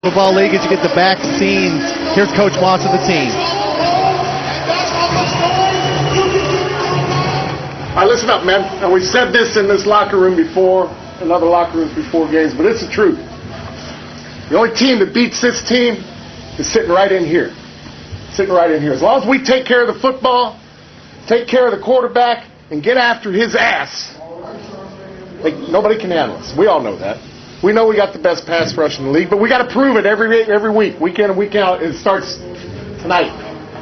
Football League as you get the back scenes. Here's Coach Moss of the team. All right, listen up, man. Now, we said this in this locker room before, in other locker rooms before games, but it's the truth. The only team that beats this team is sitting right in here. Sitting right in here. As long as we take care of the football, take care of the quarterback, and get after his ass, nobody can handle us. We all know that. We know we got the best pass rush in the league, but we got to prove it every week in and week out. It starts tonight.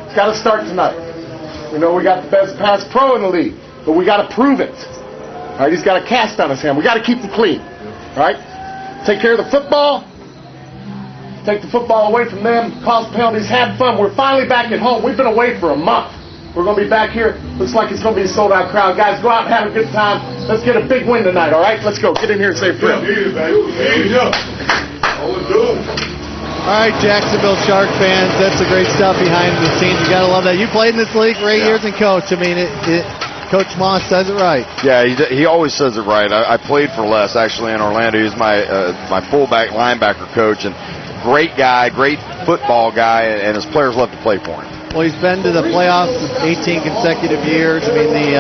It's got to start tonight. We know we got the best pass pro in the league, but we got to prove it. All right, he's got a cast on his hand. We got to keep him clean. All right, take care of the football. Take the football away from them. Cause penalties. Have fun. We're finally back at home. We've been away for a month. We're going to be back here. Looks like it's going to be a sold-out crowd. Guys, go out and have a good time. Let's get a big win tonight, all right? Let's go. Get in here and say a prayer. All right, Jacksonville Shark fans, that's the great stuff behind the scenes. You got to love that. You played in this league for 8 years and coach. I mean, Coach Moss says it right. Yeah, he always says it right. I played for Les, actually, in Orlando. He's my fullback linebacker coach, and great guy, great football guy, and his players love to play for him. Well, he's been to the playoffs 18 consecutive years. I mean,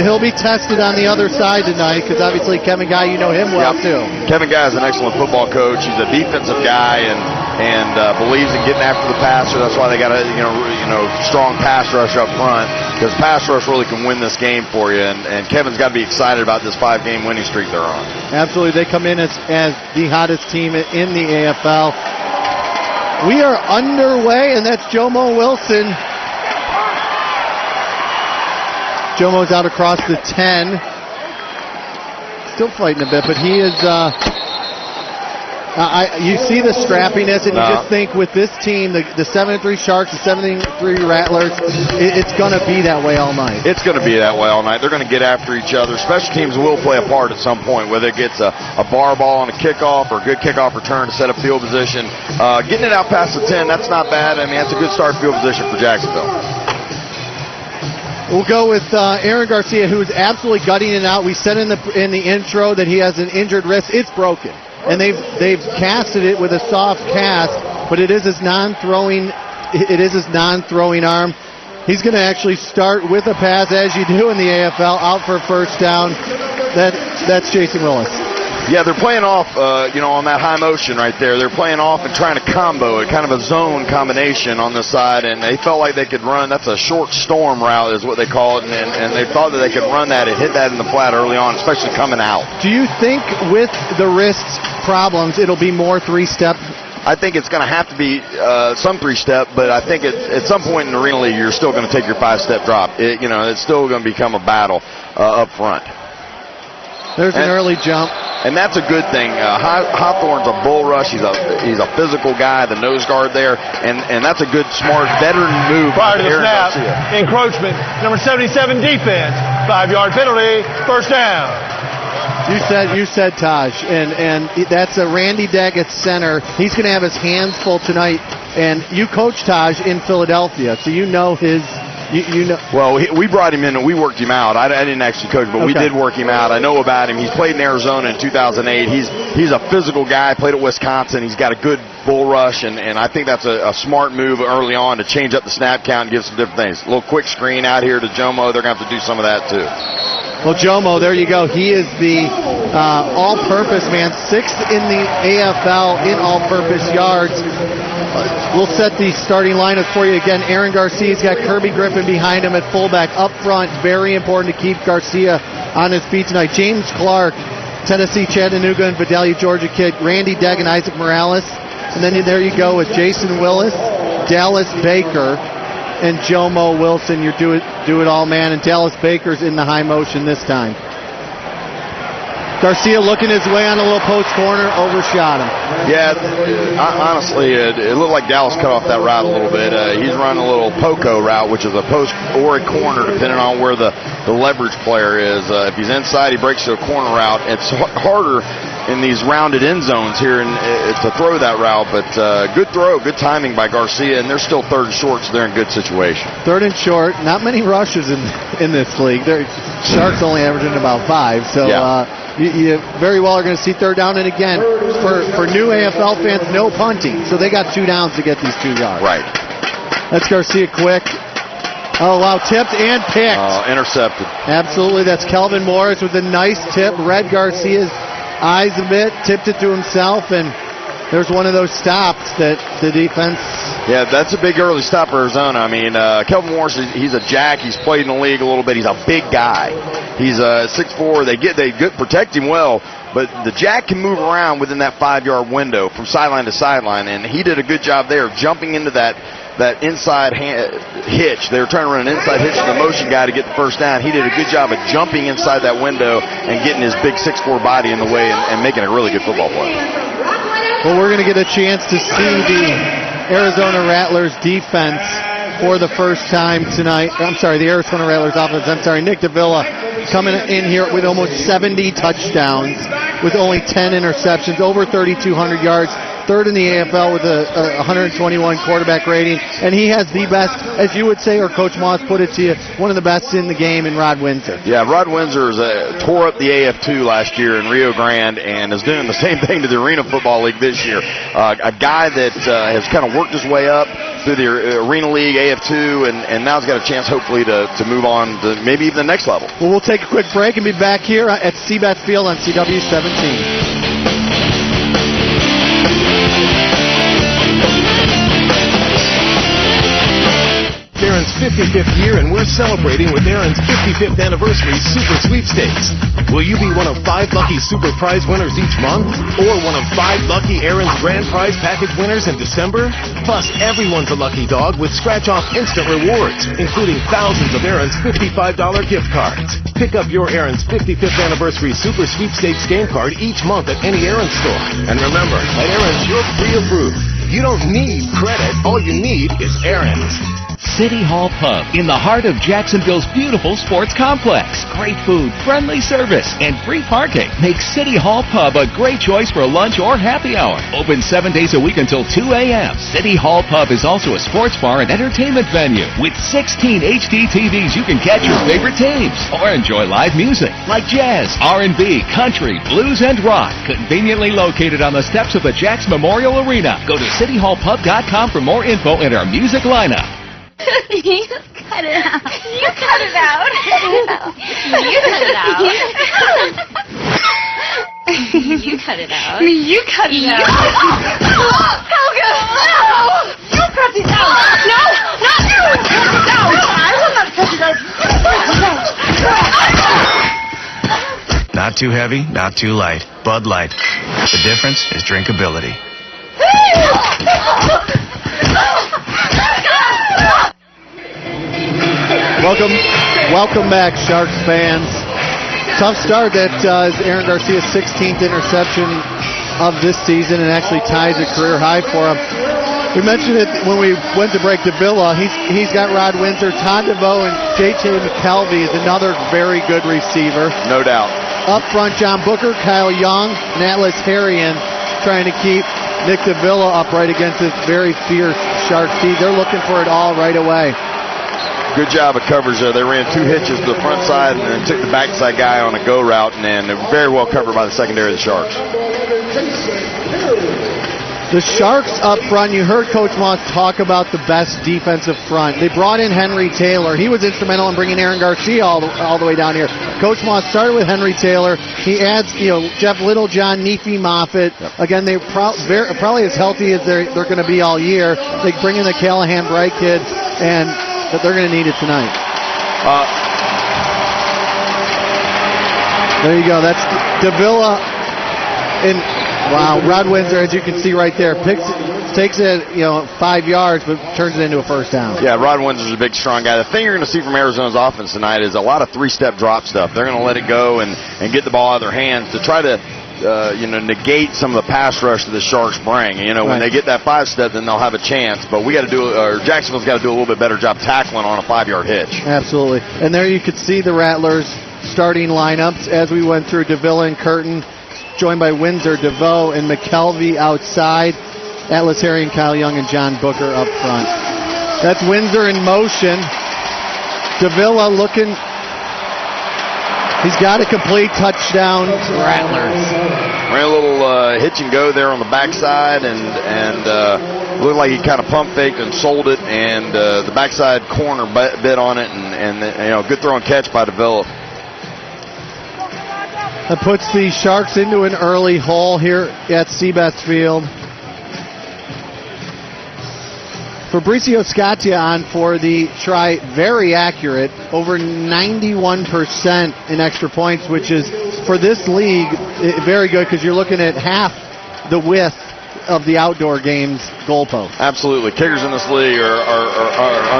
he'll be tested on the other side tonight because obviously Kevin Guy, you know him well too. Kevin Guy is an excellent football coach. He's a defensive guy and believes in getting after the passer. That's why they got a strong pass rush up front, because pass rush really can win this game for you. And Kevin's got to be excited about this 5-game winning streak they're on. Absolutely, they come in as the hottest team in the AFL. We are underway, and that's Jomo Wilson. Jomo's out across the 10. Still fighting a bit, but he is... you see the strappiness, and you just think with this team, the 7-3 Sharks, the 7-3 Rattlers, it's going to be that way all night. It's going to be that way all night. They're going to get after each other. Special teams will play a part at some point, whether it gets a bar ball on a kickoff or a good kickoff return to set up field position. Getting it out past the 10, that's not bad. I mean, that's a good start field position for Jacksonville. We'll go with Aaron Garcia, who is absolutely gutting it out. We said in the intro that he has an injured wrist. It's broken. And they've casted it with a soft cast, but it is his non-throwing arm. He's going to actually start with a pass, as you do in the AFL, out for a first down. That's Jason Willis. Yeah, they're playing off, on that high motion right there. They're playing off and trying to combo it, kind of a zone combination on this side, and they felt like they could run. That's a short storm route is what they call it, and they thought that they could run that and hit that in the flat early on, especially coming out. Do you think with the wrist problems, it'll be more 3-step? I think it's going to have to be some 3-step, but I think at some point in the Arena League, you're still going to take your 5-step drop. It's still going to become a battle up front. There's an early jump. And that's a good thing. Hawthorne's a bull rush. He's a physical guy, the nose guard there, and that's a good, smart, veteran move. Prior to the snap, encroachment, number 77 defense, 5-yard penalty, first down. You said Taj, and that's a Randy Daggett center. He's going to have his hands full tonight, and you coach Taj in Philadelphia, so you know his. Well, we brought him in and we worked him out. I didn't actually coach, but we did work him out. I know about him. He's played in Arizona in 2008. He's a physical guy. Played at Wisconsin. He's got a good bull rush, and I think that's a smart move early on to change up the snap count and give some different things. A little quick screen out here to Jomo. They're going to have to do some of that too. Well, Jomo, there you go. He is the all-purpose man, 6th in the AFL in all-purpose yards. We'll set the starting lineup for you again. Aaron Garcia's got Kirby Griffin behind him at fullback. Up front, very important to keep Garcia on his feet tonight. James Clark, Tennessee, Chattanooga, and Vidalia, Georgia kid. Randy Degg and Isaac Morales. And then there you go with Jason Willis, Dallas Baker, and Jomo Wilson. Your do it all man. And Dallas Baker's in the high motion this time. Garcia looking his way on a little post corner, overshot him. Yeah, honestly, it looked like Dallas cut off that route a little bit. He's running a little poco route, which is a post or a corner, depending on where the leverage player is. If he's inside, he breaks to a corner route. It's harder in these rounded end zones here to throw that route, but good throw, good timing by Garcia, and they're still 3rd and short, so they're in good situation. 3rd and short, not many rushes in this league. Sharks only averaging about 5, so you very well are going to see 3rd down, and again, for new AFL fans, no punting. So they got 2 downs to get these 2 yards. Right. That's Garcia quick. Oh, wow, tipped and picked. Intercepted. Absolutely, that's Kelvin Morris with a nice tip. Read Garcia's eyes a bit, tipped it to himself, and there's one of those stops that the defense... Yeah, that's a big early stop for Arizona. I mean, Kelvin Morris, he's a jack. He's played in the league a little bit. He's a big guy. He's 6'4". They protect him well, but the jack can move around within that 5-yard window from sideline to sideline, and he did a good job there of jumping into that inside hitch. They were trying to run an inside hitch to the motion guy to get the first down. He did a good job of jumping inside that window and getting his big 6'4" body in the way and making a really good football play. Well, we're going to get a chance to see the Arizona Rattlers defense for the first time tonight. I'm sorry, the Arizona Rattlers offense. I'm sorry, Nick Davila coming in here with almost 70 touchdowns with only 10 interceptions, over 3,200 yards. Third in the AFL with a 121 quarterback rating. And he has the best, as you would say, or Coach Moss put it to you, one of the best in the game in Rod Windsor. Yeah, Rod Windsor tore up the AF2 last year in Rio Grande and is doing the same thing to the Arena Football League this year. A guy that has kind of worked his way up through the Arena League, AF2, and now has got a chance, hopefully, to move on to maybe even the next level. Well, we'll take a quick break and be back here at Seabeth Field on CW 17. Aaron's 55th year, and we're celebrating with Aaron's 55th anniversary Super Sweepstakes. Will you be one of 5 lucky Super Prize winners each month? Or one of 5 lucky Aaron's Grand Prize package winners in December? Plus, everyone's a lucky dog with scratch-off instant rewards, including thousands of Aaron's $55 gift cards. Pick up your Aaron's 55th anniversary Super Sweepstakes game card each month at any Aaron's store. And remember, at Aaron's, you're pre-approved. You don't need credit. All you need is Aaron's. City Hall Pub in the heart of Jacksonville's beautiful sports complex. Great food, friendly service, and free parking makes City Hall Pub a great choice for lunch or happy hour. Open 7 days a week until 2 a.m. City Hall Pub is also a sports bar and entertainment venue. With 16 HD TVs, you can catch your favorite teams or enjoy live music like jazz, R&B, country, blues, and rock. Conveniently located on the steps of the Jacks Memorial Arena. Go to cityhallpub.com for more info and our music lineup. You cut it out. You cut it out. You cut it out. You cut it out. You cut it out. Helga, no! You cut it out. No, not you. Cut it out. I will not cut it out. Not too heavy, not too light. Bud Light. The difference is drinkability. Welcome back, Sharks fans. Tough start. That is Aaron Garcia's 16th interception of this season and actually ties a career high for him. We mentioned it when we went to break Davila. He's got Rod Windsor. Todd DeVoe and J.J. McKelvey is another very good receiver. No doubt. Up front, John Booker, Kyle Young, and Atlas Harrion trying to keep Nick Davila upright against this very fierce Sharks team. They're looking for it all right away. Good job of coverage there. They ran 2 hitches to the front side and then took the backside guy on a go route, and then very well covered by the secondary of the Sharks. The Sharks up front, you heard Coach Moss talk about the best defensive front. They brought in Henry Taylor. He was instrumental in bringing Aaron Garcia all the way down here. Coach Moss started with Henry Taylor. He adds, Jeff Littlejohn, Neefe Moffitt. Yep. Again, they're probably as healthy as they're going to be all year. They bring in the Callahan Bright kid, but they're going to need it tonight. There you go. That's Davila. Wow, Rod Windsor, as you can see right there, takes it 5 yards, but turns it into a first down. Yeah, Rod Windsor's a big, strong guy. The thing you're going to see from Arizona's offense tonight is a lot of 3-step drop stuff. They're going to let it go and get the ball out of their hands to try to negate some of the pass rush that the Sharks bring. When they get that 5-step, then they'll have a chance. But Jacksonville's got to do a little bit better job tackling on a 5-yard hitch. Absolutely. And there you could see the Rattlers starting lineups as we went through. Davila and Curtin, joined by Windsor, DeVoe, and McKelvey outside. Atlas Harrion, Kyle Young, and John Booker up front. That's Windsor in motion. Davila looking He's got a complete touchdown, Rattlers. Ran a little hitch and go there on the backside, and looked like he kind of pump faked and sold it, and the backside corner bit on it, and good throw and catch by Davila. That puts the Sharks into an early hole here at Seabest Field. Fabrizio Scaccia on for the try, very accurate, over 91% in extra points, which is, for this league, very good because you're looking at half the width of the outdoor games goalpost. Absolutely. Kickers in this league are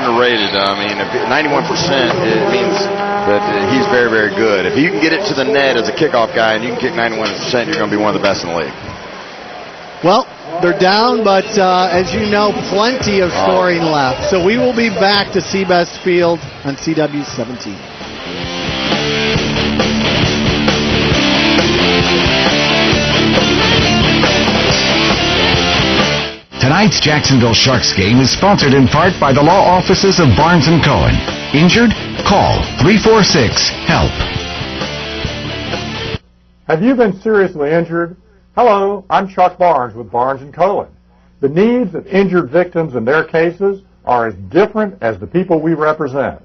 underrated. I mean, 91%, it means that he's very, very good. If you can get it to the net as a kickoff guy and you can kick 91%, you're going to be one of the best in the league. Well, they're down, but as you know, plenty of scoring left. So we will be back to Seabest Field on CW 17. Tonight's Jacksonville Sharks game is sponsored in part by the law offices of Barnes & Cohen. Injured? Call 346-HELP. Have you been seriously injured? Hello, I'm Chuck Barnes with Barnes & Cohen. The needs of injured victims and their cases are as different as the people we represent.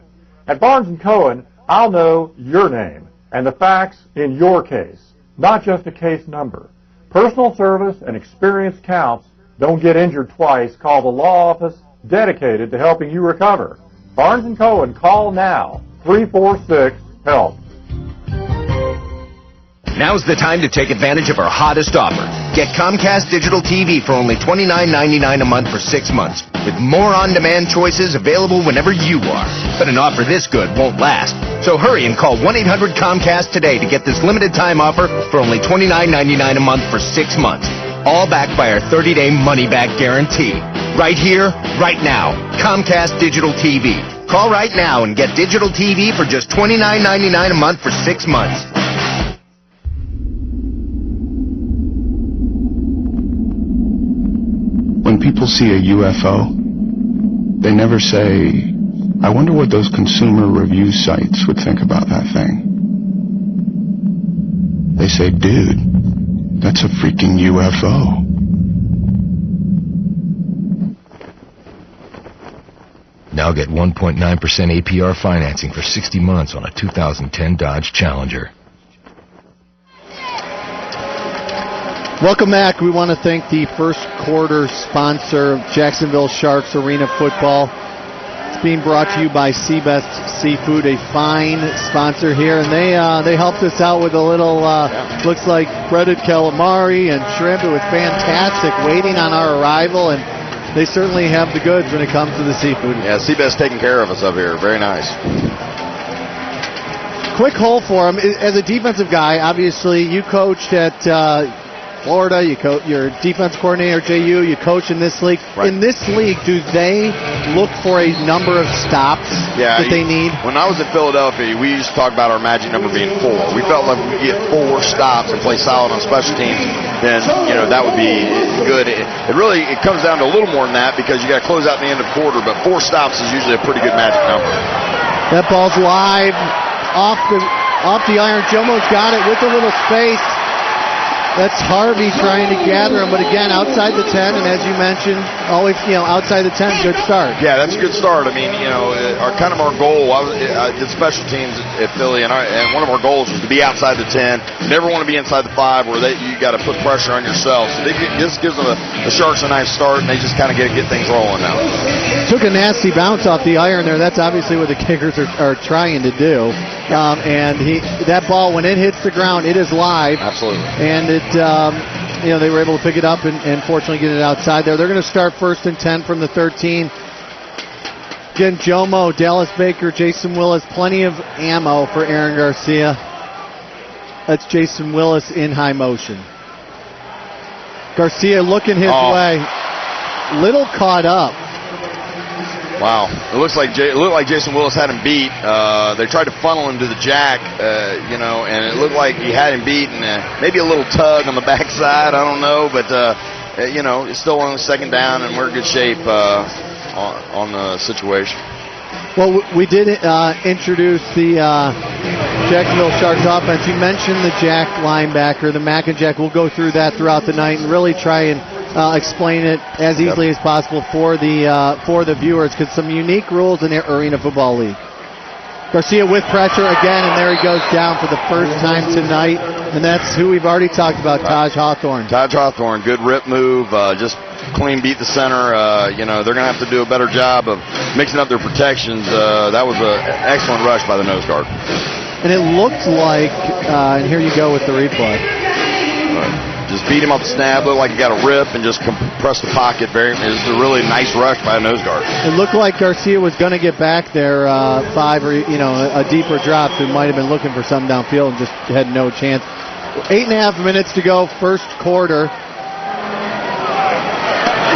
At Barnes & Cohen, I'll know your name and the facts in your case, not just a case number. Personal service and experience counts. Don't get injured twice. Call the law office dedicated to helping you recover. Barnes & Cohen, call now. 346-HELP. Now's the time to take advantage of our hottest offer. Get Comcast Digital TV for only $29.99 a month for 6 months, with more on-demand choices available whenever you are. But an offer this good won't last. So hurry and call 1-800-COMCAST today to get this limited-time offer for only $29.99 a month for 6 months. All backed by our 30-day money-back guarantee. Right here, right now. Comcast Digital TV. Call right now and get digital TV for just $29.99 a month for 6 months. When people see a UFO, they never say, I wonder what those consumer review sites would think about that thing. They say, dude, that's a freaking UFO. Now get 1.9% APR financing for 60 months on a 2010 Dodge Challenger. Welcome back. We want to thank the first quarter sponsor of Jacksonville Sharks Arena Football. It's being brought to you by Seabest Seafood, a fine sponsor here, and they helped us out with a little, looks like breaded calamari and shrimp. It was fantastic, waiting on our arrival, and they certainly have the goods when it comes to the seafood. Yeah, Seabest taking care of us up here. Very nice. Quick hole for him. As a defensive guy, obviously you coached at Florida, your defense coordinator, JU, you coach in this league. Right. In this league, do they look for a number of stops that they need? When I was in Philadelphia, we used to talk about our magic number being 4. We felt like if we get 4 stops and play solid on special teams, then that would be good. It comes down to a little more than that because you got to close out the end of the quarter, but 4 stops is usually a pretty good magic number. That ball's live off the iron. Jomo's got it with a little space. That's Harvey trying to gather him, but again, outside the 10, and as you mentioned, always, outside the 10, good start. Yeah, that's a good start. I mean, our goal, I did special teams at Philly, and one of our goals was to be outside the 10. You never want to be inside the 5 where you got to put pressure on yourself. So this gives the Sharks a nice start, and they just kind of get things rolling now. Took a nasty bounce off the iron there. That's obviously what the kickers are trying to do. And that ball, when it hits the ground, it is live. Absolutely. And they were able to pick it up and fortunately get it outside there. They're going to start 1st and 10 from the 13. Again, Jomo, Dallas Baker, Jason Willis, plenty of ammo for Aaron Garcia. That's Jason Willis in high motion. Garcia looking his way. Little caught up. Wow. It looked like Jason Willis had him beat. They tried to funnel him to the jack, and it looked like he had him beat, and maybe a little tug on the backside. I don't know, but, it's still on the 2nd down, and we're in good shape on the situation. Well, we did introduce the Jacksonville Sharks offense. You mentioned the Jack linebacker, the Mac and Jack. We'll go through that throughout the night and really try and explain it as easily as possible for the viewers, because some unique rules in the Arena Football League. Garcia with pressure again, and there he goes down for the first time tonight, and that's who we've already talked about, Taj Hawthorne. Taj Hawthorne, good rip move, just clean beat the center. They're going to have to do a better job of mixing up their protections. That was an excellent rush by the nose guard. And it looked like, and here you go with the replay. Just beat him up the snap, looked like he got a rip, and just compressed the pocket. It was a really nice rush by a nose guard. It looked like Garcia was going to get back there 5 or, a deeper drop. Who might have been looking for some downfield and just had no chance. 8.5 minutes to go, first quarter.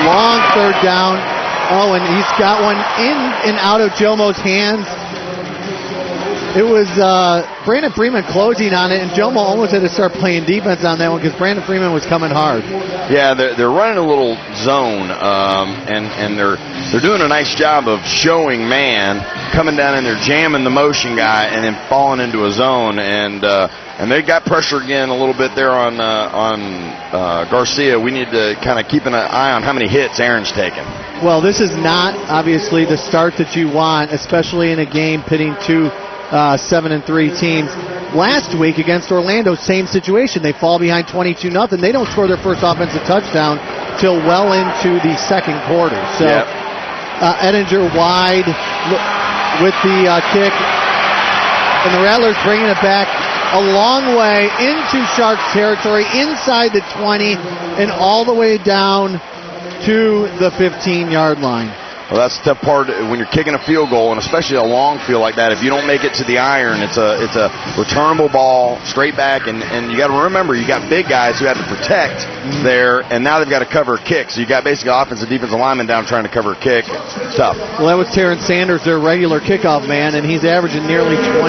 Long third down. Oh, and he's got one in and out of Jomo's hands. It was Brandon Freeman closing on it, and Jomo almost had to start playing defense on that one because Brandon Freeman was coming hard. Yeah, they're running a little zone, and they're doing a nice job of showing man, coming down in there, jamming the motion guy, and then falling into a zone. And they got pressure again a little bit there on Garcia. We need to kind of keep an eye on how many hits Aaron's taking. Well, this is not obviously the start that you want, especially in a game pitting two 7-3 teams. Last week against Orlando, same situation. They fall behind 22-0. They don't score their first offensive touchdown till well into the second quarter. So Ettinger wide with the kick, and the Rattlers bringing it back a long way into Sharks territory, inside the 20, and all the way down to the 15-yard line. Well, that's the tough part when you're kicking a field goal, and especially a long field like that. If you don't make it to the iron, it's a returnable ball straight back, and you got to remember you got big guys who have to protect there, and now they've got to cover a kick. So you got basically offensive defensive linemen down trying to cover a kick. It's tough. Well, that was Terrence Sanders, their regular kickoff man, and he's averaging nearly 20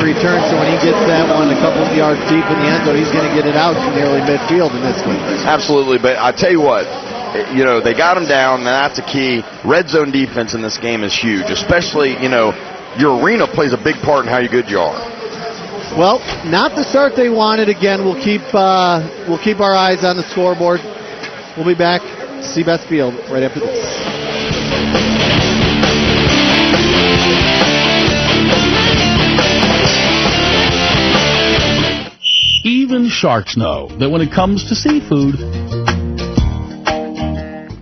returns. So when he gets that one a couple of yards deep in the end zone, he's going to get it out to nearly midfield in this game. Absolutely, but I tell you what. They got him down, and that's a key. Red zone defense in this game is huge, especially, your arena plays a big part in how good you are. Well, not the start they wanted. Again, we'll keep our eyes on the scoreboard. We'll be back. Seabest Field right after this. Even sharks know that when it comes to seafood,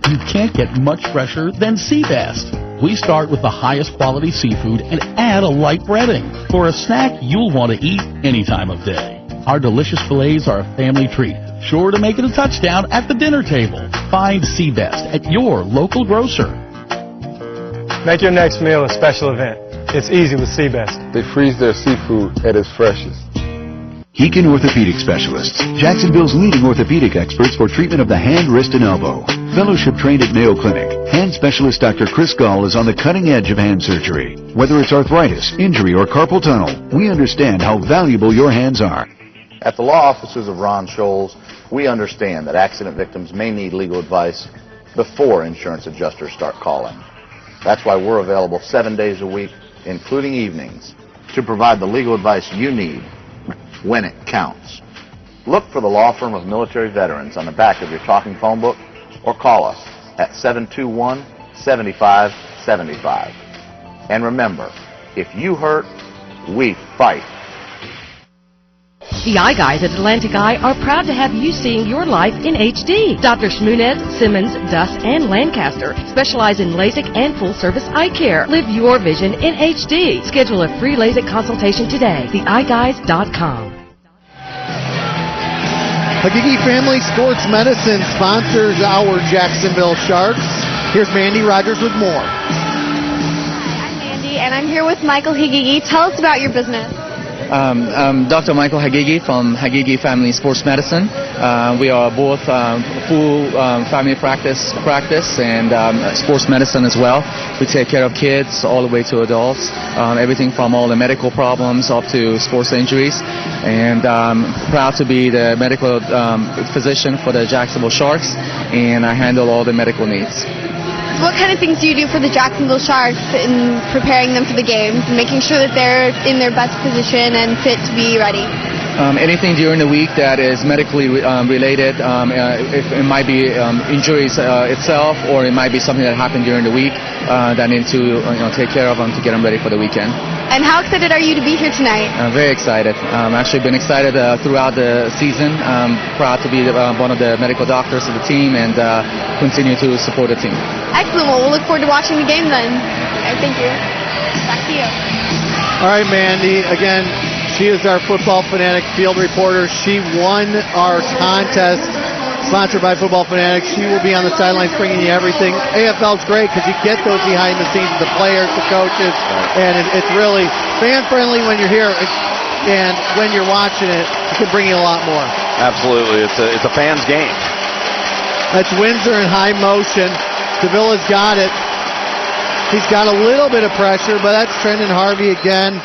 you can't get much fresher than sea bass. We start with the highest quality seafood and add a light breading for a snack you'll want to eat any time of day. Our delicious fillets are a family treat, sure to make it a touchdown at the dinner table. Find Sea Best at your local grocer. Make your next meal a special event. It's easy with Sea Best. They freeze their seafood at its freshest. Heekin Orthopedic Specialists, Jacksonville's leading orthopedic experts for treatment of the hand, wrist, and elbow. Fellowship trained at Mayo Clinic, hand specialist Dr. Chris Gall is on the cutting edge of hand surgery. Whether it's arthritis, injury, or carpal tunnel, we understand how valuable your hands are. At the law offices of Ron Scholes, we understand that accident victims may need legal advice before insurance adjusters start calling. That's why we're available 7 days a week, including evenings, to provide the legal advice you need when it counts. Look for the law firm of military veterans on the back of your talking phone book, or call us at 721-7575. And remember, if you hurt, we fight. The Eye Guys at Atlantic Eye are proud to have you seeing your life in HD. Dr. Schmunez, Simmons, Duss, and Lancaster specialize in LASIK and full-service eye care. Live your vision in HD. Schedule a free LASIK consultation today. TheEyeGuys.com. Hagigi Family Sports Medicine sponsors our Jacksonville Sharks. Here's Mandy Rogers with more. I'm Mandy, and I'm here with Michael Hagigi. Tell us about your business. I'm Dr. Michael Hagigi from Hagigi Family Sports Medicine. We are both full family practice and sports medicine as well. We take care of kids all the way to adults, everything from all the medical problems up to sports injuries. And proud to be the medical physician for the Jacksonville Sharks, and I handle all the medical needs. what kind of things do you do for the Jacksonville Sharks in preparing them for the games and making sure that they're in their best position and fit to be ready? Anything during the week that is medically related, if it might be injuries itself, or it might be something that happened during the week that I need to take care of them to get them ready for the weekend. And how excited are you to be here tonight? I'm very excited. Actually been excited throughout the season. Proud to be one of the medical doctors of the team and continue to support the team. Excellent. Well, we'll look forward to watching the game then. All right, thank you. Back to you. All right, Mandy. Again, she is our Football Fanatic field reporter. She won our contest sponsored by Football Fanatics. She will be on the sidelines bringing you everything. AFL's great because you get those behind the scenes, the players, the coaches, and it's really fan-friendly when you're here. And when you're watching it, it can bring you a lot more. Absolutely. It's a fan's game. That's Windsor in high motion. Davila's got it. He's got a little bit of pressure, but that's Trenton Harvey again.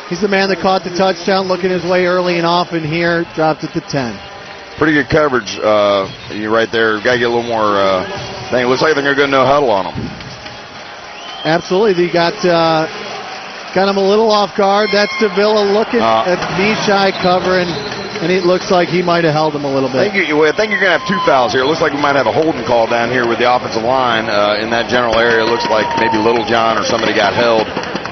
He's the man that caught the touchdown, looking his way early and often here. Dropped it to 10. Pretty good coverage. You're right there. Got to get a little more thing. It looks like they're going to go no huddle on him. Absolutely. They got him a little off guard. That's Davila looking at Mishai covering, and it looks like he might have held him a little bit. I think you're going to have 2 fouls here. It looks like we might have a holding call down here with the offensive line in that general area. It looks like maybe Little John or somebody got held.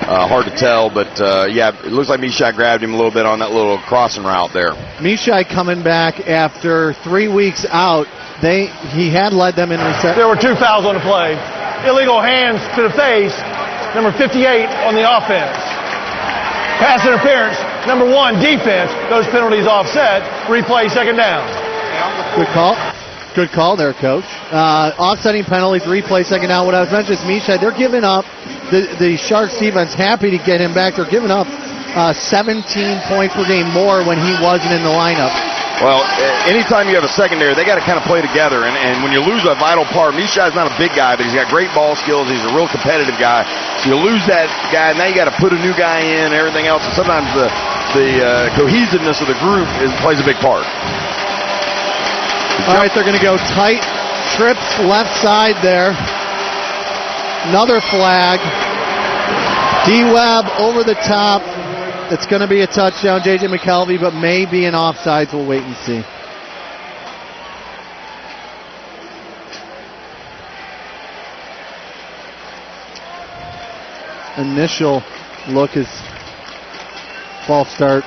Hard to tell, but yeah, it looks like Mishai grabbed him a little bit on that little crossing route there. Mishai coming back after 3 weeks out. He had led them in reception. There were 2 fouls on the play. Illegal hands to the face, number 58 on the offense. Pass interference, number 1 defense. Those penalties offset. Replay, second down. Good call. Good call there, Coach. Offsetting penalties, replay, second down. What I was mentioning is Mishai, they're giving up. The Sharks defense happy to get him back. They're giving up 17 points per game more when he wasn't in the lineup. Well, anytime you have a secondary, they got to kind of play together. And when you lose a vital part, Mishai's not a big guy, but he's got great ball skills. He's a real competitive guy. So you lose that guy, and now you got to put a new guy in and everything else. And sometimes the cohesiveness of the group plays a big part. All right, they're going to go tight trips left side there. Another flag. D-Web over the top. It's going to be a touchdown, J.J. McKelvey, but maybe an offsides. We'll wait and see. Initial look is false start.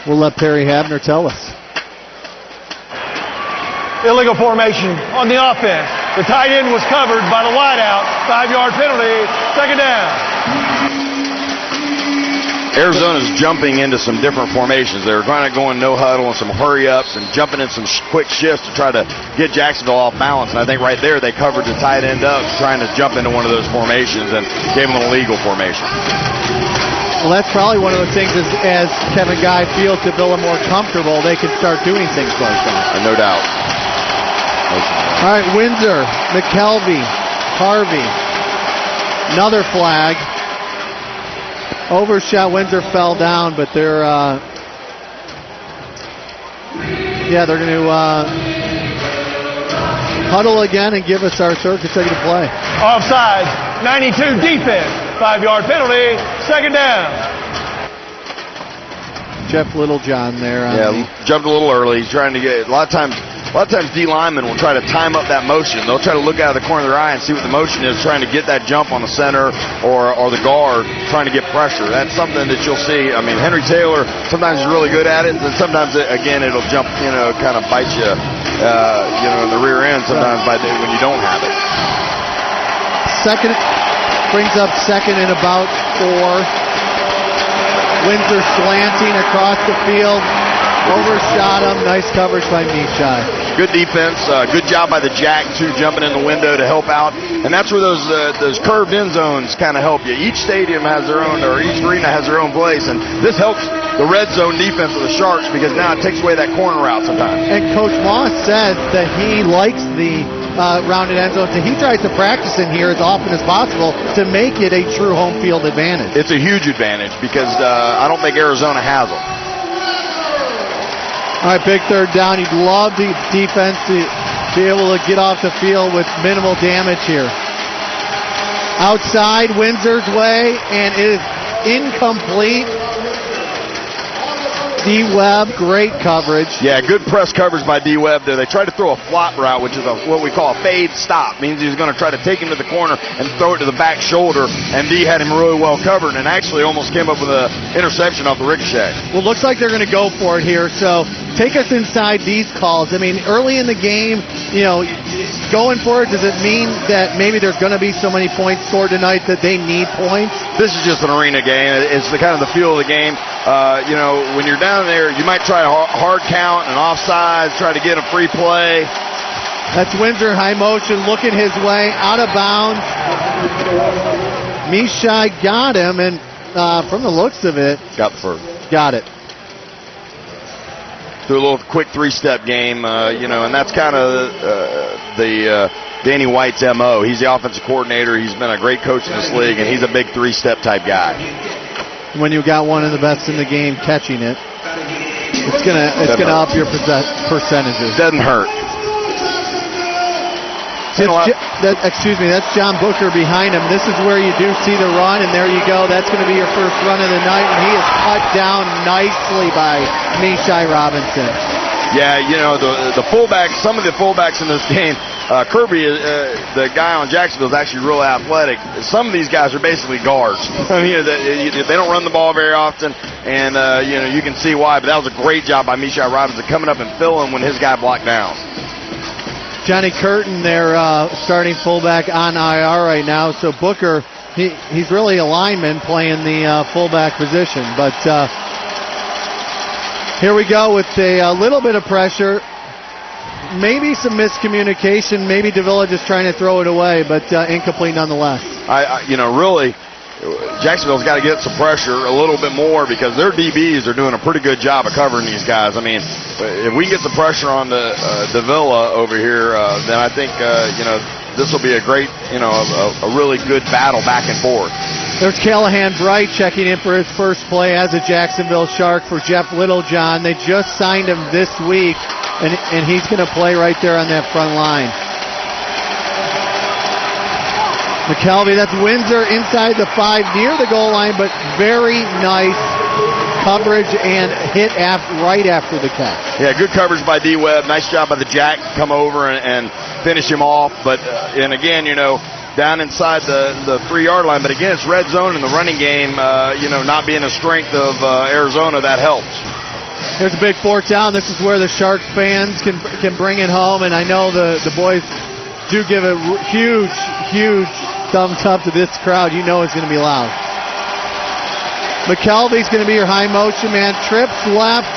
We'll let Perry Habner tell us. Illegal formation on the offense. The tight end was covered by the wideout. 5-yard penalty. Second down. Arizona's jumping into some different formations. They're trying to go in no huddle and some hurry-ups and jumping in some quick shifts to try to get Jacksonville off balance. And I think right there they covered the tight end up trying to jump into one of those formations and gave them an illegal formation. Well, that's probably one of the things as Kevin Guy feels Davila more comfortable, they can start doing things like that. No doubt. All right, Windsor, McKelvey, Harvey. Another flag. Overshot. Windsor fell down, but they're going to huddle again and give us our third consecutive play. Offside, 92 defense. 5-yard penalty, second down. Jeff Littlejohn there. Jumped a little early. He's trying to get a lot of times D linemen will try to time up that motion. They'll try to look out of the corner of their eye and see what the motion is, trying to get that jump on the center or the guard, trying to get pressure. That's something that you'll see. I mean, Henry Taylor sometimes is really good at it, and sometimes it'll jump, kind of bite you, in the rear end sometimes when you don't have it. Second. Brings up second and about 4. Windsor slanting across the field. Overshot him. Nice coverage by Mishai. Good defense. Good job by the Jack, too, jumping in the window to help out. And that's where those curved end zones kind of help you. Each stadium has their own, or each arena has their own place. And this helps the red zone defense of the Sharks because now it takes away that corner route sometimes. And Coach Moss says that he likes the rounded end zone, so he tries to practice in here as often as possible to make it a true home field advantage. It's a huge advantage because I don't think Arizona has them. All right, big third down. You'd love the defense to be able to get off the field with minimal damage here. Outside, Windsor's way, and it is incomplete. D. Webb, great coverage. Yeah, good press coverage by D. Webb there. They tried to throw a flop route, which is what we call a fade stop. Means he was going to try to take him to the corner and throw it to the back shoulder, and D had him really well covered and actually almost came up with an interception off the ricochet. Well, looks like they're going to go for it here, so take us inside these calls. I mean, early in the game, going for it, does it mean that maybe there's going to be so many points scored tonight that they need points? This is just an arena game. It's the kind of the feel of the game. When you're down there, you might try a hard count and offside, try to get a free play. That's Windsor high motion, looking his way, out of bounds. Mishai got him, and from the looks of it, got the first. Got it. Through a little quick three-step game, and that's kind of the Danny White's MO. He's the offensive coordinator. He's been a great coach in this league, and he's a big three-step type guy. When you got one of the best in the game catching it, it's gonna up your percentages. Doesn't hurt. That's John Booker behind him. This is where you do see the run, and there you go. That's going to be your first run of the night, and he is cut down nicely by Mishai Robinson. Yeah, the fullbacks, some of the fullbacks in this game, Kirby, the guy on Jacksonville, is actually really athletic. Some of these guys are basically guards. I mean, they don't run the ball very often, and you can see why. But that was a great job by Mishai Robinson coming up and filling when his guy blocked down. Johnny Curtin, their starting fullback, on IR right now. So Booker, he's really a lineman playing the fullback position. But here we go with a little bit of pressure. Maybe some miscommunication. Maybe Davila just trying to throw it away, but incomplete nonetheless. Really, Jacksonville's got to get some pressure a little bit more because their DBs are doing a pretty good job of covering these guys. I mean, if we get some pressure on the Davila over here, then I think this will be a great, a really good battle back and forth. There's Callahan Bright checking in for his first play as a Jacksonville Shark for Jeff Littlejohn. They just signed him this week, and he's going to play right there on that front line. McKelvey, that's Windsor inside the 5 near the goal line, but very nice coverage and hit right after the catch. Yeah, good coverage by D. Webb. Nice job by the Jack to come over and finish him off. But, and again, down inside the 3-yard line. But again, it's red zone in the running game, not being a strength of Arizona, that helps. Here's a big fourth down. This is where the Shark fans can bring it home, and I know the boys do give a huge thumbs up to this crowd. You know it's going to be loud. McKelvey's going to be your high motion man. Trips left.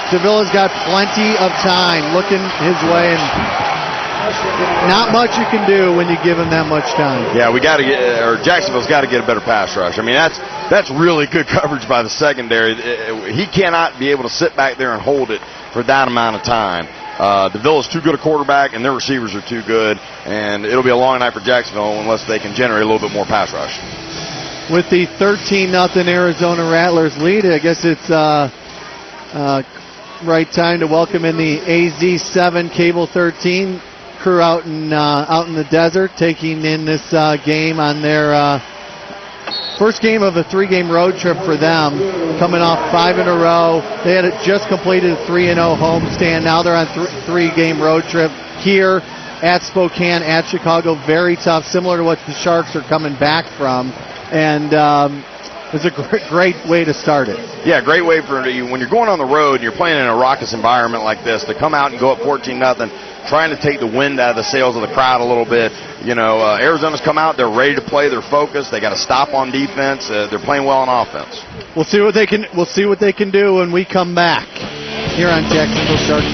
Davila's got plenty of time looking his way, and not much you can do when you give him that much time. Yeah, Jacksonville's got to get a better pass rush. I mean, that's really good coverage by the secondary. He cannot be able to sit back there and hold it for that amount of time. Davila's too good a quarterback, and their receivers are too good, and it'll be a long night for Jacksonville unless they can generate a little bit more pass rush. With the 13-0 Arizona Rattlers lead, I guess it's right time to welcome in the AZ7 Cable 13 crew out in the desert, taking in this game on their first game of a 3-game road trip for them, coming off 5 in a row. They had just completed a 3-0 homestand. Now they're on 3-game road trip here at Spokane, at Chicago. Very tough, similar to what the Sharks are coming back from. And it's a great way to start it. Yeah, great way for you when you're going on the road and you're playing in a raucous environment like this to come out and go up 14-0, trying to take the wind out of the sails of the crowd a little bit. Arizona's come out, they're ready to play, they're focused, they got to stop on defense, they're playing well on offense. We'll see what they can do when we come back here on Jacksonville Sharks.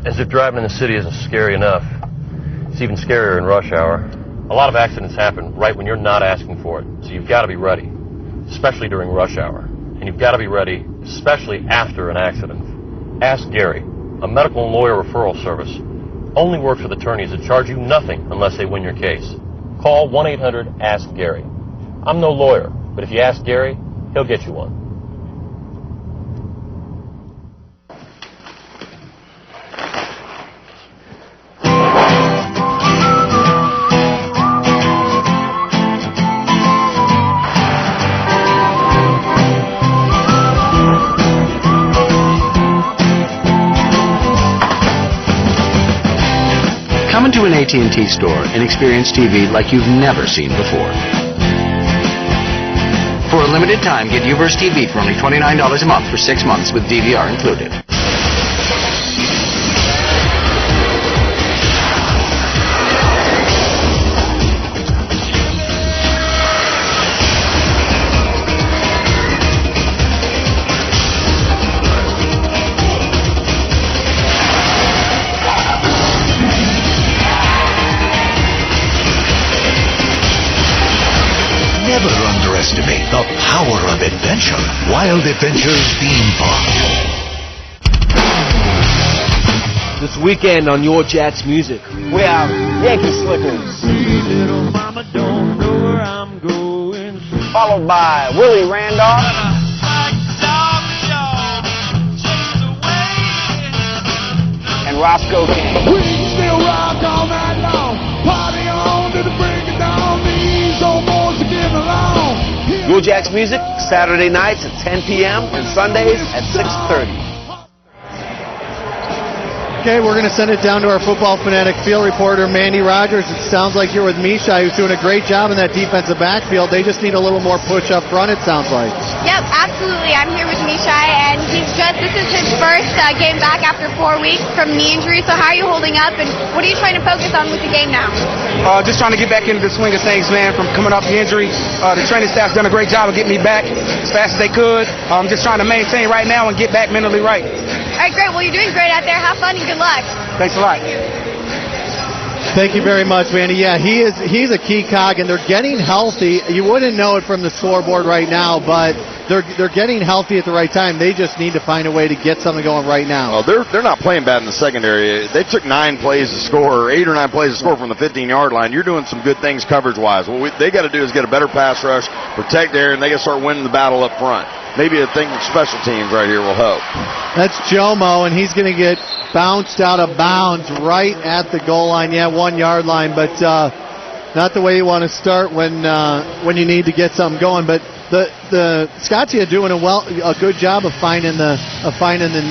As if driving in the city isn't scary enough, it's even scarier in rush hour. A lot of accidents happen right when you're not asking for it, so you've got to be ready, especially during rush hour. And you've got to be ready, especially after an accident. Ask Gary, a medical and lawyer referral service. Only works with attorneys that charge you nothing unless they win your case. Call 1-800-ASK-GARY. I'm no lawyer, but if you ask Gary, he'll get you one. Come into an AT&T store and experience TV like you've never seen before. For a limited time, get Uverse TV for only $29 a month for 6 months with DVR included. Never underestimate the power of adventure. Wild Adventures Theme Park. This weekend on Your Jacks Music, we have Yankee Slickers. Followed by Willie Randolph. And Roscoe King. We still rock all night long. Party on to the break of dawn. These old boys are getting along. Your Jacks Music, Saturday nights at 10 p.m. and Sundays at 6:30. Okay, we're going to send it down to our Football Fanatic field reporter, Mandy Rogers. It sounds like you're with Mishai, who's doing a great job in that defensive backfield. They just need a little more push up front, it sounds like. Yep, absolutely. I'm here with Mishai, and this is his first game back after 4 weeks from knee injury. So how are you holding up, and what are you trying to focus on with the game now? Just trying to get back into the swing of things, man, from coming off the injury. The training staff's done a great job of getting me back as fast as they could. I'm just trying to maintain right now and get back mentally right. All right, great. Well, you're doing great out there. Have fun and good luck. Thanks a lot. Thank you very much, Mandy. Yeah, he's a key cog, and they're getting healthy. You wouldn't know it from the scoreboard right now, but they're getting healthy at the right time. They just need to find a way to get something going right now. Well, they're not playing bad in the secondary. They took 9 plays to score, or 8 or 9 plays to score from the 15-yard line. You're doing some good things coverage-wise. What they got to do is get a better pass rush, protect there, and they got to start winning the battle up front. Maybe a thing with special teams right here will help. That's Jomo, and he's going to get bounced out of bounds right at the goal line. Yeah, 1 yard line, but not the way you want to start when you need to get something going. But the Scotia doing a good job of finding the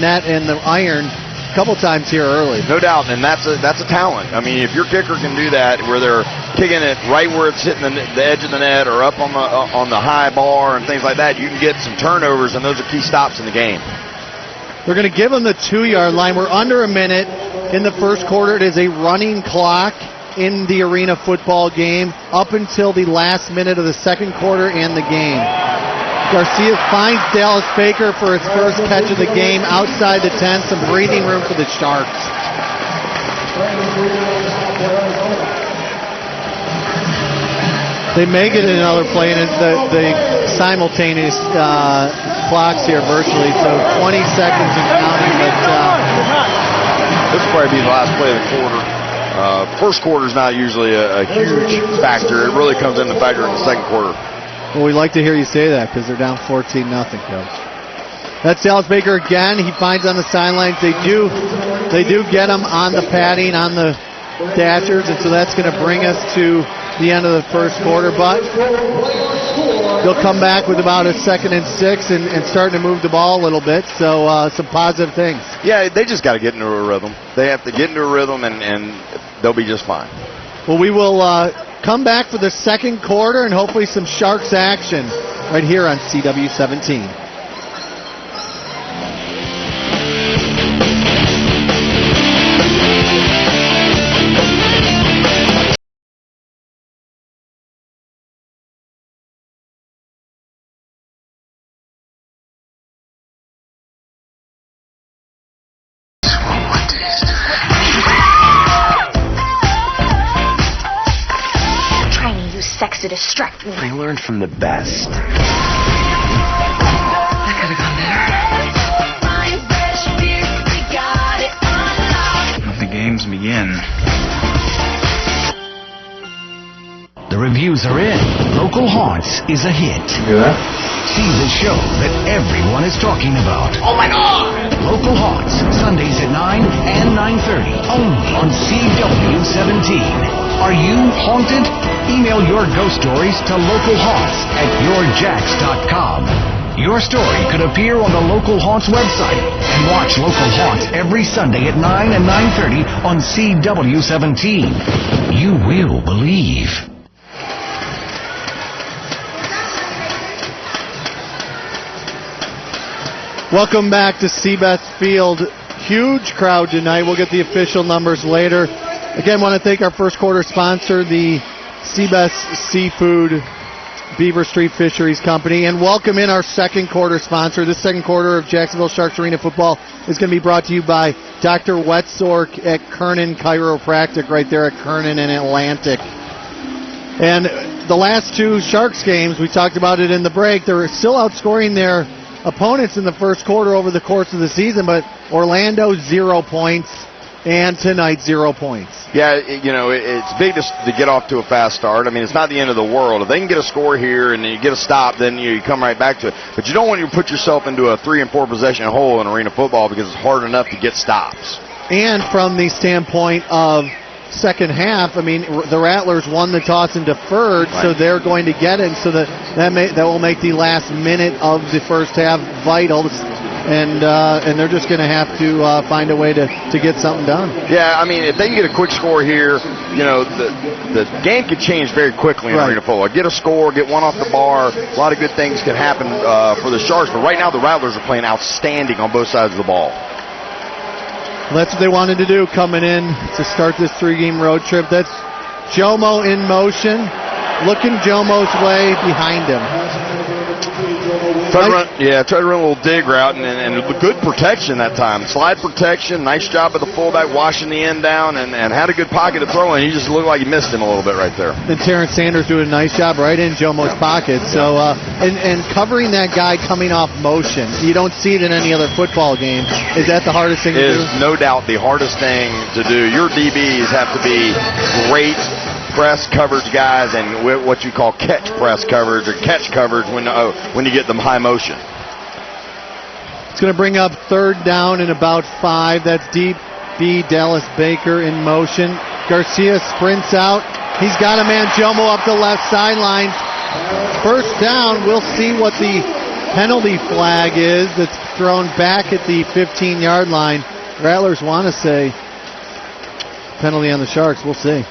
net and the iron a couple times here early. No doubt, and that's a talent. I mean, if your kicker can do that, where they're kicking it right where it's hitting the edge of the net or up on the high bar and things like that, you can get some turnovers, and those are key stops in the game. They're going to give them the 2-yard line. We're under a minute in the first quarter. It is a running clock in the arena football game up until the last minute of the second quarter and the game. Garcia finds Dallas Baker for his first catch of the game outside the 10. Some breathing room for the Sharks. They may get another play, and it's the simultaneous clocks here virtually, so 20 seconds and counting. But this will probably be the last play of the quarter. First quarter is not usually a huge factor. It really comes into factor in the second quarter. Well, we like to hear you say that because they're down 14-0, Coach. That's Dallas Baker again. He finds on the sidelines. They do get him on the padding, on the dashers, and so that's going to bring us to the end of the first quarter. But they'll come back with about a 2nd and 6 and starting to move the ball a little bit. So some positive things. Yeah, they just got to get into a rhythm. They have to get into a rhythm, and they'll be just fine. Well, we will come back for the second quarter and hopefully some Sharks action right here on CW17. Sex to distract me. I learned from the best. That could have gone better. Let the games begin. The The reviews are in. Local Haunts is a hit. See the show that everyone is talking about. Oh my God! Local Haunts, Sundays at 9 and 9:30, only on CW17. Are you haunted? Email your ghost stories to localhaunts@yourjax.com. Your story could appear on the Local Haunts website. And watch Local Haunts every Sunday at 9 and 9:30 on CW17. You will believe. Welcome back to Seabeth Field. Huge crowd tonight. We'll get the official numbers later. Again, want to thank our first quarter sponsor, the Seabeth Seafood Beaver Street Fisheries Company, and welcome in our second quarter sponsor. This second quarter of Jacksonville Sharks Arena football is going to be brought to you by Dr. Wetzork at Kernan Chiropractic right there at Kernan and Atlantic. And the last two Sharks games, we talked about it in the break, they're still outscoring their opponents in the first quarter over the course of the season, but Orlando 0 points, and tonight 0 points. Yeah, it's big to get off to a fast start. I mean, it's not the end of the world. If they can get a score here and you get a stop, then you come right back to it. But you don't want to put yourself into a 3 and 4 possession hole in arena football because it's hard enough to get stops. And from the standpoint of second half, I mean, the Rattlers won the toss and deferred, right, so they're going to get it, so that will make the last minute of the first half vital, and they're just going to have to find a way to get something done. Yeah, I mean, if they can get a quick score here, the game could change very quickly in arena football. Get a score, get one off the bar, a lot of good things can happen for the Sharks, but right now the Rattlers are playing outstanding on both sides of the ball. That's what they wanted to do coming in to start this 3-game road trip. That's Jomo in motion, looking Jomo's way behind him. Try to run a little dig route and good protection that time. Slide protection, nice job of the fullback washing the end down and had a good pocket to throw in. He just looked like he missed him a little bit right there. And Terrence Sanders doing a nice job right in Jomo's pocket. So and covering that guy coming off motion. You don't see it in any other football game. Is that the hardest thing to do? It is no doubt the hardest thing to do. Your DBs have to be great press coverage guys and what you call catch press coverage or catch coverage when you get them high motion. It's going to bring up third down and about 5. That's deep B. Dallas Baker in motion. Garcia sprints out. He's got a man, Jomo, up the left sideline. First down. We'll see what the penalty flag is that's thrown back at the 15-yard line. Rattlers want to say penalty on the Sharks. We'll see.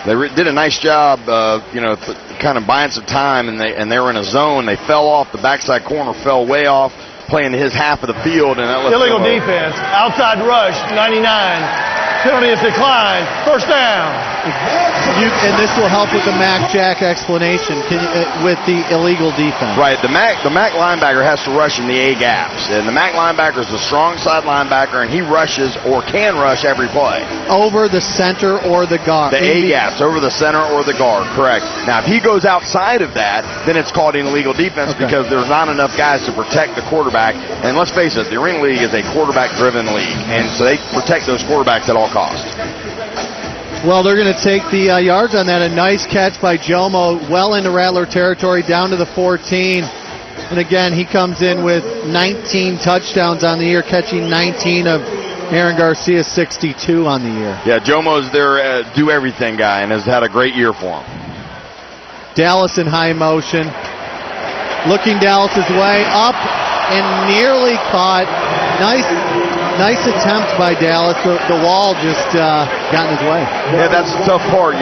They did a nice job, kind of buying some time, and they were in a zone. They fell off. The backside corner fell way off, playing his half of the field. And that illegal defense, outside rush, 99. Penalty is declined. First down. And this will help with the Mac Jack explanation with the illegal defense. Right. The Mac linebacker has to rush in the A gaps. And the Mac linebacker is a strong side linebacker, and he rushes or can rush every play. Over the center or the guard. The A gaps, over the center or the guard, correct. Now, if he goes outside of that, then it's called an illegal defense because there's not enough guys to protect the quarterback. And let's face it, the Arena League is a quarterback-driven league. And so they protect those quarterbacks at all costs. Well, they're going to take the yards on that. A nice catch by Jomo, well into Rattler territory, down to the 14. And again, he comes in with 19 touchdowns on the year, catching 19 of Aaron Garcia's 62 on the year. Yeah, Jomo's their do-everything guy and has had a great year for him. Dallas in high motion. Looking Dallas's way up and nearly caught. Nice attempt by Dallas. The wall just got in his way. Yeah, that's the tough part.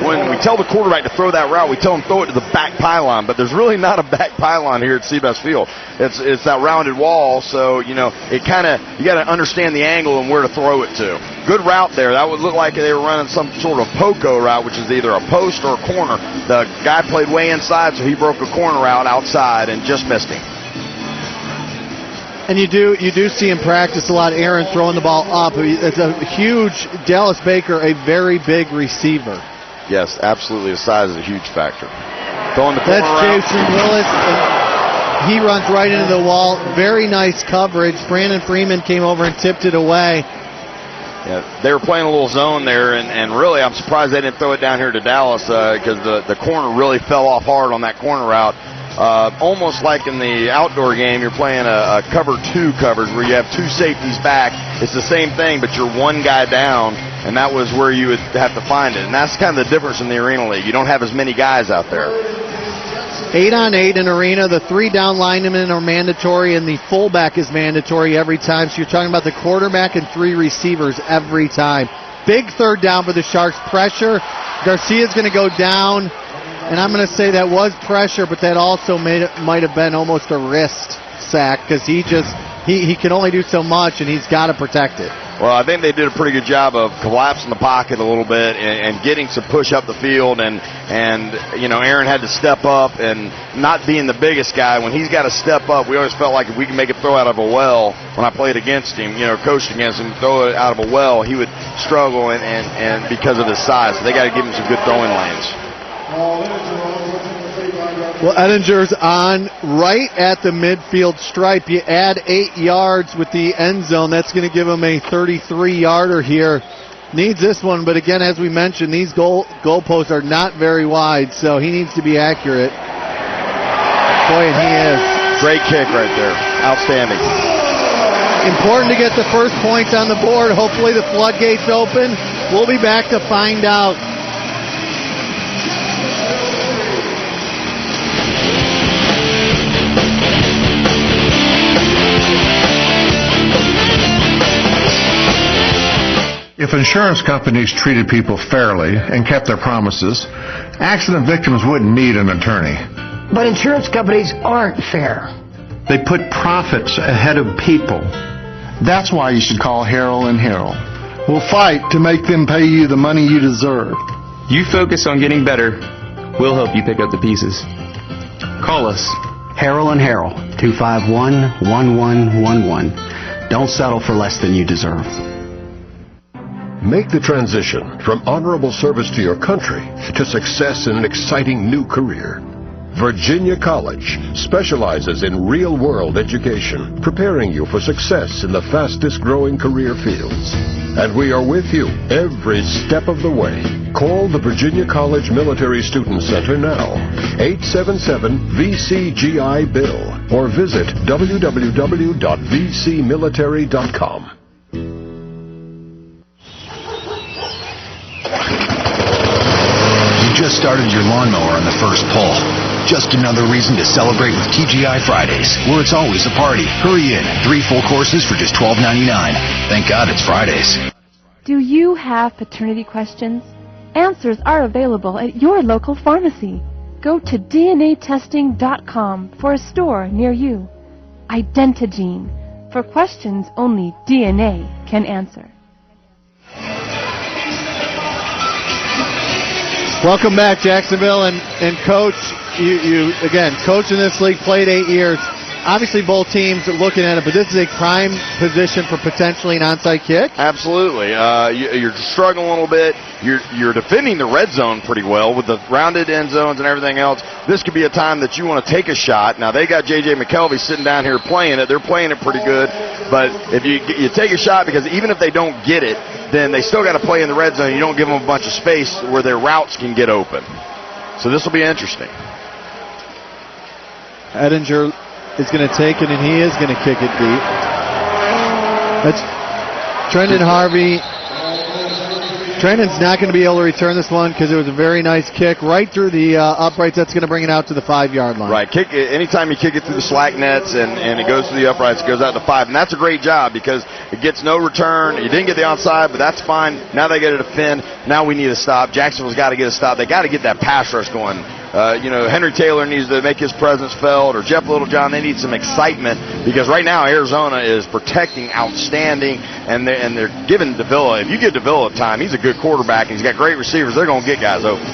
When we tell the quarterback to throw that route, we tell him throw it to the back pylon, but there's really not a back pylon here at Seabest Field. It's that rounded wall, so it kind of, you got to understand the angle and where to throw it to. Good route there. That would look like they were running some sort of poco route, which is either a post or a corner. The guy played way inside, so he broke a corner route outside and just missed him. And you do see in practice a lot of Aaron throwing the ball up. It's a huge Dallas Baker, a very big receiver. Yes, absolutely. The size is a huge factor. Throwing the corner route. That's Jason Willis. And he runs right into the wall. Very nice coverage. Brandon Freeman came over and tipped it away. they were playing a little zone there, and really I'm surprised they didn't throw it down here to Dallas because the corner really fell off hard on that corner route. Almost like in the outdoor game, you're playing a cover 2 coverage where you have 2 safeties back. It's the same thing, but you're 1 guy down, and that was where you would have to find it. And that's kind of the difference in the Arena League. You don't have as many guys out there. 8-on-8 in Arena. The 3 down linemen are mandatory, and the fullback is mandatory every time. So you're talking about the quarterback and 3 receivers every time. Big third down for the Sharks. Pressure. Garcia's going to go down. And I'm going to say that was pressure, but that also might have been almost a wrist sack because he can only do so much, and he's got to protect it. Well, I think they did a pretty good job of collapsing the pocket a little bit and getting some push up the field. And Aaron had to step up, and not being the biggest guy, when he's got to step up, we always felt like if we can make a throw out of a well, when I played against him, coached against him, throw it out of a well, he would struggle and because of his size. So they got to give him some good throwing lanes. Well, Edinger's on right at the midfield stripe. You add 8 yards with the end zone. That's going to give him a 33-yarder here. Needs this one, but again, as we mentioned, these goalposts are not very wide, so he needs to be accurate. Boy, and he is. Great kick right there. Outstanding. Important to get the first points on the board. Hopefully the floodgates open. We'll be back to find out. If insurance companies treated people fairly and kept their promises, accident victims wouldn't need an attorney. But insurance companies aren't fair. They put profits ahead of people. That's why you should call Harrell & Harrell. We'll fight to make them pay you the money you deserve. You focus on getting better. We'll help you pick up the pieces. Call us. Harrell & Harrell, 251-1111. Don't settle for less than you deserve. Make the transition from honorable service to your country to success in an exciting new career. Virginia College specializes in real-world education, preparing you for success in the fastest-growing career fields. And we are with you every step of the way. Call the Virginia College Military Student Center now, 877-VCGI-BILL, or visit www.vcmilitary.com. You just started your lawnmower on the first pull. Just another reason to celebrate with TGI Fridays, where it's always a party. Hurry in. 3 full courses for just $12.99. Thank God it's Fridays. Do you have paternity questions? Answers are available at your local pharmacy. Go to DNAtesting.com for a store near you. Identigene, for questions only DNA can answer. Welcome back, Jacksonville, and Coach, you again, coach in this league, played 8 years. Obviously, both teams are looking at it, but this is a prime position for potentially an onside kick. Absolutely. You're struggling a little bit. You're defending the red zone pretty well with the rounded end zones and everything else. This could be a time that you want to take a shot. Now, they got J.J. McKelvey sitting down here playing it. They're playing it pretty good. But if you take a shot, because even if they don't get it, then they still got to play in the red zone. You don't give them a bunch of space where their routes can get open. So this will be interesting. Edinger is going to take it, and he is going to kick it deep. That's Trendon Harvey. Trendon's not going to be able to return this one because it was a very nice kick right through the uprights. That's going to bring it out to the 5-yard line. Right. Kick it, anytime you kick it through the slack nets and it goes through the uprights, it goes out to 5. And that's a great job because it gets no return. You didn't get the onside, but that's fine. Now they got to defend. Now we need a stop. Jacksonville's got to get a stop. They got to get that pass rush going. Henry Taylor needs to make his presence felt, or Jeff Littlejohn. They need some excitement because right now Arizona is protecting outstanding, and they're giving Davila. If you give Davila time, he's a good quarterback, and he's got great receivers. They're going to get guys open.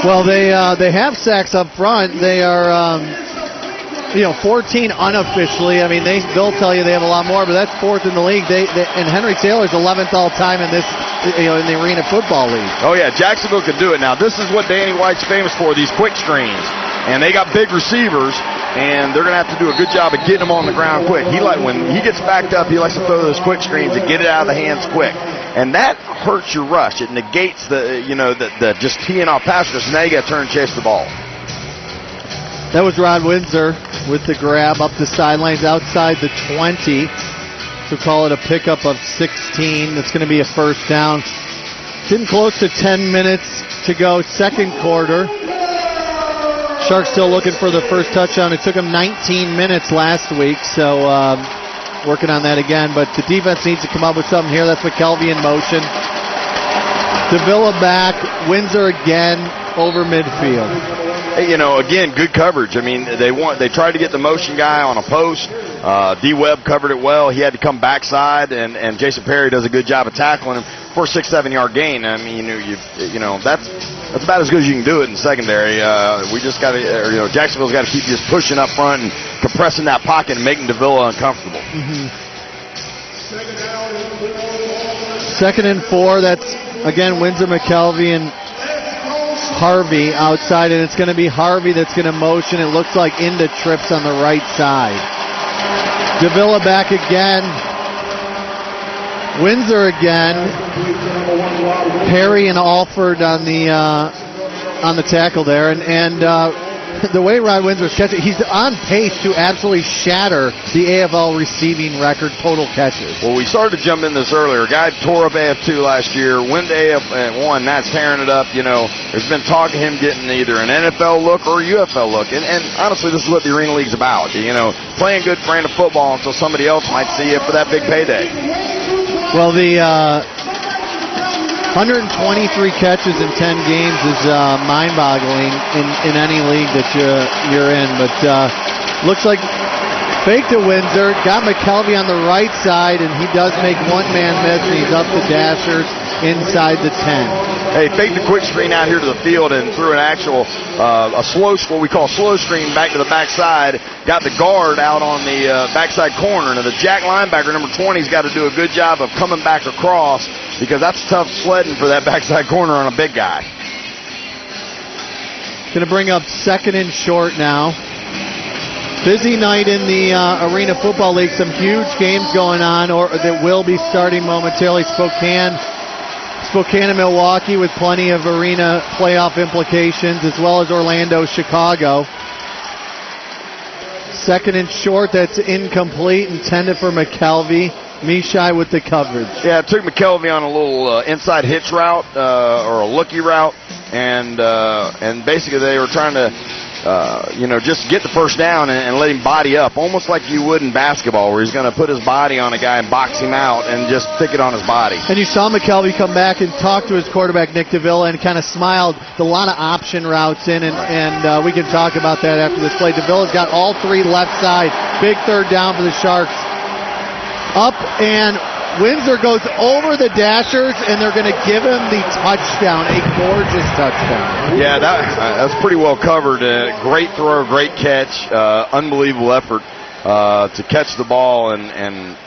Well, they have sacks up front. They are 14 unofficially. I mean, they'll tell you they have a lot more, but that's 4th in the league. And Henry Taylor's 11th all time in this, in the Arena Football League. Oh yeah, Jacksonville could do it. Now this is what Danny White's famous for: these quick screens. And they got big receivers, and they're going to have to do a good job of getting them on the ground quick. When he gets backed up, he likes to throw those quick screens and get it out of the hands quick. And that hurts your rush. It negates the just teeing off passers. Now you got to turn and chase the ball. That was Rod Windsor with the grab up the sidelines outside the 20. So call it a pickup of 16. That's going to be a first down. Getting close to 10 minutes to go, second quarter. Sharks still looking for the first touchdown. It took them 19 minutes last week, so working on that again. But the defense needs to come up with something here. That's McKelvey in motion. Davila back. Windsor again over midfield. Hey, again, good coverage. I mean, they tried to get the motion guy on a post. D. Webb covered it well. He had to come backside, and Jason Perry does a good job of tackling him for a 6-7 yard gain. I mean, that's about as good as you can do it in secondary. We just got to, Jacksonville's got to keep just pushing up front and compressing that pocket and making Davila uncomfortable. Mm-hmm. 2nd and 4. That's again Windsor, McKelvey, and Harvey outside, and it's going to be Harvey that's going to motion. It looks like into trips on the right side. Davila back again. Windsor again. Perry and Alford on the tackle there, and the way Rod Windsor's catching, he's on pace to absolutely shatter the AFL receiving record total catches. Well, we started to jump in this earlier. A guy tore up AF2 last year, went to AF1, that's tearing it up. There's been talk of him getting either an NFL look or a UFL look, and honestly, this is what the Arena League's about. Playing good brand of football until somebody else might see you for that big payday. Well, the 123 catches in 10 games is mind-boggling in any league that you're in. But looks like fake to Windsor, got McKelvey on the right side, and he does make one-man miss, and he's up the dashers inside the 10. Hey, fake the quick screen out here to the field and threw an actual what we call slow screen back to the backside. Got the guard out on the backside corner. Now the Jack linebacker, number 20, has got to do a good job of coming back across, because that's tough sledding for that backside corner on a big guy. Going to bring up 2nd and short now. Busy night in the Arena Football League. Some huge games going on, or that will be starting momentarily. Spokane and Milwaukee with plenty of arena playoff implications, as well as Orlando, Chicago. 2nd and short, that's incomplete, intended for McKelvey. Mishai with the coverage. Yeah, it took McKelvey on a little inside hitch route or a looky route, and basically they were trying to just get the first down and let him body up, almost like you would in basketball, where he's going to put his body on a guy and box him out and just stick it on his body. And you saw McKelvey come back and talk to his quarterback, Nick Davila, and kind of smiled. A lot of option routes in, and we can talk about that after this play. Davila's got all 3 left side. Big third down for the Sharks. Up, and Windsor goes over the dashers, and they're going to give him the touchdown, a gorgeous touchdown. Yeah, that's pretty well covered. Great throw, great catch, unbelievable effort to catch the ball. And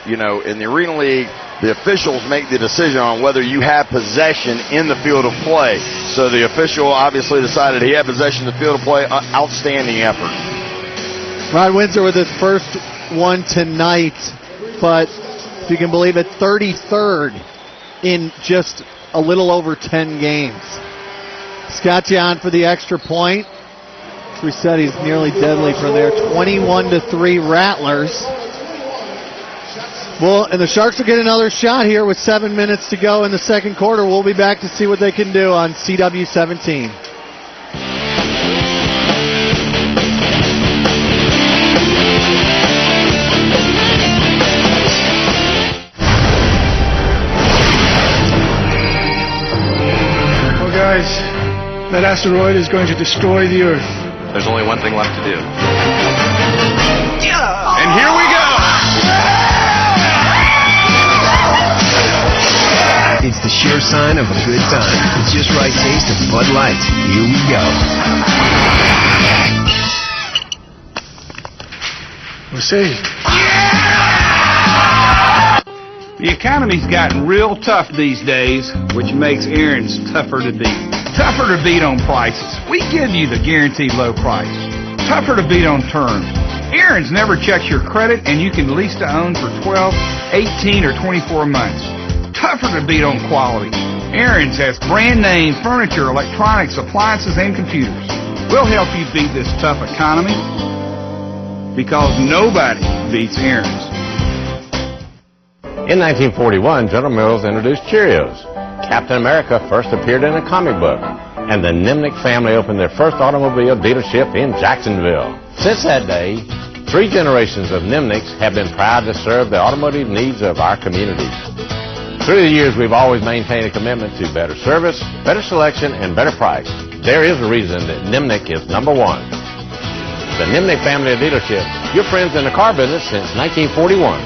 in the Arena League, the officials make the decision on whether you have possession in the field of play. So the official obviously decided he had possession in the field of play. Outstanding effort. Rod Windsor with his first one tonight, but if you can believe it, 33rd in just a little over 10 games. Scott John for the extra point. As we said, he's nearly deadly from there. 21-3 Rattlers. Well, and the Sharks will get another shot here with 7 minutes to go in the second quarter. We'll be back to see what they can do on CW17. Guys, that asteroid is going to destroy the Earth. There's only one thing left to do. And here we go! It's the sure sign of a good time. The just right taste of Bud Light. Here we go. We'll see. The economy's gotten real tough these days, which makes errands tougher to beat. Tougher to beat on prices. We give you the guaranteed low price. tougher to beat on terms. Aaron's never checks your credit, and you can lease to own for 12, 18, or 24 months. Tougher to beat on quality. Aaron's has brand name furniture, electronics, appliances, and computers. We'll help you beat this tough economy because nobody beats Aaron's. In 1941, General Mills introduced Cheerios. Captain America first appeared in a comic book, and the Nimnick family opened their first automobile dealership in Jacksonville. Since that day, 3 generations of Nimnicks have been proud to serve the automotive needs of our community. Through the years, we've always maintained a commitment to better service, better selection, and better price. There is a reason that Nimnick is number 1. The Nimnick family of dealerships, your friends in the car business since 1941.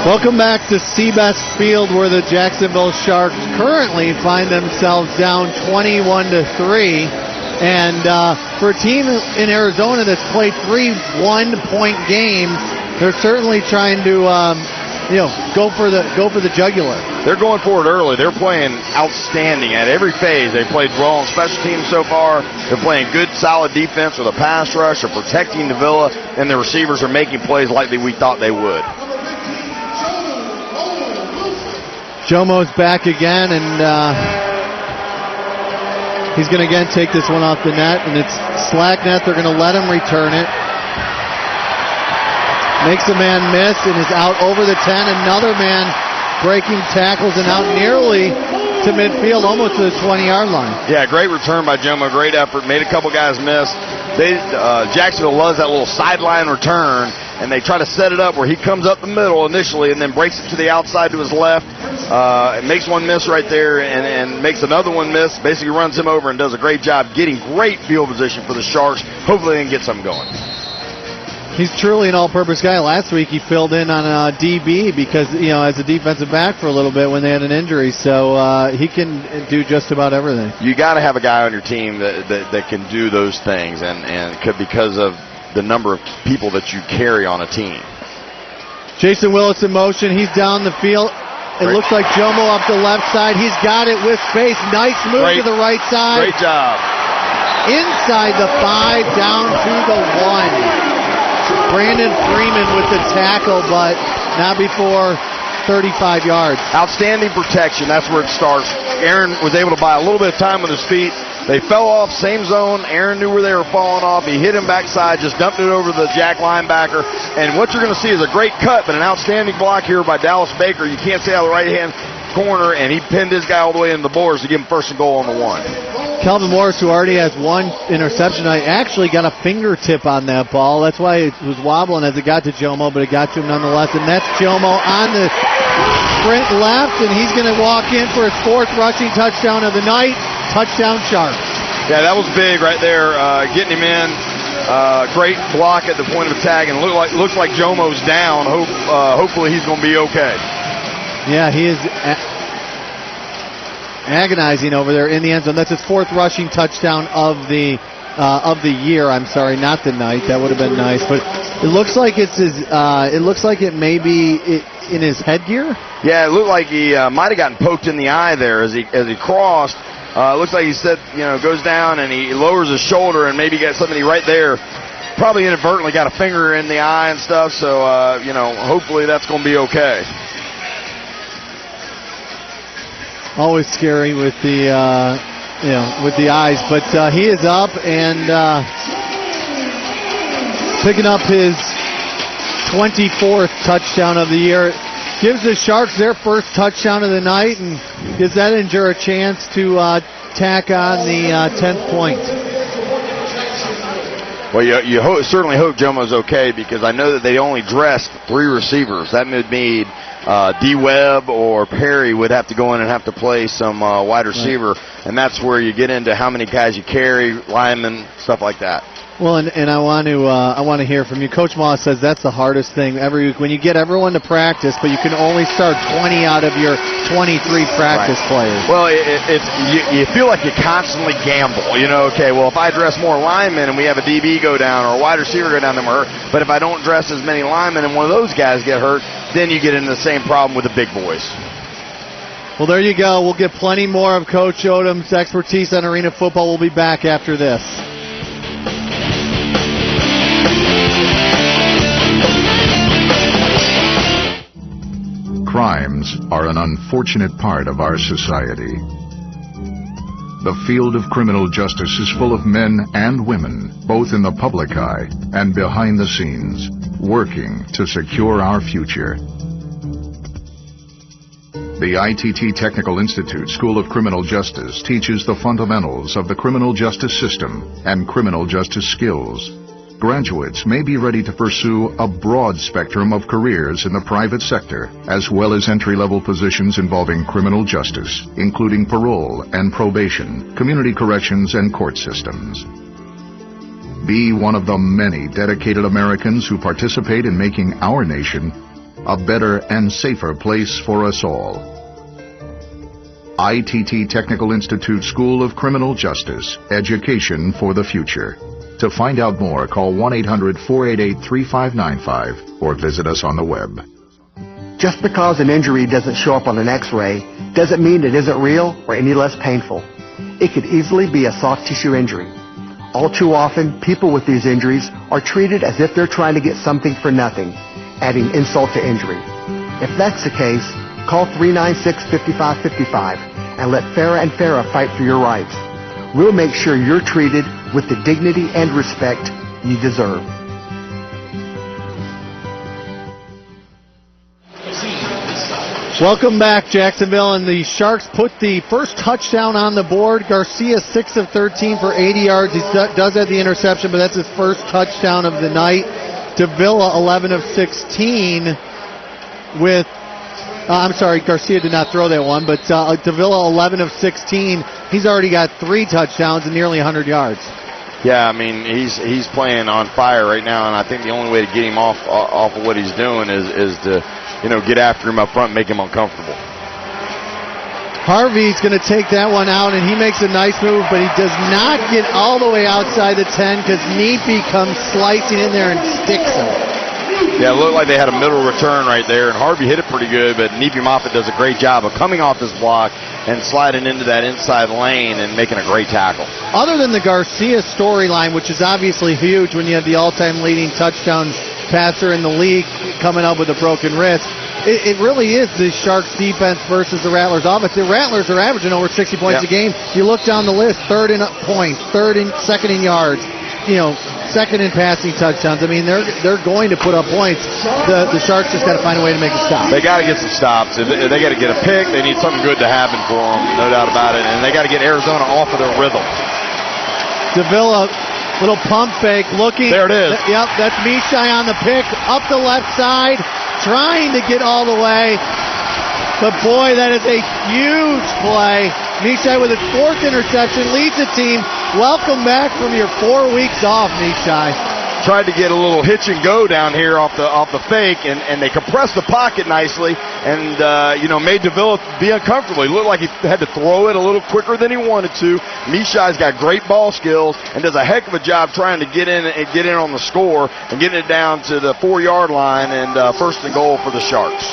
Welcome back to Seabest Field, where the Jacksonville Sharks currently find themselves down 21-3. And for a team in Arizona that's played 3 one-point games, they're certainly trying to, go for the jugular. They're going for it early. They're playing outstanding at every phase. They played well on special teams so far. They're playing good, solid defense with a pass rush. They're protecting Davila, and the receivers are making plays like we thought they would. Jomo's back again, and he's going to again take this one off the net, and it's slack net. They're going to let him return it. Makes a man miss and is out over the 10. Another man breaking tackles and out nearly to midfield, almost to the 20-yard line. Yeah, great return by Jomo. Great effort. Made a couple guys miss. Jacksonville loves that little sideline return, and they try to set it up where he comes up the middle initially and then breaks it to the outside to his left. Makes one miss right there and makes another one miss. Basically runs him over and does a great job getting great field position for the Sharks. Hopefully they can get something going. He's truly an all-purpose guy. Last week he filled in on DB because, as a defensive back for a little bit when they had an injury. So he can do just about everything. You got to have a guy on your team that can do those things and because of the number of people that you carry on a team. Jason Willis in motion. He's down the field. It looks like Jomo up the left side. He's got it with space. Nice move to the right side. Great job. Inside the 5, down to the 1. Brandon Freeman with the tackle, but not before 35 yards. Outstanding protection. That's where it starts. Aaron was able to buy a little bit of time with his feet. They fell off, same zone. Aaron knew where they were falling off. He hit him backside, just dumped it over the Jack linebacker. And what you're going to see is a great cut, but an outstanding block here by Dallas Baker. You can't see out of the right-hand corner, and he pinned his guy all the way into the boards to give him first and goal on the 1. Calvin Morris, who already has 1 interception, actually got a fingertip on that ball. That's why it was wobbling as it got to Jomo, but it got to him nonetheless. And that's Jomo on the sprint left, and he's going to walk in for his 4th rushing touchdown of the night. Touchdown Sharks. Yeah, that was big right there, getting him in. Great block at the point of attack, and looks like Jomo's down. Hopefully he's going to be okay. Yeah, he is agonizing over there in the end zone. That's his 4th rushing touchdown of the year. I'm sorry, not the night. That would have been nice, but it looks like it's his. It looks like it may be in his headgear. Yeah, it looked like he might have gotten poked in the eye there as he crossed. It looks like he said, goes down and he lowers his shoulder and maybe got somebody right there. Probably inadvertently got a finger in the eye and stuff. So hopefully that's going to be okay. Always scary with the with the eyes, but he is up and picking up his 24th touchdown of the year. Gives the Sharks their first touchdown of the night and gives Edinger a chance to tack on the 10th point. Well, you certainly hope Jomo's okay because I know that they only dressed 3 receivers. That would mean D. Webb or Perry would have to go in and have to play some wide receiver, and that's where you get into how many guys you carry, linemen, stuff like that. Well, and I want to hear from you. Coach Moss says that's the hardest thing every week when you get everyone to practice, but you can only start 20 out of your 23 practice players. Well, you feel like you constantly gamble. Okay, well, if I dress more linemen and we have a DB go down or a wide receiver go down, then we're hurt. But if I don't dress as many linemen and one of those guys get hurt, then you get into the same problem with the big boys. Well, there you go. We'll get plenty more of Coach Odom's expertise on arena football. We'll be back after this. Crimes are an unfortunate part of our society. The field of criminal justice is full of men and women, both in the public eye and behind the scenes, working to secure our future. The ITT Technical Institute School of Criminal Justice teaches the fundamentals of the criminal justice system and criminal justice skills. Graduates may be ready to pursue a broad spectrum of careers in the private sector, as well as entry-level positions involving criminal justice, including parole and probation, community corrections, and court systems. Be one of the many dedicated Americans who participate in making our nation a better and safer place for us all. ITT Technical Institute School of Criminal Justice, Education for the Future. To find out more, call 1-800-488-3595 or visit us on the web. Just because an injury doesn't show up on an x-ray doesn't mean it isn't real or any less painful. It could easily be a soft tissue injury. All too often, people with these injuries are treated as if they're trying to get something for nothing, adding insult to injury. If that's the case, call 396-5555 and let FARA and FARA fight for your rights. We'll make sure you're treated with the dignity and respect you deserve. Welcome back, Jacksonville, and the Sharks put the first touchdown on the board. Garcia, 6 of 13 for 80 yards. He does have the interception, but that's his first touchdown of the night. Davila, 11 of 16 with... Garcia did not throw that one, but Davila, 11 of 16. He's already got 3 touchdowns and nearly 100 yards. Yeah, I mean, he's playing on fire right now, and I think the only way to get him off of what he's doing is to, get after him up front and make him uncomfortable. Harvey's going to take that one out, and he makes a nice move, but he does not get all the way outside the 10 because Neepy comes slicing in there and sticks him. Yeah, it looked like they had a middle return right there, and Harvey hit it pretty good, but Neepy Moffitt does a great job of coming off his block and sliding into that inside lane and making a great tackle. Other than the Garcia storyline, which is obviously huge when you have the all-time leading touchdown passer in the league coming up with a broken wrist, it really is the Sharks defense versus the Rattlers offense. The Rattlers are averaging over 60 points a game. You look down the list, third in points, second in yards, second in passing touchdowns. I mean, they're going to put up points. The Sharks just got to find a way to make a stop. They got to get some stops. If they got to get a pick. They need something good to happen for them, no doubt about it. And they got to get Arizona off of their rhythm. Davila, little pump fake, looking. There it is. Yep, that's Mishai on the pick, up the left side, trying to get all the way. But boy, that is a huge play. Mishai with his 4th interception leads the team. Welcome back from your 4 weeks off, Mishai. Tried to get a little hitch and go down here off the fake, and they compressed the pocket nicely, and made Davila be uncomfortable. He looked like he had to throw it a little quicker than he wanted to. Mishai's got great ball skills and does a heck of a job trying to get in on the score and getting it down to the 4-yard line, and first and goal for the Sharks.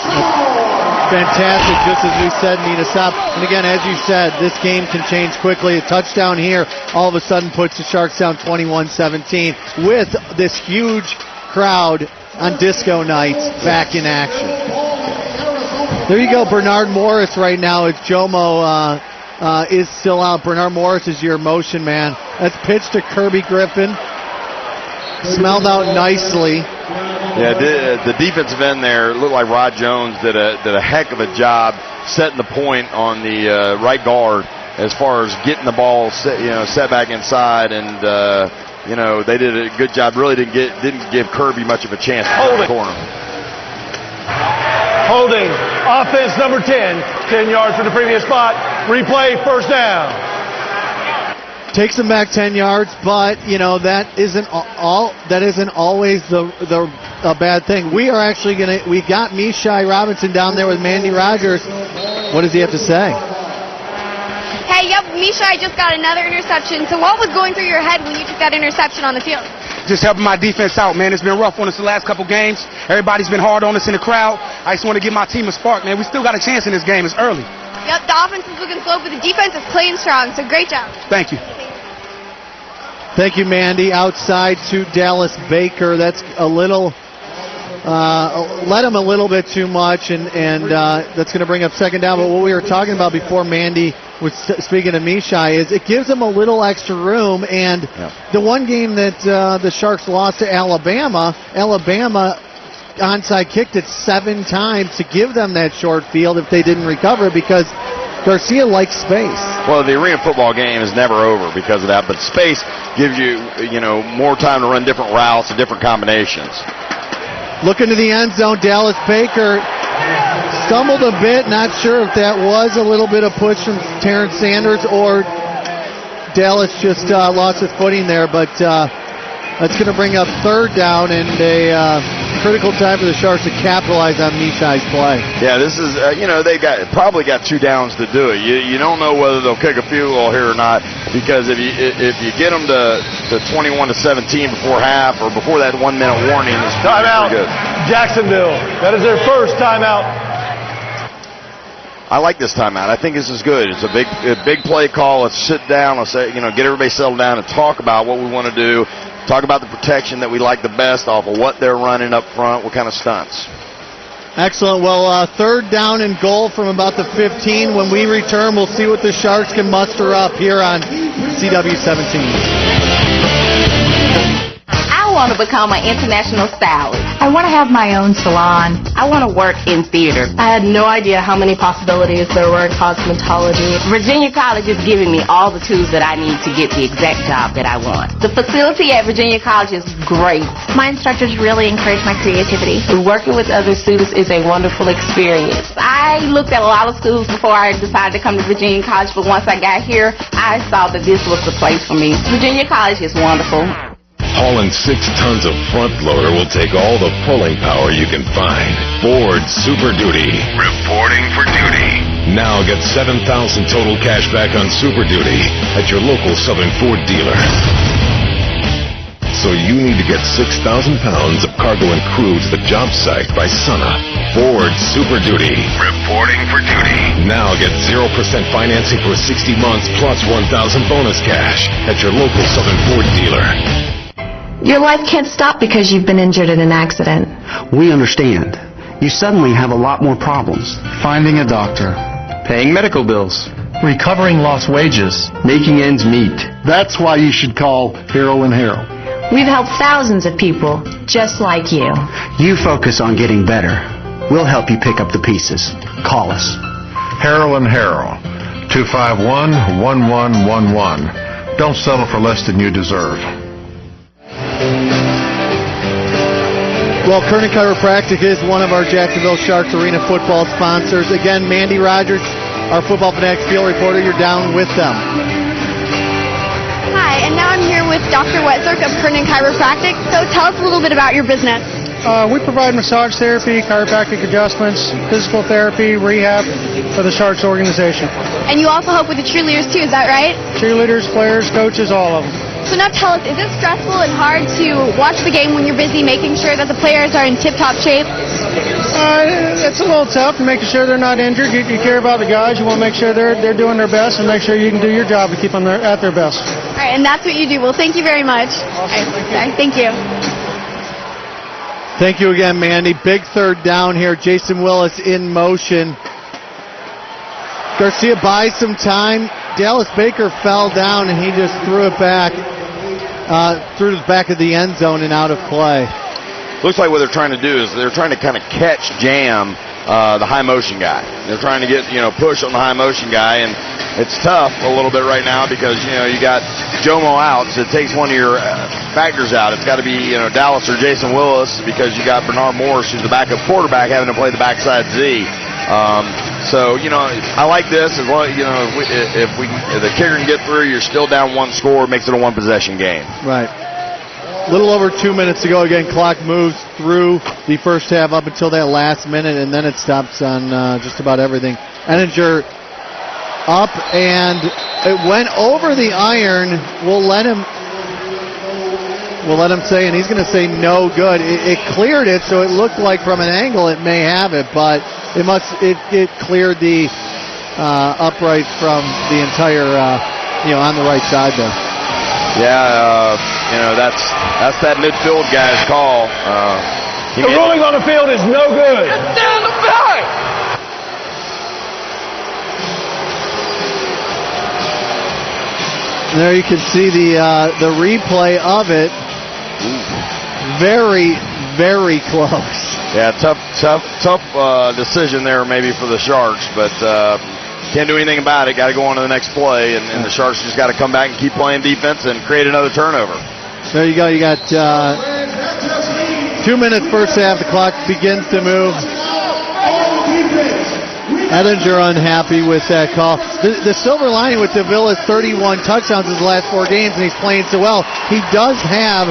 Fantastic, just as we said, Nina Stop. And again, as you said, this game can change quickly. A touchdown here all of a sudden puts the Sharks down 21-17 with this huge crowd on disco nights back in action. There you go, Bernard Morris right now as Jomo is still out. Bernard Morris is your motion man. That's pitched to Kirby Griffin. Smelled out nicely. Yeah, the defensive end there looked like Rod Jones did a heck of a job setting the point on the right guard as far as getting the ball set back inside, and they did a good job. Really didn't give Kirby much of a chance to turn the corner. Holding, offense number 10, 10 yards from the previous spot. Replay, first down. Takes them back 10 yards, but that isn't always a bad thing. We are actually we got Mishai Robinson down there with Mandy Rogers. What does he have to say? Hey, Mishai just got another interception. So what was going through your head when you took that interception on the field? just helping my defense out, man. It's been rough on us the last couple games. Everybody's been hard on us in the crowd. I just want to give my team a spark, man. We still got a chance in this game. It's early. Yep, the offense is looking slow, but the defense is playing strong, so great job. Thank you. Thank you, Mandy. Outside to Dallas Baker. That's a little, led him a little bit too much, and that's going to bring up second down. But what we were talking about before Mandy was speaking to Mishai is it gives them a little extra room. And the one game that the Sharks lost to Alabama onside kicked it 7 times to give them that short field if they didn't recover because Garcia likes space. Well, the arena football game is never over because of that, but space gives you, more time to run different routes and different combinations. Looking to the end zone, Dallas Baker stumbled a bit. Not sure if that was a little bit of push from Terrence Sanders or Dallas just lost his footing there, but that's going to bring up third down and a critical time for the Sharks to capitalize on Mishai's play. Yeah, this is, they probably got 2 downs to do it. You don't know whether they'll kick a field goal here or not because if you get them to 21-17 before half or before that 1 minute warning, it's timeout. Good. Jacksonville. That is their first timeout. I like this timeout. I think this is good. It's a big play call. Let's sit down. Let's say, get everybody settled down and talk about what we want to do. Talk about the protection that we like the best off of what they're running up front, what kind of stunts. Excellent. Well, third down and goal from about the 15. When we return, we'll see what the Sharks can muster up here on CW 17. I want to become an international stylist. I want to have my own salon. I want to work in theater. I had no idea how many possibilities there were in cosmetology. Virginia College is giving me all the tools that I need to get the exact job that I want. The facility at Virginia College is great. My instructors really encourage my creativity. Working with other students is a wonderful experience. I looked at a lot of schools before I decided to come to Virginia College, but once I got here, I saw that this was the place for me. Virginia College is wonderful. Hauling 6 tons of front loader will take all the pulling power you can find. Ford Super Duty. Reporting for duty. Now get $7,000 total cash back on Super Duty at your local Southern Ford dealer. So you need to get 6,000 pounds of cargo and crew to the job site by sunup. Ford Super Duty. Reporting for duty. Now get 0% financing for 60 months plus 1,000 bonus cash at your local Southern Ford dealer. Your life can't stop because you've been injured in an accident. We understand. You suddenly have a lot more problems. Finding a doctor. Paying medical bills. Recovering lost wages. Making ends meet. That's why you should call Harrell & Harrell. We've helped thousands of people just like you. You focus on getting better. We'll help you pick up the pieces. Call us. Harrell & Harrell, 251-1111. Don't settle for less than you deserve. Well, Kernan Chiropractic is one of our Jacksonville Sharks Arena football sponsors. Again, Mandy Rogers, our Football Fanatics field reporter, you're down with them. Hi, and now I'm here with Dr. Wetzerk of Kernan Chiropractic. So tell us a little bit about your business. We provide massage therapy, chiropractic adjustments, physical therapy, rehab for the Sharks organization. And you also help with the cheerleaders too, is that right? Cheerleaders, players, coaches, all of them. So now tell us, is it stressful and hard to watch the game when you're busy making sure that the players are in tip-top shape? It's a little tough, making sure they're not injured. You care about the guys. You want to make sure they're doing their best and make sure you can do your job to keep them at their best. All right, and that's what you do. Well, thank you very much. Awesome. All right, thank you. Thank you again, Mandy. Big third down here. Jason Willis in motion. Garcia buys some time. Dallas Baker fell down, and he just threw it back, through the back of the end zone and out of play. Looks like what they're trying to do is they're trying to kind of jam the high motion guy. They're trying to get, push on the high motion guy, and it's tough a little bit right now because, you got Jomo out, so it takes one of your factors out. It's got to be, Dallas or Jason Willis because you got Bernard Morris, who's the backup quarterback, having to play the backside Z. So, I like this. As long, if the kicker can get through, you're still down 1 score, makes it a 1-possession game. Right. A little over 2 minutes to go. Again, clock moves through the first half up until that last minute, and then it stops on just about everything. Ehninger up, and it went over the iron. We'll let him We'll let him say, and he's going to say no good. It cleared it, so it looked like from an angle it may have it, but it cleared the upright from the entire, on the right side there. Yeah, that's that midfield guy's call. The ruling on the field is no good. It's down the back. There you can see the replay of it. Very, very close. Yeah, tough decision there maybe for the Sharks, but can't do anything about it. Got to go on to the next play, and the Sharks just got to come back and keep playing defense and create another turnover. There you go. You got 2 minutes first half. The clock begins to move. Edinger unhappy with that call. The silver lining with Davila is 31 touchdowns in his last 4 games, and he's playing so well. He does have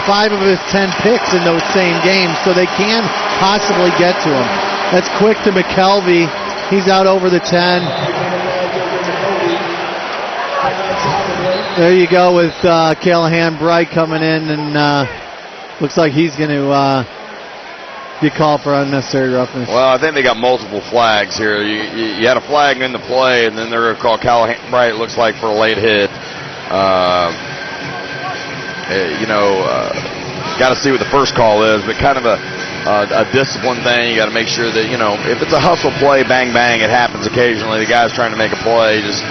5 of his 10 picks in those same games, so they can possibly get to him. That's quick to McKelvey. He's out over the 10. There you go with Callahan Bright coming in, and looks like he's going to get called for unnecessary roughness. Well, I think they got multiple flags here. You had a flag in the play, and then they're going to call Callahan Bright, it looks like, for a late hit. Got to see what the first call is, but kind of a discipline thing. You got to make sure that, if it's a hustle play, bang, bang, it happens occasionally. The guy's trying to make a play, just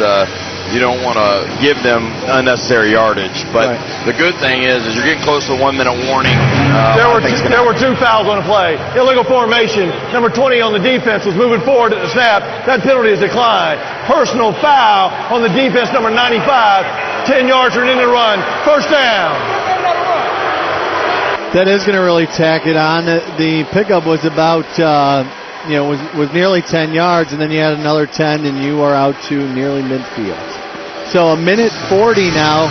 you don't want to give them unnecessary yardage. But the good thing is you're getting close to a 1 minute warning. There were 2 fouls on the play. Illegal formation. Number 20 on the defense was moving forward at the snap. That penalty is declined. Personal foul on the defense, number 95. 10 yards for an end run. First down. That is going to really tack it on. The pickup was about, was nearly 10 yards, and then you had another 10, and you are out to nearly midfield. So 1:40 now.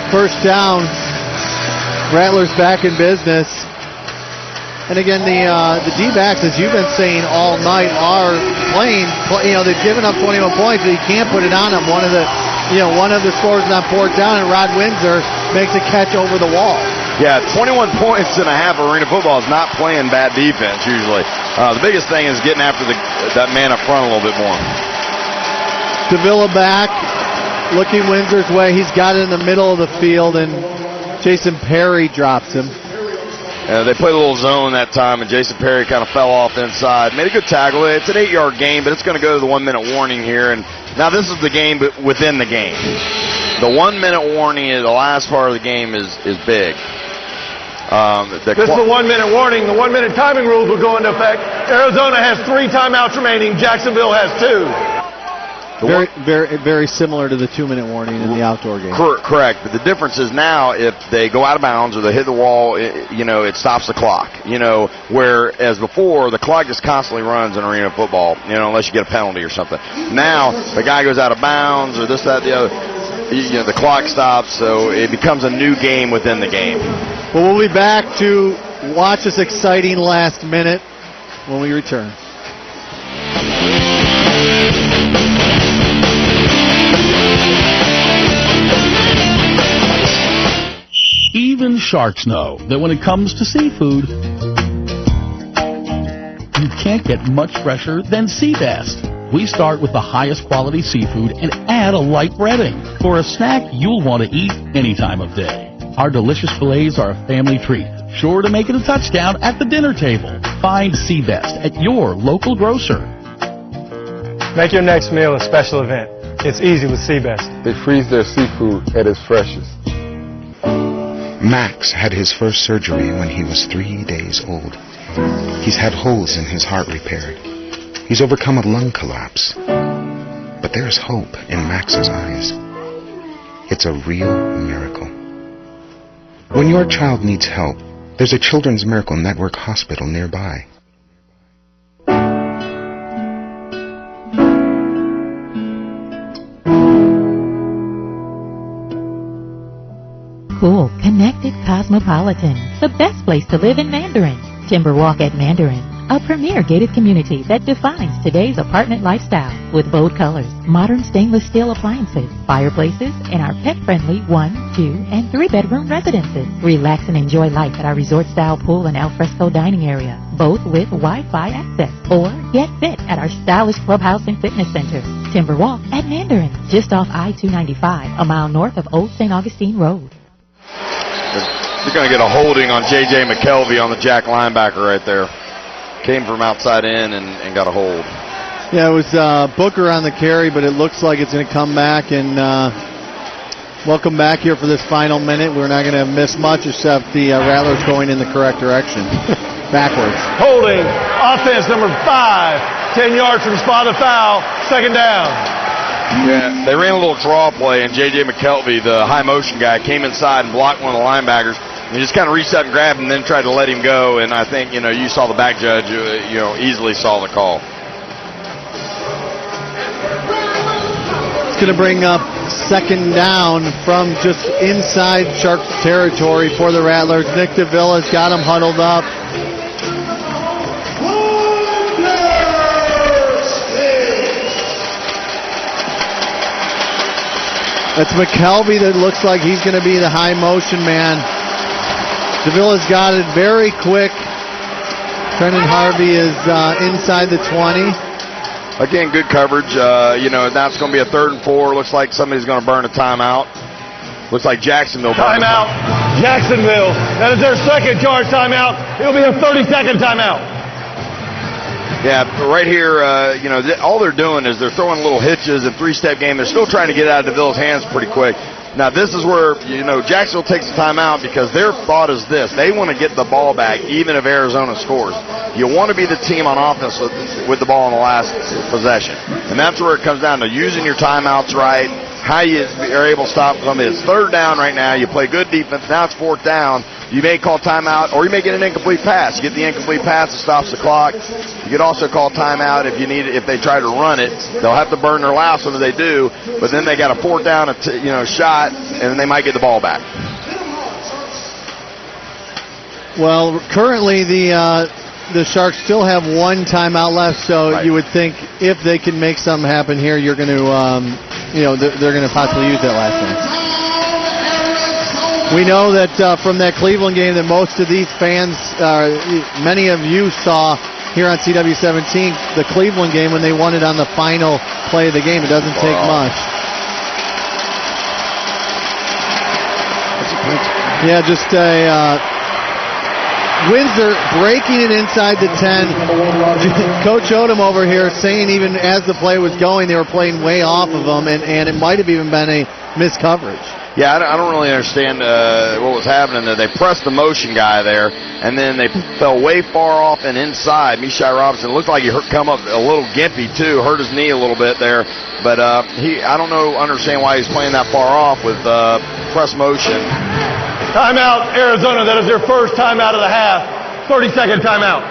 First down. Rattlers back in business. And again, the D-backs, as you've been saying all night, are playing. They've given up 21 points, but you can't put it on them. One of the scores is on 4th down, and Rod Windsor makes a catch over the wall. Yeah, 21 points and a half arena football is not playing bad defense usually. The biggest thing is getting after that man up front a little bit more. Davila back, looking Windsor's way. He's got it in the middle of the field, and Jason Perry drops him. They played a little zone that time, and Jason Perry kind of fell off inside. Made a good tackle. It's an 8-yard game, but it's going to go to the 1 minute warning here. And now this is the game, but within the game. The 1 minute warning in the last part of the game is big. This is the 1 minute warning. The 1 minute timing rules will go into effect. Arizona has 3 timeouts remaining. Jacksonville has 2. Very, very, very similar to the 2 minute warning in the outdoor game. Correct. But the difference is now if they go out of bounds or they hit the wall, it stops the clock. Whereas before, the clock just constantly runs in arena football, unless you get a penalty or something. Now, the guy goes out of bounds or this, that, the other. The clock stops, so it becomes a new game within the game. Well, we'll be back to watch this exciting last minute when we return. Even sharks know that when it comes to seafood, you can't get much fresher than sea bass. We start with the highest quality seafood and add a light breading for a snack you'll want to eat any time of day. Our delicious fillets are a family treat, sure to make it a touchdown at the dinner table. Find Sea Best at your local grocer. Make your next meal a special event. It's easy with Sea Best. They freeze their seafood at its freshest. Max had his first surgery when he was 3 days old. He's had holes in his heart repaired. He's overcome a lung collapse. But there's hope in Max's eyes. It's a real miracle. When your child needs help, there's a Children's Miracle Network hospital nearby. Cool, connected, cosmopolitan. The best place to live in Mandarin. Timberwalk at Mandarin. a premier gated community that defines today's apartment lifestyle with bold colors, modern stainless steel appliances, fireplaces, and our pet-friendly 1, 2, and 3-bedroom residences. Relax and enjoy life at our resort-style pool and alfresco dining area, both with Wi-Fi access. Or get fit at our stylish clubhouse and fitness center, Timber Walk at Mandarin, just off I-295, a mile north of Old St. Augustine Road. You're going to get a holding on J.J. McKelvey on the Jack linebacker right there. Came from outside in and got a hold. Yeah, it was Booker on the carry, but it looks like it's going to come back. And welcome back here for this final minute. We're not going to miss much except the Rattlers going in the correct direction. Backwards. Holding. Offense number 5. 10 yards from the spot of foul. Second down. Yeah, they ran a little draw play, and J.J. McKelvey, the high motion guy, came inside and blocked one of the linebackers. And he just kind of reached out and grabbed him and then tried to let him go. And I think, you saw the back judge, easily saw the call. It's going to bring up second down from just inside Sharks territory for the Rattlers. Nick Davila's got him huddled up. That's McKelvey that looks like he's going to be the high motion man. Davila's got it very quick. Trenton Harvey is inside the 20. Again, good coverage. Now it's going to be a 3rd and 4. Looks like somebody's going to burn a timeout. Looks like Jacksonville. Timeout. Jacksonville. That is their second charge timeout. It'll be a 30-second timeout. Yeah, right here, all they're doing is they're throwing little hitches and 3-step game. They're still trying to get out of Davila's hands pretty quick. Now, this is where, Jacksonville takes the timeout because their thought is this. They want to get the ball back even if Arizona scores. You want to be the team on offense with the ball in the last possession. And that's where it comes down to using your timeouts right, how you are able to stop somebody. It's 3rd down right now. You play good defense. Now it's 4th down. You may call timeout, or you may get an incomplete pass. You get the incomplete pass, it stops the clock. You could also call timeout if they try to run it. They'll have to burn their last one if they do, but then they got a 4th down, shot, and then they might get the ball back. Well, currently the Sharks still have 1 timeout left, so right. You would think if they can make something happen here, you're going to, they're going to possibly use that last one. We know that from that Cleveland game that most of these fans, many of you saw here on CW17, the Cleveland game when they won it on the final play of the game. It doesn't take much. Yeah, just Windsor breaking it inside the 10. Coach Odom over here saying even as the play was going, they were playing way off of them, and it might have even been a missed coverage. Yeah, I don't really understand what was happening there. They pressed the motion guy there, and then they fell way far off and inside. Mishai Robinson looked like he come up a little gimpy, too, hurt his knee a little bit there. But I don't understand why he's playing that far off with press motion. Timeout, Arizona. That is their first timeout of the half. 30-second timeout.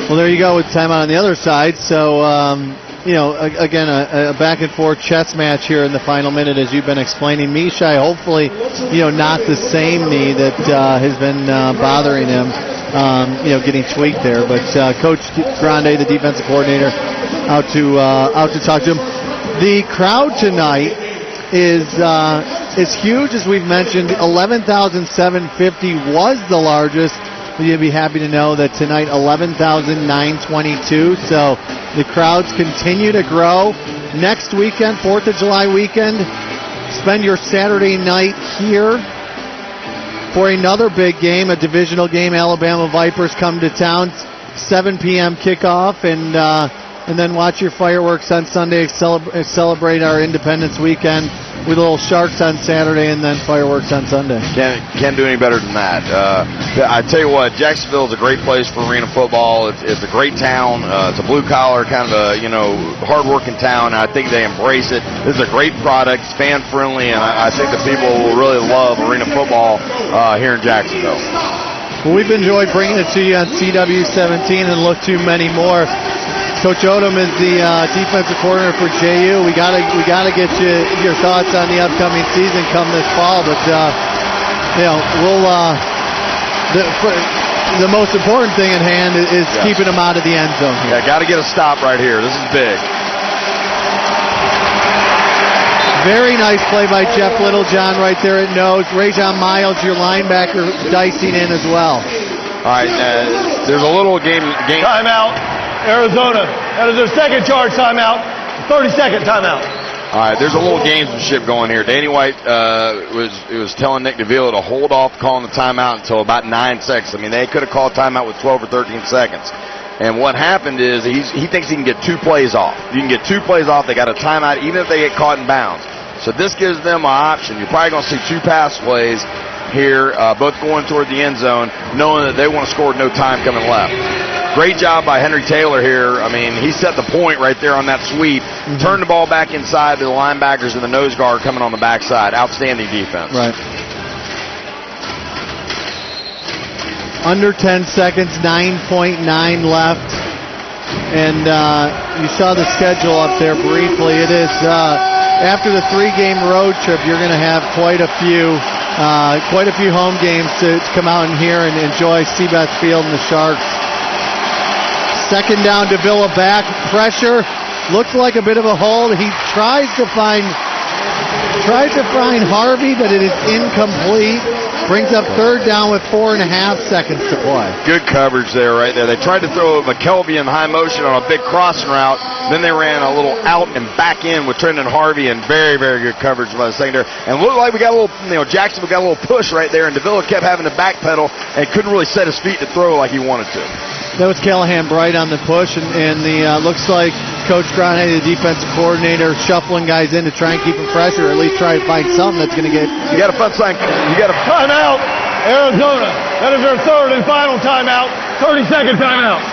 Well, there you go with timeout on the other side. So, again, a back-and-forth chess match here in the final minute, as you've been explaining. Mishai, hopefully, not the same knee that has been bothering him, getting tweaked there. But Coach Grande, the defensive coordinator, out to talk to him. The crowd tonight is huge, as we've mentioned. 11,750 was the largest. You'll be happy to know that tonight 11,922. So the crowds continue to grow. Next weekend, 4th of July weekend, spend your Saturday night here for another big game, a divisional game. Alabama Vipers come to town, 7 p.m. kickoff, and then watch your fireworks on Sunday. Celebrate our Independence weekend with a little Sharks on Saturday and then fireworks on Sunday. Can't do any better than that. I tell you what, Jacksonville is a great place for arena football. It's a great town. It's a blue-collar kind of a hard-working town. I think they embrace it. This is a great product. It's fan-friendly, and I think the people will really love arena football here in Jacksonville. Well, we've enjoyed bringing it to you on CW17 and look to many more. Coach Odom is the defensive coordinator for JU. We gotta get your thoughts on the upcoming season come this fall. But the most important thing at hand is keeping them out of the end zone here. Yeah, got to get a stop right here. This is big. Very nice play by Jeff Littlejohn right there at nose. Rajon Miles, your linebacker, dicing in as well. All right, there's a little game. Timeout, Arizona. That is their second charge timeout. 30-second timeout. All right, there's a little gamesmanship going here. Danny White was telling Nick Davila to hold off calling the timeout until about 9 seconds. I mean, they could have called timeout with 12 or 13 seconds. And what happened is he thinks he can get 2 plays off. You can get 2 plays off. They got a timeout even if they get caught in bounds. So this gives them an option. You're probably going to see 2 pass plays here, both going toward the end zone, knowing that they want to score with no time coming left. Great job by Henry Taylor here. I mean, he set the point right there on that sweep. Turned the ball back inside to the linebackers and the nose guard coming on the backside. Outstanding defense. Right. Under 10 seconds, 9.9 left. And you saw the schedule up there briefly. It is after the 3-game road trip, you're going to have quite a few home games to come out and here and enjoy Seabass Field and the Sharks. Second down, Davila back, pressure, looks like a bit of a hold. He tries to find Harvey, but it is incomplete. Brings up third down with 4.5 seconds to play. Good coverage there, right there. They tried to throw McKelvey in high motion on a big crossing route. Then they ran a little out and back in with Trenton Harvey, and very, very good coverage by the secondary. And looked like we got a little, Jacksonville got a little push right there, and Davila kept having to backpedal and couldn't really set his feet to throw like he wanted to. That was Callahan Bright on the push, and the looks like Coach Grande, the defensive coordinator, shuffling guys in to try and keep them fresh, or at least try to find something that's going to get. You got a front sign. You got a timeout, Arizona. That is their third and final timeout. 30-second timeout.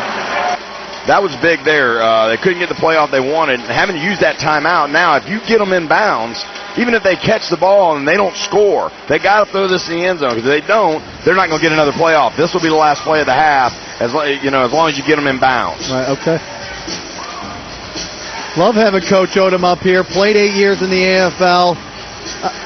That was big there. They couldn't get the playoff they wanted. Having to use that timeout now, if you get them in bounds, even if they catch the ball and they don't score, they got to throw this in the end zone. Because if they don't, they're not going to get another playoff. This will be the last play of the half, as long as you get them in bounds. Right. Okay. Love having Coach Odom up here. Played 8 years in the AFL.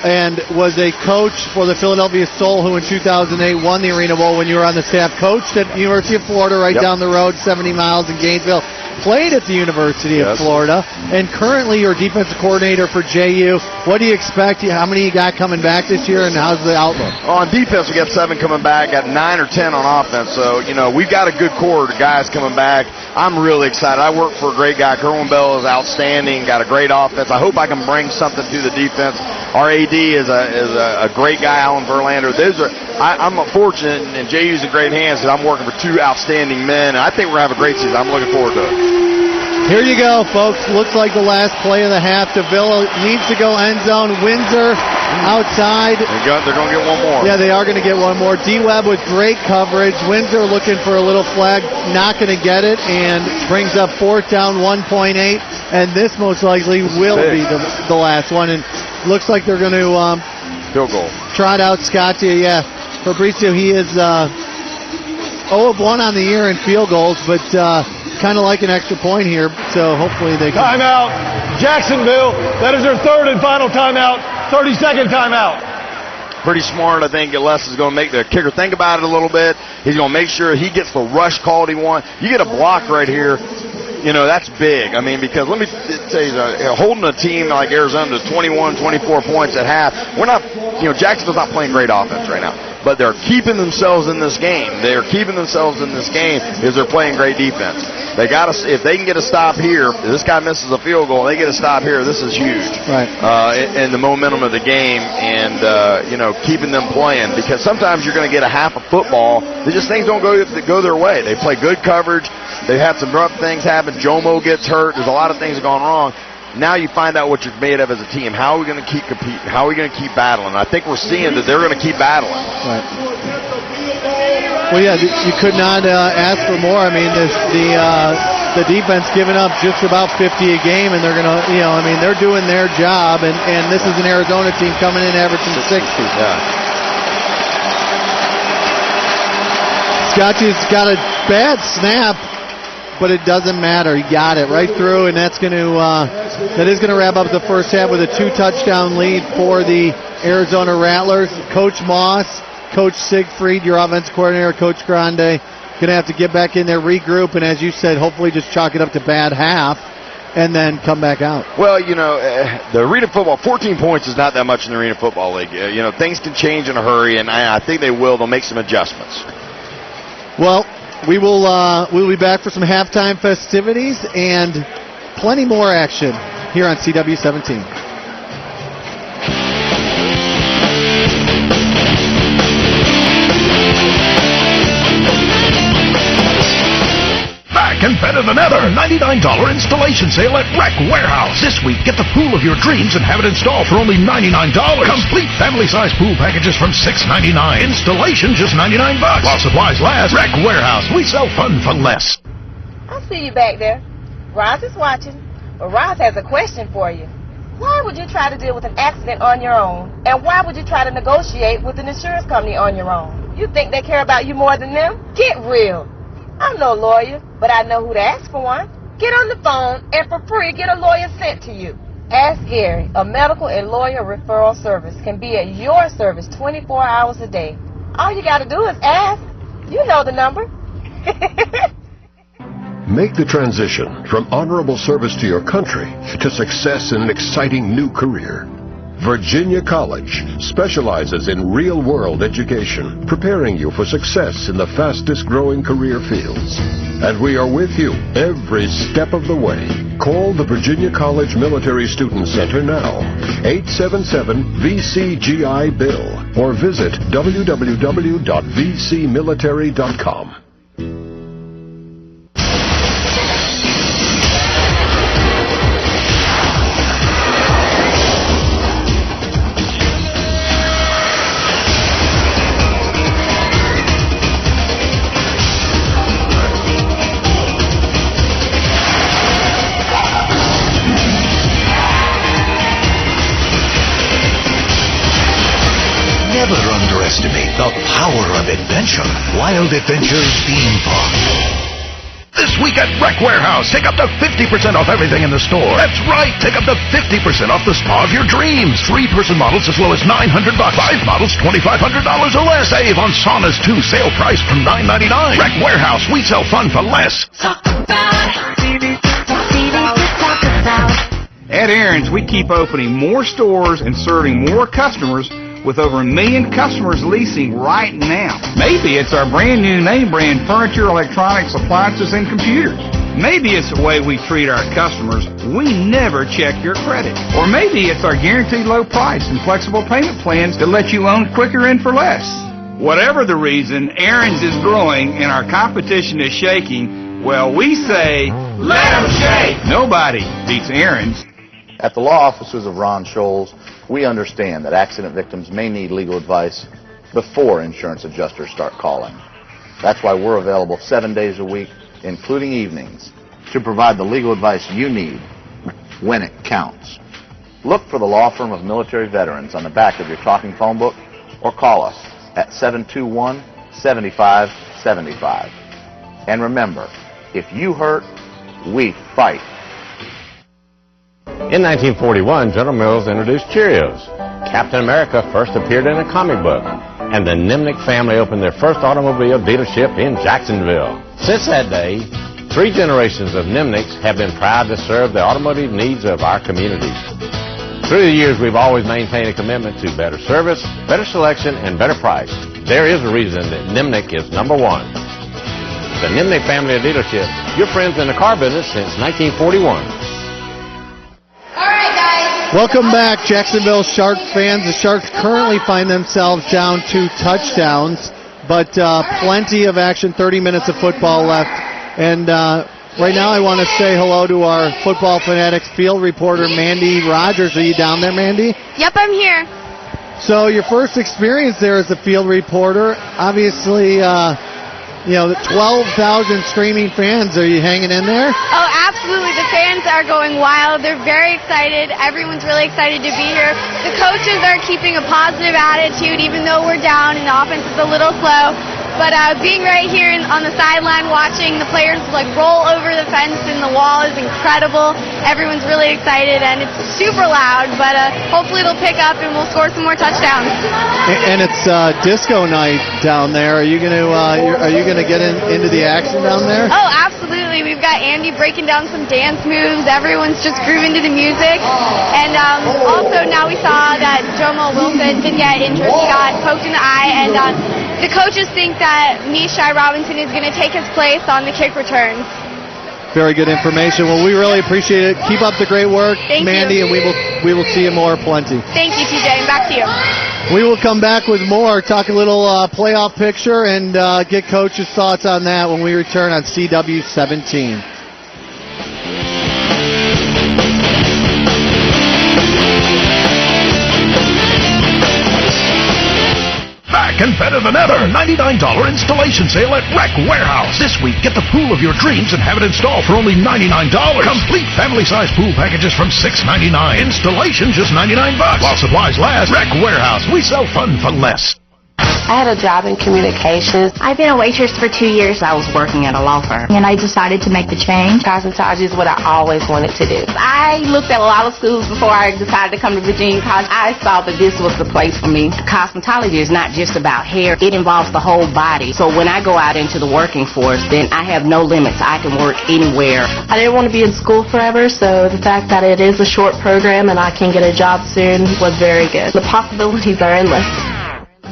And was a coach for the Philadelphia Soul, who in 2008 won the Arena Bowl when you were on the staff. Coached at the University of Florida right down the road, 70 miles in Gainesville. Played at the University of Florida. And currently you're defensive coordinator for JU. What do you expect? How many you got coming back this year, and how's the outlook? On defense, we got 7 coming back. Got 9 or 10 on offense. So, we've got a good core of guys coming back. I'm really excited. I work for a great guy. Kerwin Bell is outstanding. Got a great offense. I hope I can bring something to the defense. Our AD is a great guy, Alan Verlander. I'm fortunate, and JU's in great hands, that I'm working for 2 outstanding men, and I think we're going to have a great season. I'm looking forward to it. Here you go, folks. Looks like the last play of the half. Davila needs to go end zone. Windsor outside. They're going to get one more. Yeah, they are going to get one more. D-Webb with great coverage. Windsor looking for a little flag. Not going to get it, and brings up 4th down, 1.8. And this most likely will be the last one. And looks like they're going to field goal. Trot out Scotty. Yeah, Fabrizio, he is 0 of 1 on the year in field goals, but kind of like an extra point here, so hopefully they can. Timeout, Jacksonville. That is their third and final timeout. 30-second timeout. Pretty smart, I think. Les is going to make the kicker think about it a little bit. He's going to make sure he gets the rush called he wants. You get a block right here, that's big. I mean, because let me tell you, holding a team like Arizona to 21, 24 points at half, we're not, Jacksonville's not playing great offense right now. But they're keeping themselves in this game. They're keeping themselves in this game because they're playing great defense. They got to, if they can get a stop here, if this guy misses a field goal, they get a stop here. This is huge. Right. And the momentum of the game, and keeping them playing, because sometimes you're going to get a half of football. Things don't go their way. They play good coverage. They've had some rough things happen. Jomo gets hurt. There's a lot of things that have gone wrong. Now you find out what you're made of as a team. How are we going to keep competing? How are we going to keep battling? I think we're seeing that they're going to keep battling. Right. Well, yeah, you could not ask for more. I mean, the defense giving up just about 50 a game, and they're going to, they're doing their job, and this is an Arizona team coming in averaging 60. Yeah. Scotty's got a bad snap, but it doesn't matter. He got it right through, and that is going to wrap up the first half with a 2-touchdown lead for the Arizona Rattlers. Coach Moss Coach Siegfried, your offensive coordinator, Coach Grande, going to have to get back in there, regroup, and as you said, hopefully just chalk it up to bad half and then come back out. Well, the Arena Football, 14 points is not that much in the Arena Football League. Things can change in a hurry, and I think they will. They'll make some adjustments. Well, we'll be back for some halftime festivities and plenty more action here on CW 17. Back and better than ever. $99 installation sale at Rec Warehouse. This week, get the pool of your dreams and have it installed for only $99. Complete family-size pool packages from $6.99. Installation just $99. While supplies last, Rec Warehouse. We sell fun for less. I see you back there. Roz is watching, but Roz has a question for you. Why would you try to deal with an accident on your own? And why would you try to negotiate with an insurance company on your own? You think they care about you more than them? Get real. I'm no lawyer, but I know who to ask for one. Get on the phone and for free get a lawyer sent to you. Ask Gary, a medical and lawyer referral service, can be at your service 24 hours a day. All you got to do is ask. You know the number. Make the transition from honorable service to your country to success in an exciting new career. Virginia College specializes in real-world education, preparing you for success in the fastest-growing career fields. And we are with you every step of the way. Call the Virginia College Military Student Center now, 877-VCGI-BILL, or visit www.vcmilitary.com. Never underestimate the power of adventure. Wild Adventures Theme Park. This week at Rec Warehouse, take up to 50% off everything in the store. That's right, take up to 50% off the spa of your dreams. 3-person models as low as $900. 5 models, $2,500 or less. Save on saunas too. Sale price from $9.99. Rec Warehouse, we sell fun for less. At Aaron's, we keep opening more stores and serving more customers with over 1 million customers leasing right now. Maybe it's our brand new name brand furniture, electronics, appliances, and computers. Maybe it's the way we treat our customers. We never check your credit. Or maybe it's our guaranteed low price and flexible payment plans to let you own quicker and for less. Whatever the reason, Aaron's is growing and our competition is shaking. Well, we say, let them shake! Nobody beats Aaron's. At the law offices of Ron Scholes, we understand that accident victims may need legal advice before insurance adjusters start calling. That's why we're available 7 days a week, including evenings, to provide the legal advice you need when it counts. Look for the law firm of military veterans on the back of your talking phone book or call us at 721-7575. And remember, if you hurt, we fight. In 1941, General Mills introduced Cheerios. Captain America first appeared in a comic book, and the Nimnick family opened their first automobile dealership in Jacksonville. Since that day, 3 generations of Nimnicks have been proud to serve the automotive needs of our community. Through the years, we've always maintained a commitment to better service, better selection, and better price. There is a reason that Nimnick is #1. The Nimnick family of dealerships, your friends in the car business since 1941. Welcome back, Jacksonville Sharks fans. The Sharks currently find themselves down 2 touchdowns, but plenty of action, 30 minutes of football left. And right now I want to say hello to our Football Fanatics field reporter, Mandy Rogers. Are you down there, Mandy? Yep, I'm here. So your first experience there as a field reporter, obviously, the 12,000 screaming fans. Are you hanging in there? Oh, absolutely. The fans are going wild. They're very excited. Everyone's really excited to be here. The coaches are keeping a positive attitude, even though we're down and the offense is a little slow. but being right here on the sideline watching the players roll over the fence and the wall is incredible. Everyone's really excited, and it's super loud, but hopefully it'll pick up and we'll score some more touchdowns. And it's disco night down there. Are you gonna get into the action down there? Oh, absolutely. We've got Andy breaking down some dance moves. Everyone's just grooving to the music. And also now we saw that Jomo Wilson did get injured. He got poked in the eye, and the coaches think that Mishai Robinson is going to take his place on the kick returns. Very good information. Well, we really appreciate it. Keep up the great work, Mandy, and we will see you more plenty. Thank you, TJ, and back to you. We will come back with more, talk a little playoff picture, and get Coach's thoughts on that when we return on CW17. Back and better than ever. $99 installation sale at Rec Warehouse. This week, get the pool of your dreams and have it installed for only $99. Complete family-size pool packages from $6.99. Installation just $99. While supplies last, Rec Warehouse. We sell fun for less. I had a job in communications. I've been a waitress for 2 years. I was working at a law firm. And I decided to make the change. Cosmetology is what I always wanted to do. I looked at a lot of schools before I decided to come to Virginia College. I saw that this was the place for me. Cosmetology is not just about hair. It involves the whole body. So when I go out into the working force, then I have no limits. I can work anywhere. I didn't want to be in school forever, so the fact that it is a short program and I can get a job soon was very good. The possibilities are endless.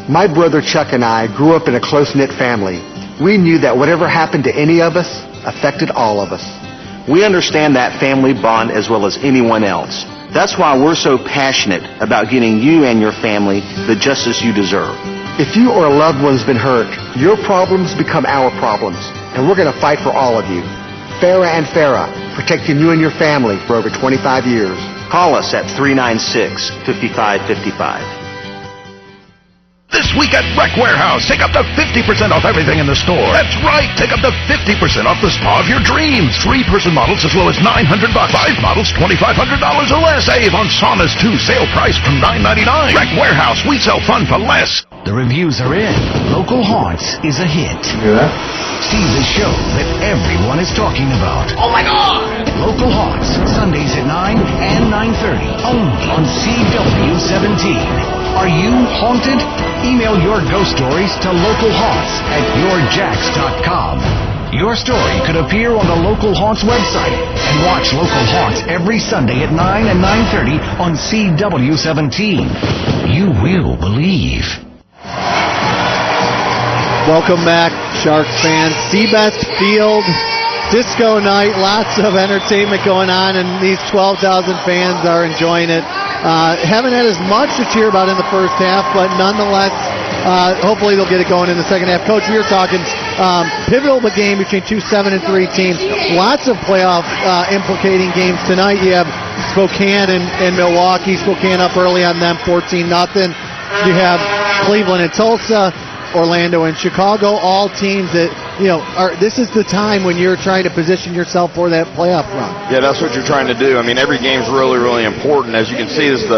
My brother Chuck and I grew up in a close-knit family. We knew that whatever happened to any of us affected all of us. We understand that family bond as well as anyone else. That's why we're so passionate about getting you and your family the justice you deserve. If you or a loved one's been hurt, your problems become our problems, and we're going to fight for all of you. Farah and Farah, protecting you and your family for over 25 years. Call us at 396-5555. This week at Rec Warehouse, take up to 50% off everything in the store. That's right, take up to 50% off the spa of your dreams. 3-person models as low as $900. 5 models, $2,500 or less. Save on saunas too, sale price from $9.99. Rec Warehouse, we sell fun for less. The reviews are in. Local Haunts is a hit. Yeah. See the show that everyone is talking about. Oh my God! Local Haunts, Sundays at 9 and 9:30, only on CW17. Are you haunted? Email your ghost stories to localhaunts@yourjax.com. Your story could appear on the Local Haunts website, and watch Local Haunts every Sunday at 9 and 9:30 on CW17. You will believe. Welcome back, Sharks fans. Seabest Field, disco night, lots of entertainment going on, and these 12,000 fans are enjoying it. Haven't had as much to cheer about in the first half, but nonetheless, hopefully they'll get it going in the second half. Coach, we were talking pivotal game between 2 7-3 teams. Lots of playoff implicating games tonight. You have Spokane and Milwaukee. Spokane up early on them, 14-0. You have Cleveland and Tulsa, Orlando and Chicago, all teams that, this is the time when you're trying to position yourself for that playoff run. Yeah, that's what you're trying to do. I mean, every game's really, really important. As you can see, this is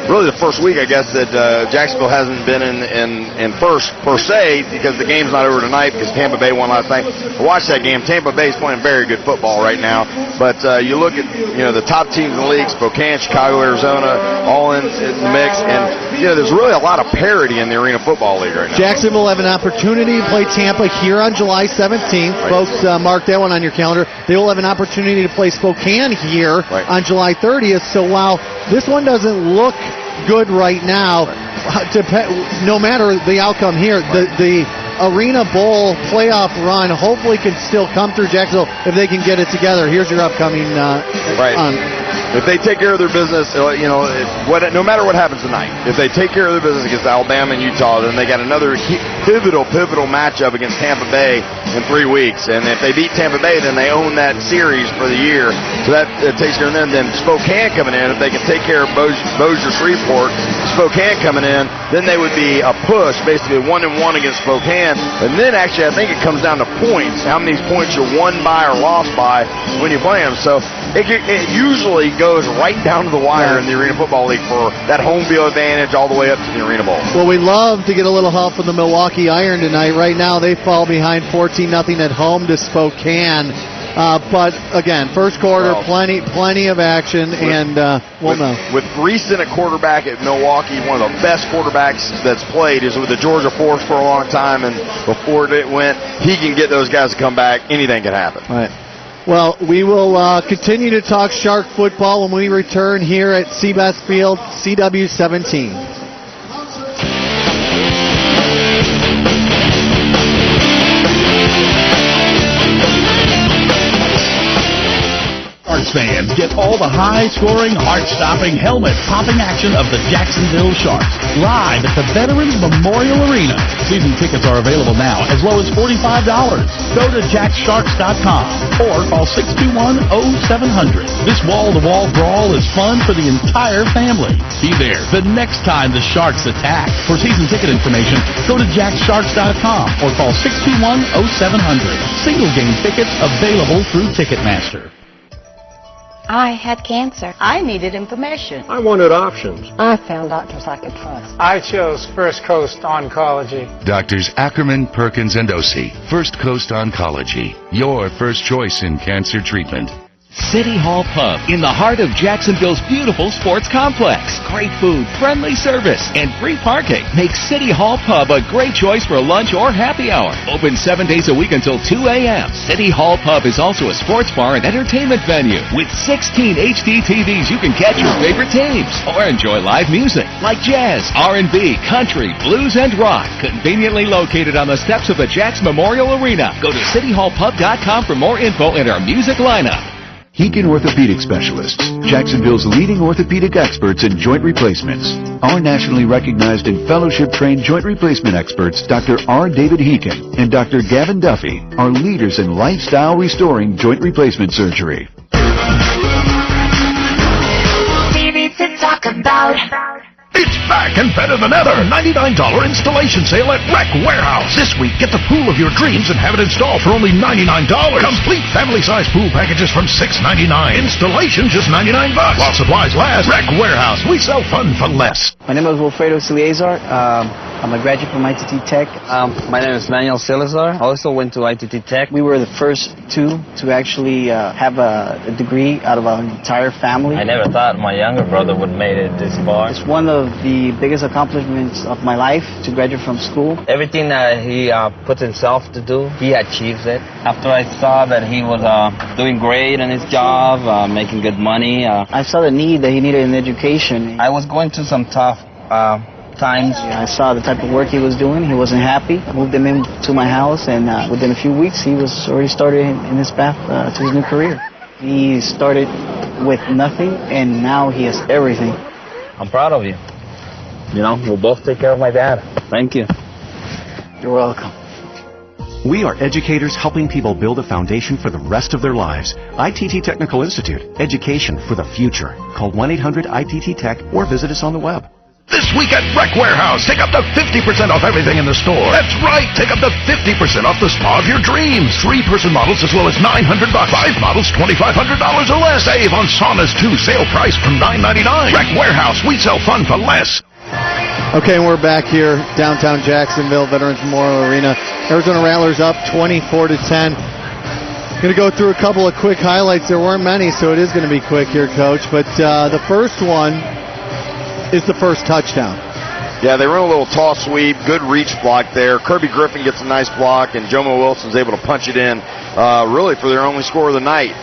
really the first week, I guess, that Jacksonville hasn't been in first, per se, because the game's not over tonight because Tampa Bay won last night. I watched that game. Tampa Bay's playing very good football right now. But you look at, the top teams in the league, Spokane, Chicago, Arizona, all in the mix. And, there's really a lot of parity in the Arena Football League right now. Jacksonville have an opportunity to play Tampa here on July 17th. Right. Folks, mark that one on your calendar. They will have an opportunity to play Spokane here on July 30th. So while this one doesn't look good right now, no matter the outcome here, the Arena Bowl playoff run hopefully can still come through Jacksonville if they can get it together. Here's your upcoming if they take care of their business, no matter what happens tonight, if they take care of their business against Alabama and Utah, then they got another pivotal matchup against Tampa Bay in 3 weeks. And if they beat Tampa Bay, then they own that series for the year. So that takes care of them. Then Spokane coming in, if they can take care of Bossier Shreveport, Spokane coming in, then they would be a push, basically 1-1 against Spokane. And then actually, I think it comes down to points. How many points you're won by or lost by when you play them. So it usually goes right down to the wire in the Arena Football League for that home field advantage all the way up to the Arena Bowl. Well, we love to get a little help from the Milwaukee Iron tonight. Right now, they fall behind 14-0 at home to Spokane. But again, first quarter, plenty of action, and we'll know. With recent a quarterback at Milwaukee, one of the best quarterbacks that's played is with the Georgia Force for a long time, and before it went, he can get those guys to come back. Anything can happen. Right. Well, we will continue to talk Shark football when we return here at Seabass Field, CW 17. Fans get all the high-scoring, heart-stopping, helmet-popping action of the Jacksonville Sharks live at the Veterans Memorial Arena. Season tickets are available now as low as $45. Go to jacksharks.com or call 621-0700. This wall-to-wall brawl is fun for the entire family. Be there the next time the Sharks attack. For season ticket information, go to jacksharks.com or call 621-0700. Single game tickets available through Ticketmaster. I had cancer. I needed information. I wanted options. I found doctors I could trust. I chose First Coast Oncology. Doctors Ackerman, Perkins, and Ossie. First Coast Oncology. Your first choice in cancer treatment. City Hall Pub in the heart of Jacksonville's beautiful sports complex. Great food, friendly service, and free parking makes City Hall Pub a great choice for lunch or happy hour. Open 7 days a week until 2 a.m. City Hall Pub is also a sports bar and entertainment venue. With 16 HD TVs, you can catch your favorite teams or enjoy live music like jazz, R&B, country, blues, and rock. Conveniently located on the steps of the Jacks Memorial Arena. Go to cityhallpub.com for more info and our music lineup. Heekin Orthopedic Specialists, Jacksonville's leading orthopedic experts in joint replacements. Our nationally recognized and fellowship-trained joint replacement experts, Dr. R. David Heekin and Dr. Gavin Duffy, are leaders in lifestyle restoring joint replacement surgery. TV to talk about. It's back and better than ever. $99 installation sale at Rec Warehouse. This week, get the pool of your dreams and have it installed for only $99. Complete family-size pool packages from $6.99. Installation just $99. While supplies last, Rec Warehouse. We sell fun for less. My name is Wilfredo Ciliazar. I'm a graduate from ITT Tech. My name is Manuel Salazar. I also went to ITT Tech. We were the first two to actually have a degree out of our entire family. I never thought my younger brother would made it this far. It's one of the biggest accomplishments of my life to graduate from school. Everything that he puts himself to do, he achieves it. After I saw that he was doing great in his job, making good money. I saw the need that he needed in education. I was going through some tough times. I saw the type of work he was doing. He wasn't happy. I moved him into my house, and within a few weeks, he was already started in his path to his new career. He started with nothing, and now he has everything. I'm proud of you. You know, we'll both take care of my dad. Thank you. You're welcome. We are educators helping people build a foundation for the rest of their lives. ITT Technical Institute. Education for the future. Call 1-800-ITT-TECH or visit us on the web. This week at Rec Warehouse, take up to 50% off everything in the store. That's right, take up to 50% off the spa of your dreams. 3-person models as low as $900. 5 models, $2,500 or less. Save on saunas too. Sale price from $9.99. Rec Warehouse, we sell fun for less. Okay, and we're back here, downtown Jacksonville, Veterans Memorial Arena. Arizona Rattlers up 24-10. Going to go through a couple of quick highlights. There weren't many, so it is going to be quick here, Coach. But the first one is the first touchdown. Yeah, they run a little toss sweep, good reach block there. Kirby Griffin gets a nice block, and Jomo Wilson's able to punch it in, really for their only score of the night.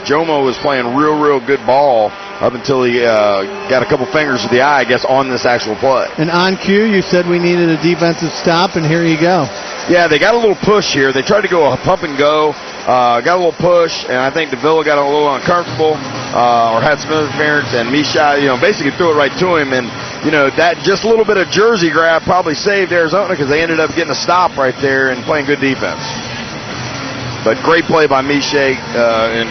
Jomo was playing real good ball up until he got a couple fingers to the eye, I guess, on this actual play. And on cue, you said we needed a defensive stop, and here you go. Yeah, they got a little push here. They tried to go a pump and go, got a little push, and I think Davila got a little uncomfortable or had some interference, and Mishai, basically threw it right to him. And, that just a little bit of jersey grab probably saved Arizona because they ended up getting a stop right there and playing good defense. But great play by Mishai and,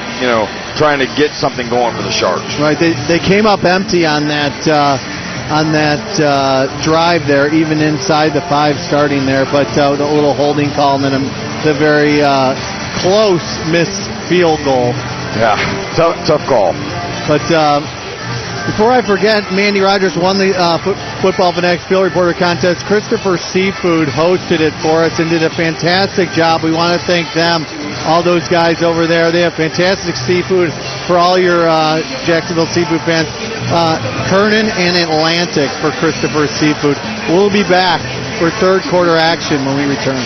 trying to get something going for the Sharks. Right, they came up empty on that drive there, even inside the 5 starting there, but a little holding call and then the very close missed field goal Yeah, tough call. But before I forget, Mandy Rogers won the Football Fanatics Field Reporter contest. Christopher Seafood hosted it for us and did a fantastic job. We want to thank them, all those guys over there. They have fantastic seafood for all your Jacksonville Seafood fans. Kernan and Atlantic for Christopher Seafood. We'll be back for third quarter action when we return.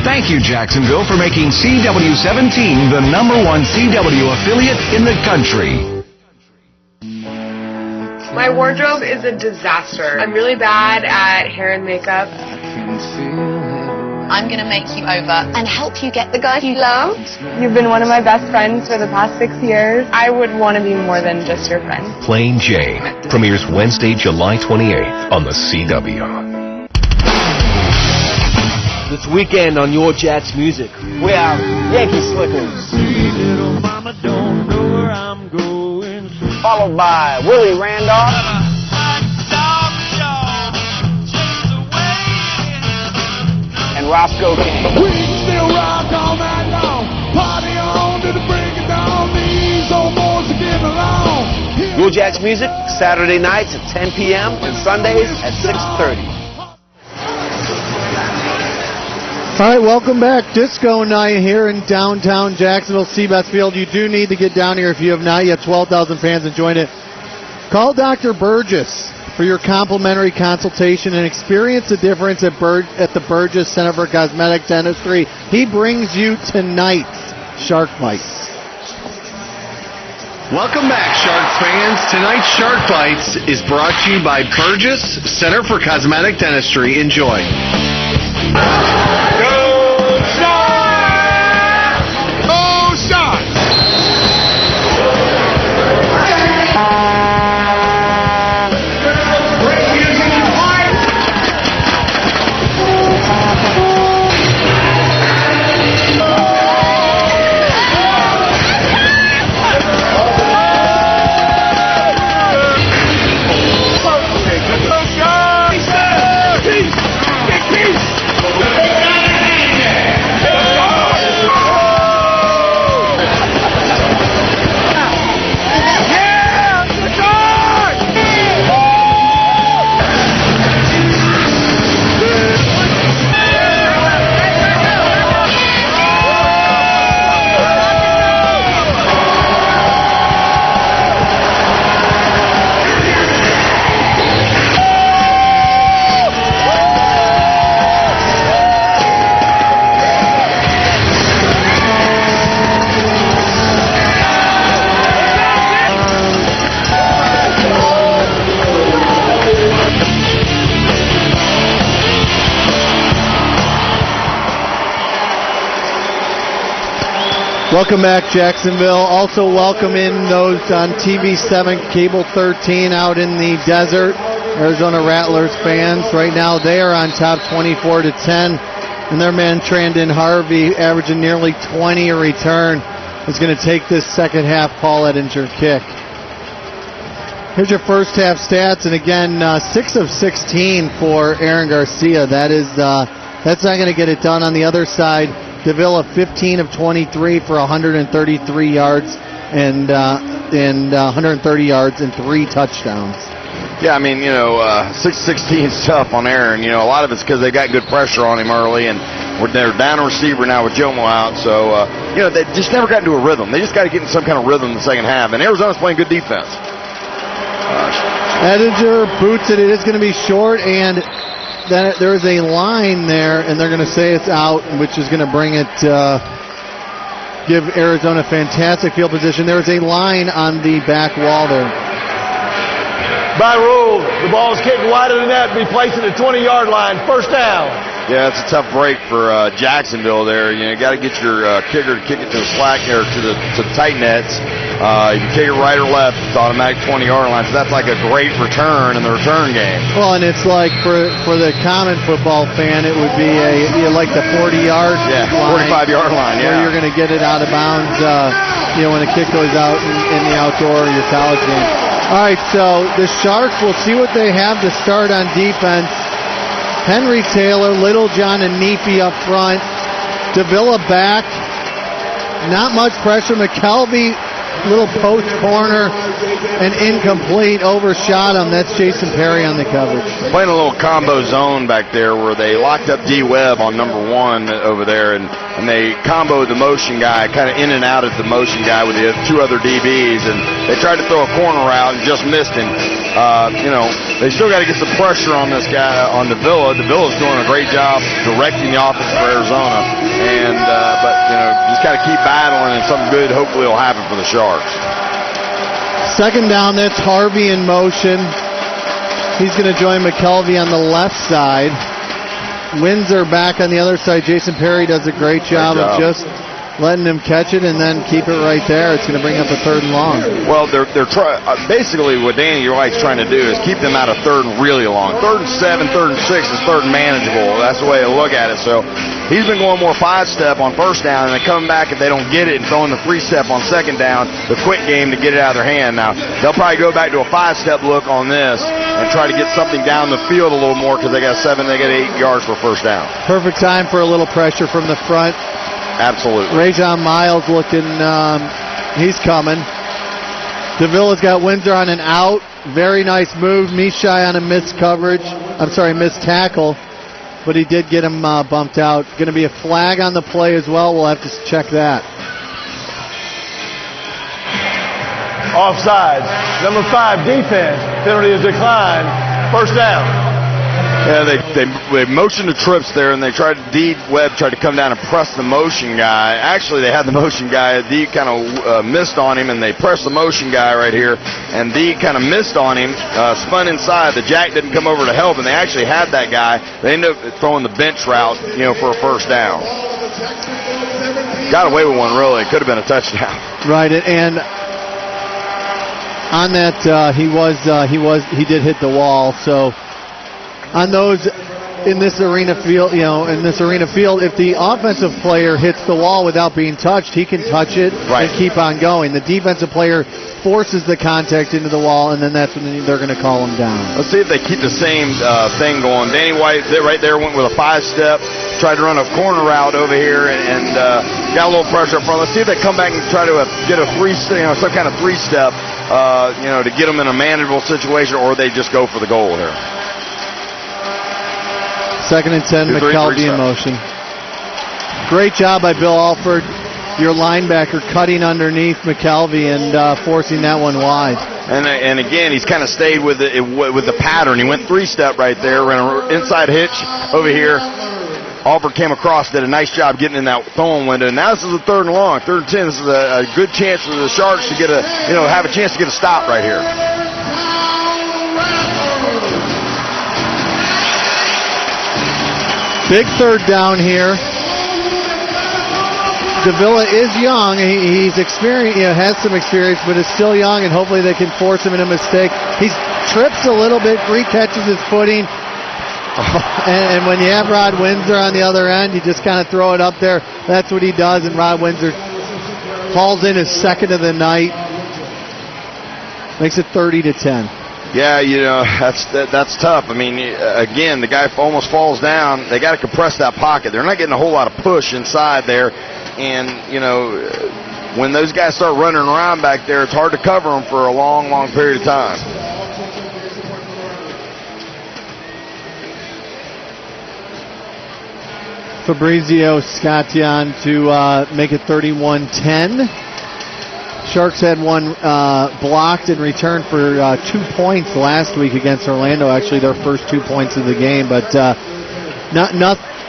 Thank you, Jacksonville, for making CW17 the #1 CW affiliate in the country. My wardrobe is a disaster. I'm really bad at hair and makeup. I'm going to make you over and help you get the guy you love. You've been one of my best friends for the past 6 years. I would want to be more than just your friend. Plain Jane premieres Wednesday, July 28th on the CW. This weekend on Your Jacks Music, we have Yankee Slickers. Followed by Willie Randolph. And Roscoe King. We still rock all night long. Party on to the break of dawn. These old boys are getting along. Your Jacks Music, Saturday nights at 10 p.m. and Sundays at 6:30. All right, welcome back. Disco night here in downtown Jacksonville, Seabass Field. You do need to get down here if you have not yet. 12,000 fans enjoying it. Call Dr. Burgess for your complimentary consultation and experience the difference at the Burgess Center for Cosmetic Dentistry. He brings you tonight's Shark Bites. Welcome back, Sharks fans. Tonight's Shark Bites is brought to you by Burgess Center for Cosmetic Dentistry. Enjoy. Welcome back, Jacksonville. Also welcome in those on TV7, Cable 13 out in the desert. Arizona Rattlers fans. Right now they are on top 24-10. And their man Trandon Harvey, averaging nearly 20 a return, is going to take this second half Paul Ettinger kick. Here's your first half stats. And again, 6 of 16 for Aaron Garcia. That's not going to get it done. On the other side, Davila 15 of 23 for 133 yards and 130 yards and 3 touchdowns. Yeah, I mean, 6-16 is tough on Aaron. A lot of it's because they got good pressure on him early, and they're down a receiver now with Jomo out. So, they just never got into a rhythm. They just got to get in some kind of rhythm in the second half. And Arizona's playing good defense. Ettinger boots it. It is going to be short, and then there is a line there, and they're going to say it's out, which is going to bring it, give Arizona fantastic field position. There is a line on the back wall there. By rule, the ball's kicked wider than that, be placed at the 20-yard line. First down. Yeah, it's a tough break for Jacksonville there. You got to get your kicker to kick it to the slack or to the tight nets. If you kick it right or left, it's automatic 20-yard line. So that's like a great return in the return game. Well, and it's like for the common football fan, it would be like the 40-yard line. 45-yard line, yeah. Where you're going to get it out of bounds, when a kick goes out in the outdoor or your college game. All right, so the Sharks, we'll see what they have to start on defense. Henry Taylor, Littlejohn, and Neepy up front. Davila back. Not much pressure. McKelvey, little post corner, and incomplete. Overshot him. That's Jason Perry on the coverage. Playing a little combo zone back there where they locked up D. Webb on number 1 over there, and they comboed the motion guy, kind of in and out of the motion guy with the 2 other DBs, and they tried to throw a corner out and just missed him. They still got to get some pressure on this guy, on Davila. Davila's doing a great job directing the offense for Arizona, but just got to keep battling, and something good hopefully will happen for the Sharks. Second down, that's Harvey in motion. He's going to join McKelvey on the left side. Windsor back on the other side. Jason Perry does a great job of just letting him catch it and then keep it right there. It's going to bring up a 3rd and long. Well, they're basically what Danny Wright's trying to do is keep them out of 3rd and really long. 3rd and 7, 3rd and 6 is 3rd and manageable. That's the way to look at it. So he's been going more 5-step on 1st down, and they come back if they don't get it and throwing the 3-step on 2nd down, the quick game to get it out of their hand. Now, they'll probably go back to a 5-step look on this and try to get something down the field a little more because they got 8 yards for 1st down. Perfect time for a little pressure from the front. Absolutely. Rajon Miles looking, he's coming. Davila's got Windsor on an out. Very nice move. Mishai on a missed tackle, but he did get him bumped out. Going to be a flag on the play as well. We'll have to check that. Offside. Number 5, defense. Penalty is declined. 1st down. Yeah, they motioned the trips there, and they tried to, D. Webb tried to come down and press the motion guy. Actually, they had the motion guy. D kind of missed on him, and they pressed the motion guy right here, and D kind of missed on him, spun inside. The jack didn't come over to help, and they actually had that guy. They ended up throwing the bench route, for a 1st down. Got away with one, really. It could have been a touchdown. Right, and on that, he did hit the wall, so. On those in this arena field, if the offensive player hits the wall without being touched, he can touch it and keep on going. The defensive player forces the contact into the wall, and then that's when they're going to call him down. Let's see if they keep the same thing going. Danny White right there went with a 5-step, tried to run a corner route over here, and got a little pressure up front. Let's see if they come back and try to get a some kind of 3-step, to get them in a manageable situation, or they just go for the goal here. 2nd and 10, McKelvey in motion. Great job by Bill Alford, your linebacker, cutting underneath McKelvey and forcing that one wide. And again, he's kind of stayed with the pattern. He went 3-step right there, ran an inside hitch over here. Alford came across, did a nice job getting in that throwing window. And now this is a 3rd and long, 3rd and 10. This is a good chance for the Sharks to have a chance to get a stop right here. Big 3rd down here. Davila is young. He's experienced, has some experience, but is still young, and hopefully they can force him in a mistake. He trips a little bit, recatches his footing, and when you have Rod Windsor on the other end, you just kind of throw it up there. That's what he does, and Rod Windsor hauls in his 2nd of the night. Makes it 30-10. Yeah, that's tough. I mean, again, the guy almost falls down. They got to compress that pocket. They're not getting a whole lot of push inside there. And, when those guys start running around back there, it's hard to cover them for a long, long period of time. Fabrizio Scattion to make it 31-10. Sharks had one blocked and returned for 2 points last week against Orlando. Actually, their first 2 points of the game, but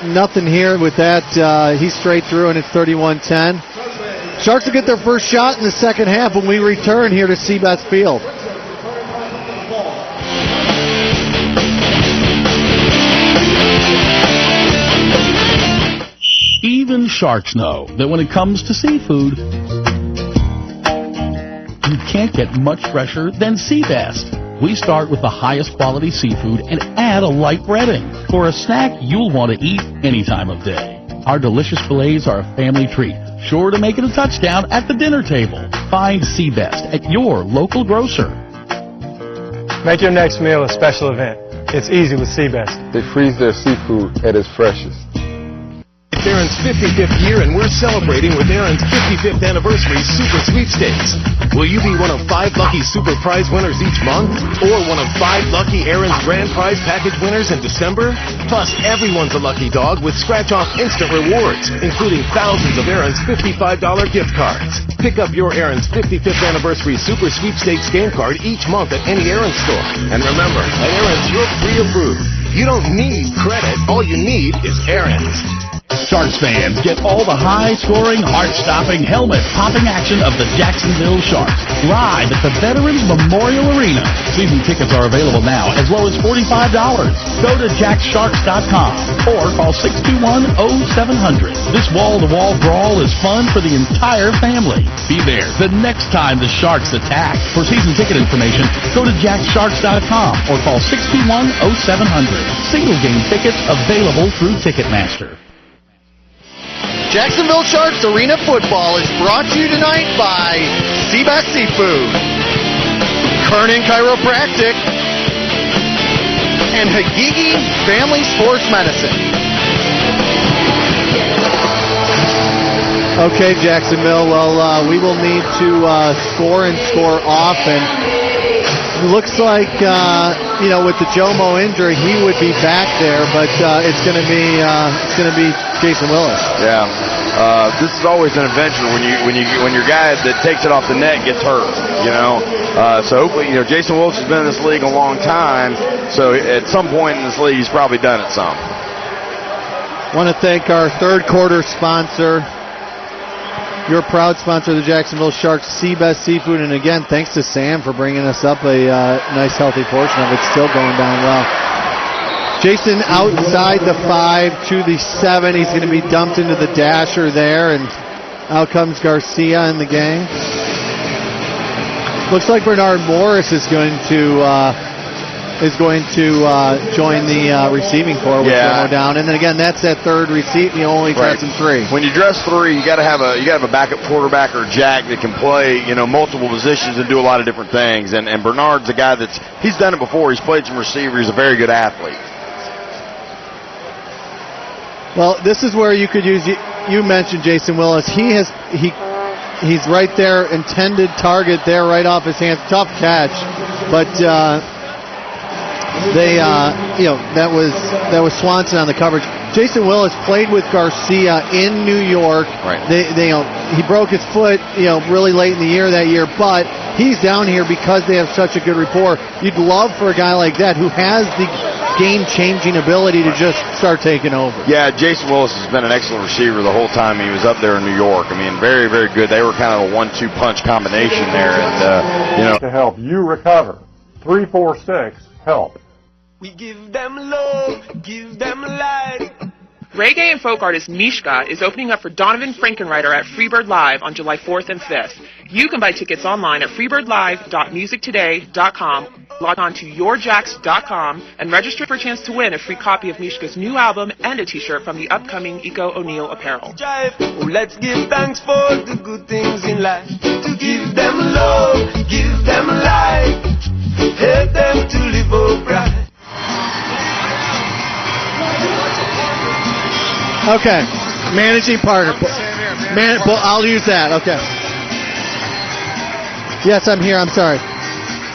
nothing here with that. He's straight through, and it's 31-10. Sharks will get their first shot in the second half when we return here to Seabest Field. Even sharks know that when it comes to seafood, you can't get much fresher than sea bass. We start with the highest quality seafood and add a light breading for a snack you'll want to eat any time of day. Our delicious fillets are a family treat, sure to make it a touchdown at the dinner table. Find Sea Best at your local grocer. Make your next meal a special event. It's easy with Sea Best. They freeze their seafood at its freshest. If It's Aaron's 55th year, and we're celebrating with Aaron's 55th anniversary Super Sweepstakes. Will you be one of 5 lucky Super Prize winners each month? Or one of 5 lucky Aaron's Grand Prize Package winners in December? Plus, everyone's a lucky dog with scratch-off instant rewards, including thousands of Aaron's $55 gift cards. Pick up your Aaron's 55th anniversary Super Sweepstakes game card each month at any Aaron's store. And remember, at Aaron's, you're pre-approved. You don't need credit. All you need is Aaron's. Sharks fans, get all the high-scoring, heart-stopping, helmet-popping action of the Jacksonville Sharks live at the Veterans Memorial Arena. Season tickets are available now as low as $45. Go to jacksharks.com or call 621-0700. This wall-to-wall brawl is fun for the entire family. Be there the next time the Sharks attack. For season ticket information, go to jacksharks.com or call 621-0700. Single game tickets available through Ticketmaster. Jacksonville Sharks Arena Football is brought to you tonight by Seabass Seafood, Kernan Chiropractic, and Hagigi Family Sports Medicine. Okay, Jacksonville, well, we will need to score and score often. It looks like, with the Jomo injury, he would be back there, but it's going to be Jason Willis. Yeah, this is always an adventure when your guy that takes it off the net gets hurt. So hopefully, Jason Willis has been in this league a long time. So at some point in this league, he's probably done it some. Want to thank our third quarter sponsor. Your proud sponsor of the Jacksonville Sharks, Seabest Seafood. And again, thanks to Sam for bringing us up a nice, healthy portion of it. Still going down well. Jason outside the 5 to the 7. He's going to be dumped into the dasher there. And out comes Garcia in the game. Looks like Bernard Morris is going to join the receiving corps with Jomo down, and then again that's that third receipt. You only passing 3. When you dress 3, you got to have a backup quarterback or jack that can play multiple positions and do a lot of different things. And Bernard's a guy he's done it before. He's played some receiver. He's a very good athlete. Well, this is where you could use. You mentioned Jason Willis. He's right there, intended target there, right off his hands. Tough catch, but. That was Swanson on the coverage. Jason Willis played with Garcia in New York. Right. He broke his foot, really late in the year that year, but he's down here because they have such a good rapport. You'd love for a guy like that who has the game-changing ability to just start taking over. Yeah, Jason Willis has been an excellent receiver the whole time he was up there in New York. I mean, very, very good. They were kind of a 1-2 punch combination there, and to help you recover. 3-4-6 help. We give them love, give them light. Reggae and folk artist Mishai is opening up for Donovan Frankenreiter at Freebird Live on July 4th and 5th. You can buy tickets online at freebirdlive.musictoday.com. Log on to yourjacks.com and register for a chance to win a free copy of Mishka's new album and a t-shirt from the upcoming Eco O'Neill apparel. Oh, let's give thanks for the good things in life. To give them love, give them life. Help them to live upright. Okay, managing partner. I'll use that. Okay. Yes, I'm here. I'm sorry.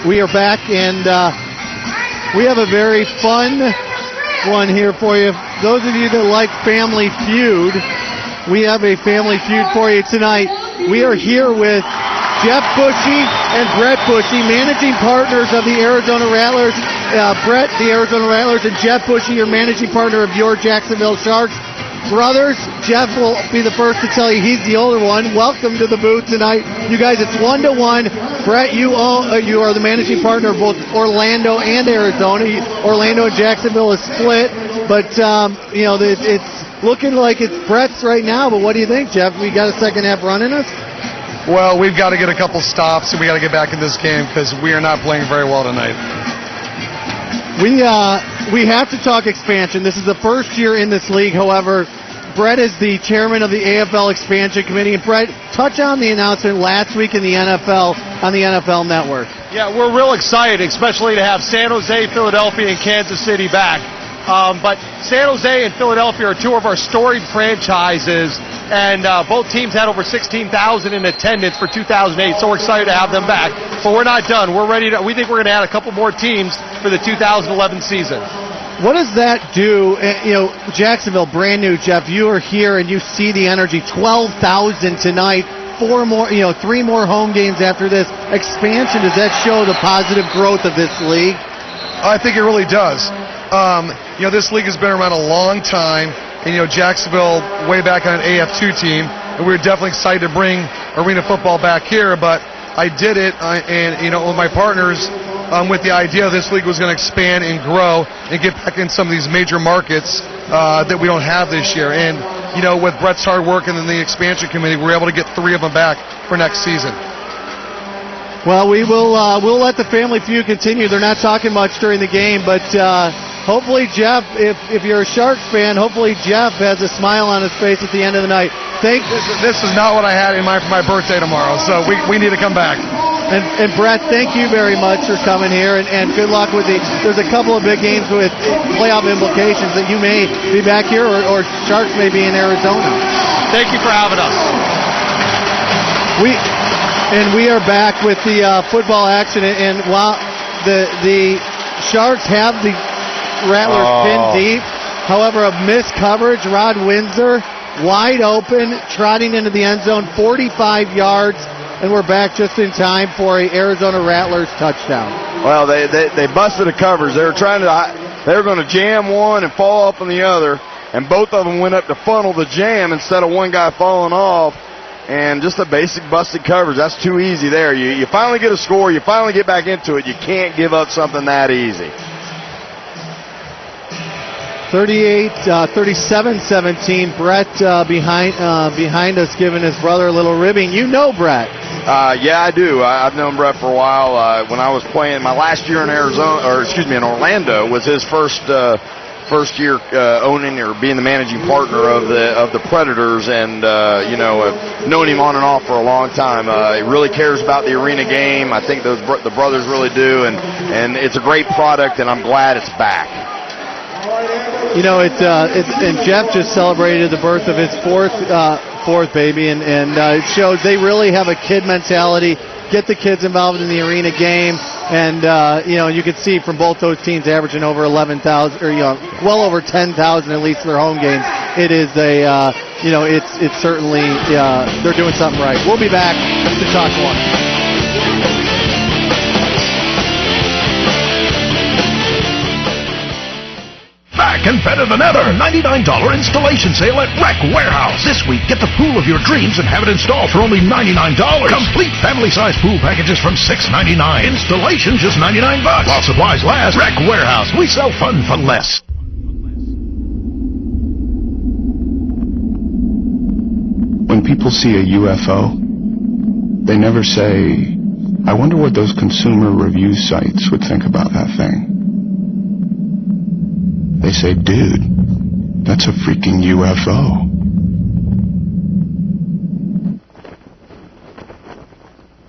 We are back, and we have a very fun one here for you. Those of you that like Family Feud, we have a Family Feud for you tonight. We are here with Jeff Bushy and Brett Bushy, managing partners of the Arizona Rattlers. Brett, the Arizona Rattlers, and Jeff Bushy, your managing partner of your Jacksonville Sharks. Brothers, Jeff will be the first to tell you he's the older one. Welcome to the booth tonight. You guys, it's 1-1. Brett, you are the managing partner of both Orlando and Arizona. Orlando and Jacksonville is split, but it's looking like it's Brett's right now. But what do you think, Jeff? We got a second half run in us? Well, we've got to get a couple stops, and we got to get back in this game because we are not playing very well tonight. We have to talk expansion. This is the first year in this league. However, Brett is the chairman of the AFL Expansion Committee. And Brett, touch on the announcement last week in the NFL on the NFL Network. Yeah, we're real excited, especially to have San Jose, Philadelphia, and Kansas City back. But San Jose and Philadelphia are two of our storied franchises, and both teams had over 16,000 in attendance for 2008, so we're excited to have them back. But we're not done. We're ready to. We think we're going to add a couple more teams for the 2011 season. What does that do? Jacksonville, brand new, Jeff. You are here and you see the energy. 12,000 tonight. 3 more home games after this expansion. Does that show the positive growth of this league? I think it really does. This league has been around a long time, and Jacksonville way back on an AF2 team, and we were definitely excited to bring arena football back here. But I did it, with my partners, with the idea this league was going to expand and grow and get back in some of these major markets that we don't have this year. And with Brett's hard work and then the expansion committee, we're able to get 3 of them back for next season. Well, we'll let the family feud continue. They're not talking much during the game, but hopefully Jeff, if you're a Sharks fan, hopefully Jeff has a smile on his face at the end of the night. This is not what I had in mind for my birthday tomorrow, so we need to come back. And Brett, thank you very much for coming here, and good luck with there's a couple of big games with playoff implications that you may be back here or Sharks may be in Arizona. Thank you for having us. We are back with the football action, and while the Sharks have the Rattlers pinned deep, however, a missed coverage, Rod Windsor wide open, trotting into the end zone, 45 yards, and we're back just in time for a Arizona Rattlers touchdown. Well, they busted a coverage. They were going to jam one and fall off on the other, and both of them went up to funnel the jam instead of one guy falling off. And just a basic busted coverage. That's too easy there. You finally get a score. You finally get back into it. You can't give up something that easy. 37-17. Brett behind us giving his brother a little ribbing. You know Brett. Yeah, I do. I've known Brett for a while. When I was playing my last year in in Orlando was his first year owning or being the managing partner of the Predators, and I've known him on and off for a long time. He really cares about the arena game. I think the brothers really do, and it's a great product, and I'm glad it's back. And Jeff just celebrated the birth of his fourth baby, and it shows they really have a kid mentality. Get the kids involved in the arena game, and you can see from both those teams averaging over 11,000, or well over 10,000 at least for their home games. It is it's certainly they're doing something right. We'll be back to talk more. Back and better than ever. $99 installation sale at Rec Warehouse. This week, get the pool of your dreams and have it installed for only $99. Complete family-size pool packages from $6.99. Installation just $99. While supplies last, Rec Warehouse. We sell fun for less. When people see a UFO, they never say, I wonder what those consumer review sites would think about that thing. They say, dude, that's a freaking UFO.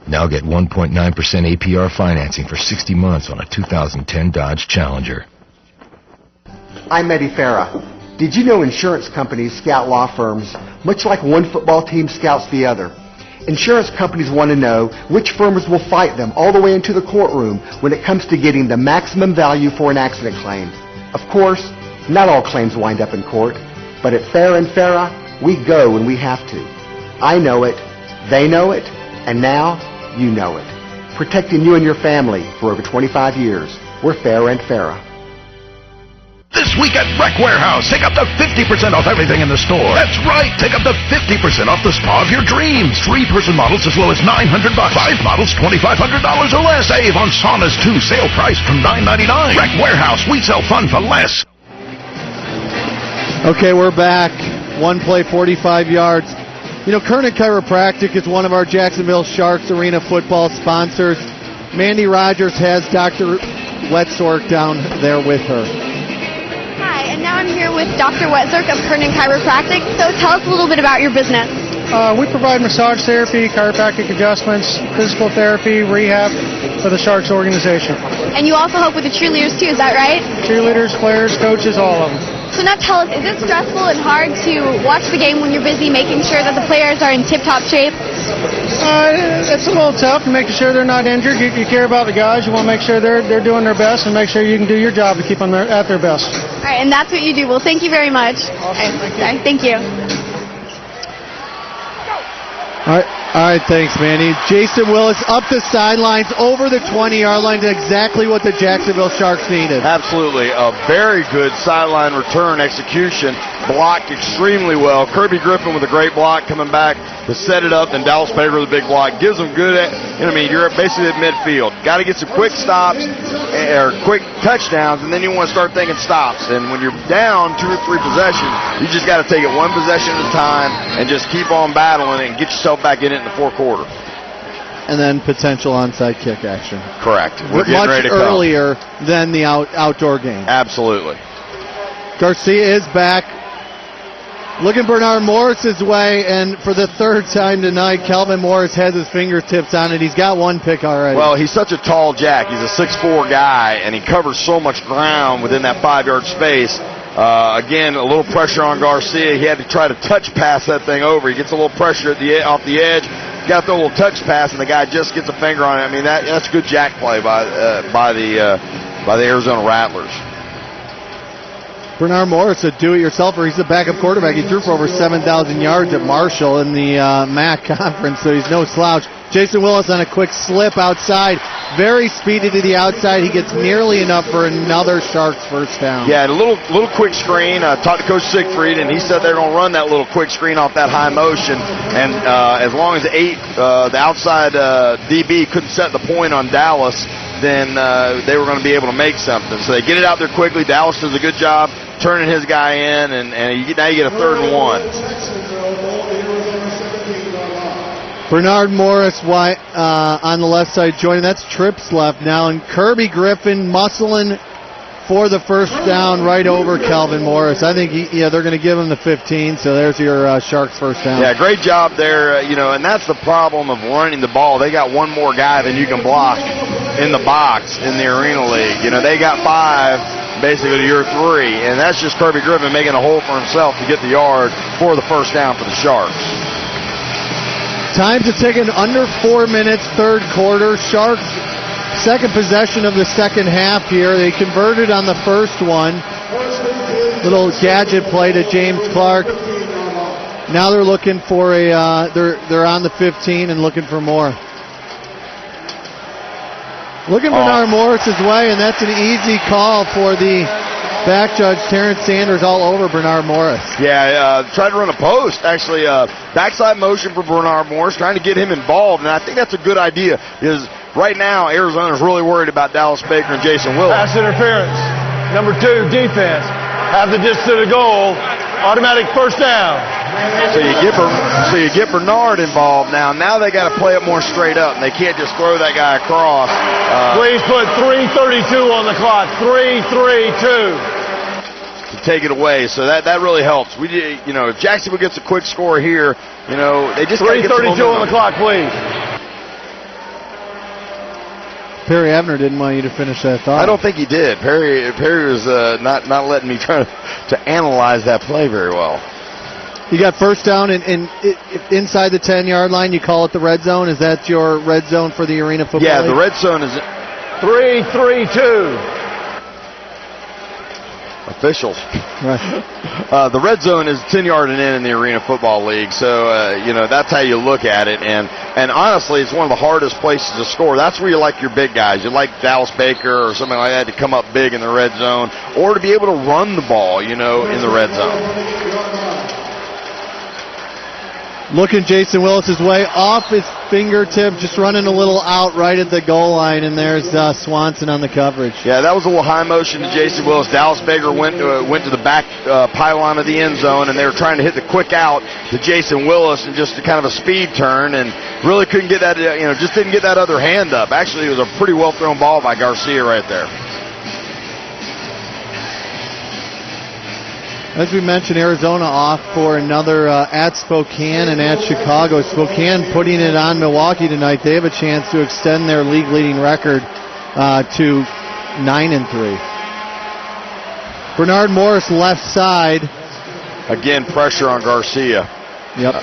Now get 1.9% APR financing for 60 months on a 2010 Dodge Challenger. I'm Eddie Farah. Did you know insurance companies scout law firms much like one football team scouts the other? Insurance companies want to know which firms will fight them all the way into the courtroom when it comes to getting the maximum value for an accident claim. Of course, not all claims wind up in court, but at Farah & Farah, we go when we have to. I know it, they know it, and now you know it. Protecting you and your family for over 25 years. We're Farah & Farah. This week at Rec Warehouse, take up to 50% off everything in the store. That's right, take up to 50% off the spa of your dreams. 3-person models as low as $900. 5 models, $2,500 or less. Save on saunas too, sale price from $9.99. Rec Warehouse, we sell fun for less. Okay, we're back. One play, 45 yards. Kernan Chiropractic is one of our Jacksonville Sharks Arena football sponsors. Mandy Rogers has Dr. Wetzork down there with her. Hi, and now I'm here with Dr. Wetzork of Kernan Chiropractic. So tell us a little bit about your business. We provide massage therapy, chiropractic adjustments, physical therapy, rehab for the Sharks organization. And you also help with the cheerleaders too, is that right? Cheerleaders, players, coaches, all of them. So now tell us, is it stressful and hard to watch the game when you're busy making sure that the players are in tip-top shape? It's a little tough, making sure they're not injured. You care about the guys. You want to make sure they're doing their best and make sure you can do your job to keep them at their best. All right, and that's what you do. Well, thank you very much. Awesome. Thank you. All right, thanks, Manny. Jason Willis up the sidelines, over the 20-yard line, to exactly what the Jacksonville Sharks needed. Absolutely. A very good sideline return execution. Blocked extremely well. Kirby Griffin with a great block coming back to set it up, and Dallas Baker with a big block. Gives them good, you're basically at midfield. Got to get some quick stops or quick touchdowns, and then you want to start thinking stops. And when you're down 2 or 3 possessions, you just got to take it one possession at a time and just keep on battling and get yourself back in it in the fourth quarter. And then potential onside kick action. Correct. We're getting much ready to come. earlier than the outdoor game. Absolutely. Garcia is back. Looking Bernard Morris's way, and for the third time tonight, Kelvin Morris has his fingertips on it. He's got one pick already. Well, he's such a tall jack. He's a 6'4" guy, and he covers so much ground within that 5-yard space. Again, a little pressure on Garcia. He had to try to touch pass that thing over. He gets a little pressure off the edge. Got the little touch pass, and the guy just gets a finger on it. I mean, that's good jack play by the Arizona Rattlers. Bernard Morris, a do-it-yourselfer. He's the backup quarterback. He threw for over 7,000 yards at Marshall in the MAC conference, so he's no slouch. Jason Willis on a quick slip outside. Very speedy to the outside. He gets nearly enough for another Sharks first down. Yeah, a little quick screen. Talked to Coach Siegfried, and he said they're going to run that little quick screen off that high motion. And as long as the outside DB couldn't set the point on Dallas, then they were going to be able to make something. So they get it out there quickly. Dallas does a good job turning his guy in, and now you get a 3rd and 1. Bernard Morris on the left side joining. That's trips left now. And Kirby Griffin muscling for the first down right over Kelvin Morris. I think they're going to give him the 15, so there's your Sharks first down. Yeah, great job there. And that's the problem of running the ball. They got one more guy than you can block in the box in the Arena League. They got 5 basically to your 3, and that's just Kirby Griffin making a hole for himself to get the yard for the first down for the Sharks. Time to take an under 4 minutes, third quarter. Sharks, second possession of the second half here. They converted on the first one. Little gadget play to James Clark. Now they're looking for they're on the 15 and looking for more. Looking Bernard Morris's way, and that's an easy call for the back judge, Terrence Sanders, all over Bernard Morris. Yeah, tried to run a post, actually. Backside motion for Bernard Morris, trying to get him involved, and I think that's a good idea, because right now Arizona's really worried about Dallas Baker and Jason Willis. Pass interference. Number 2, defense. Have the distance to the goal. Automatic first down. So you get Bernard involved now. Now they got to play it more straight up, and they can't just throw that guy across. Please put 3:32 on the clock. 3:32. To take it away, so that really helps. If Jacksonville gets a quick score here, they just got to get 3:32 on the clock, please. Perry Abner didn't want you to finish that thought. I don't think he did. Perry was not letting me try to analyze that play very well. You got first down inside the 10-yard line. You call it the red zone. Is that your red zone for the Arena Football League? The red zone is 3:32. Officials. Right. The red zone is 10-yard and in the Arena Football League, so that's how you look at it. And honestly, it's one of the hardest places to score. That's where you like your big guys. You like Dallas Baker or something like that to come up big in the red zone, or to be able to run the ball, in the red zone. Looking Jason Willis's way off his fingertip, just running a little out right at the goal line, and there's Swanson on the coverage. Yeah, that was a little high motion to Jason Willis. Dallas Baker went to the back pylon of the end zone, and they were trying to hit the quick out to Jason Willis, and just kind of a speed turn, and really couldn't get that. Just didn't get that other hand up. Actually, it was a pretty well thrown ball by Garcia right there. As we mentioned, Arizona off for another at Spokane and at Chicago. Spokane putting it on Milwaukee tonight. They have a chance to extend their league-leading record to 9-3. Bernard Morris left side. Again, pressure on Garcia. Yep.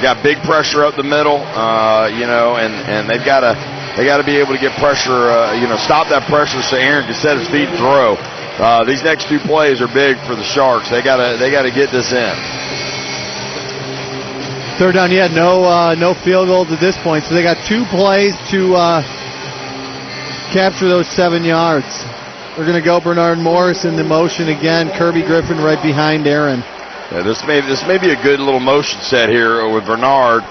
Got big pressure up the middle, and they've got to be able to get pressure, stop that pressure so Aaron can set his feet and throw. These next two plays are big for the Sharks. They got to get this in. Third down, no field goals at this point, so they got 2 plays to capture those 7 yards. We're going to go Bernard Morris in the motion again. Kirby Griffin right behind Aaron. Yeah, this may be a good little motion set here with Bernard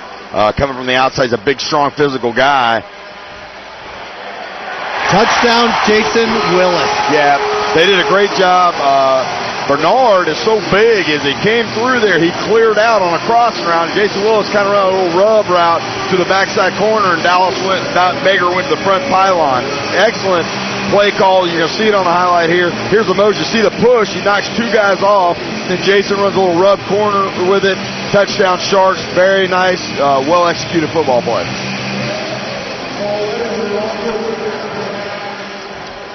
coming from the outside. He's a big, strong, physical guy. Touchdown, Jason Willis. Yeah, they did a great job. Bernard is so big as he came through there, he cleared out on a crossing route. Jason Willis kind of ran a little rub route to the backside corner, and Baker went to the front pylon. Excellent play call. You're going to see it on the highlight here. Here's the motion. You see the push. He knocks 2 guys off. Then Jason runs a little rub corner with it. Touchdown Sharks. Very nice, well-executed football play.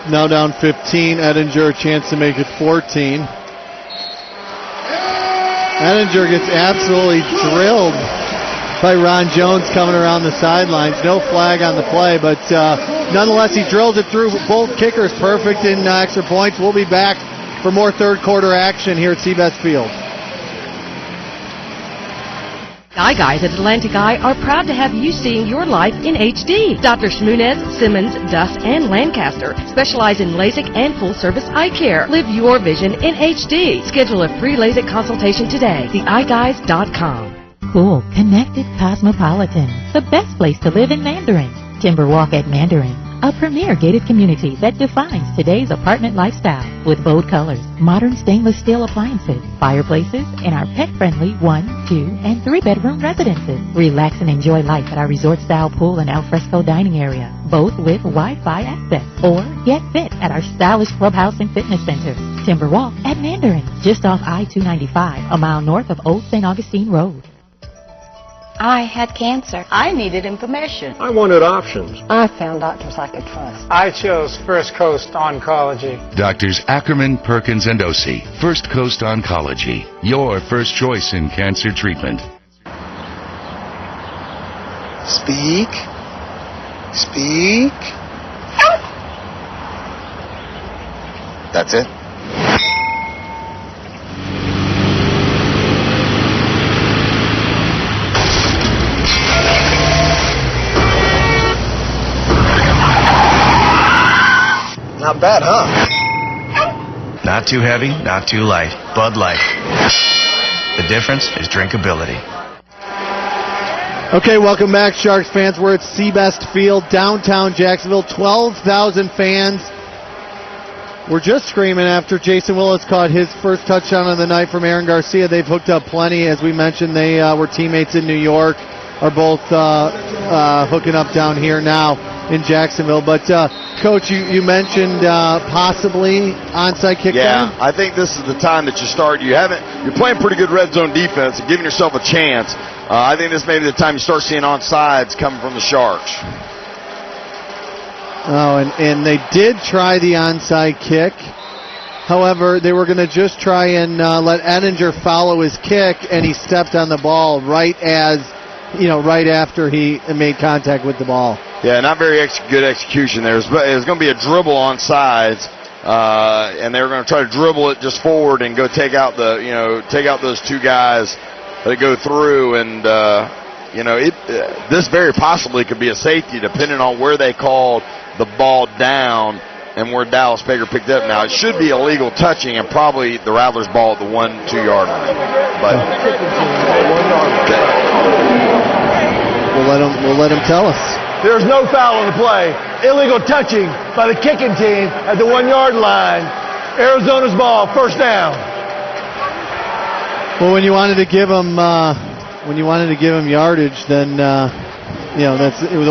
Now down 15. Ettinger a chance to make it 14. Ettinger gets absolutely drilled by Ron Jones coming around the sidelines. No flag on the play, but nonetheless, he drills it through both kickers perfect in extra points. We'll be back for more third quarter action here at Seabest Field. Eye Guys at Atlantic Eye are proud to have you seeing your life in HD. Dr. Shmunez, Simmons, Duss, and Lancaster specialize in LASIK and full-service eye care. Live your vision in HD. Schedule a free LASIK consultation today. TheEyeGuys.com. Cool, connected, cosmopolitan. The best place to live in Mandarin. Timberwalk at Mandarin. A premier gated community that defines today's apartment lifestyle with bold colors, modern stainless steel appliances, fireplaces, and our pet-friendly 1, 2, and 3-bedroom residences. Relax and enjoy life at our resort-style pool and alfresco dining area, both with Wi-Fi access. Or get fit at our stylish clubhouse and fitness center. Timberwalk at Mandarin, just off I-295, a mile north of Old St. Augustine Road. I had cancer. I needed information. I wanted options. I found doctors I could trust. I chose First Coast Oncology. Doctors Ackerman, Perkins, and Ossie. First Coast Oncology. Your first choice in cancer treatment. Speak. Speak. That's it. Not bad, huh? Not too heavy, not too light. Bud Light. The difference is drinkability. Okay, welcome back, Sharks fans. We're at Seabest Field, downtown Jacksonville. 12,000 fans. We're just screaming after Jason Willis caught his first touchdown of the night from Aaron Garcia. They've hooked up plenty. As we mentioned, they were teammates in New York, are both hooking up down here now in Jacksonville. But, Coach, you mentioned possibly onside kick. Yeah, I think this is the time that you start. You're playing pretty good red zone defense and giving yourself a chance. I think this may be the time you start seeing onsides coming from the Sharks. Oh, and they did try the onside kick. However, they were going to just try and let Ettinger follow his kick, and he stepped on the ball right after he made contact with the ball. Yeah, not very good execution there. It was going to be a dribble on sides, and they were going to try to dribble it just forward and go take out those 2 guys that go through, and this very possibly could be a safety depending on where they called the ball down and where Dallas Baker picked it up. Now, it should be illegal touching and probably the Rattlers ball at the 1-2 yard line, but we'll let him tell us. There's no foul on the play. Illegal touching by the kicking team at the 1 yard line. Arizona's ball, first down. Well, when you wanted to give him yardage, then the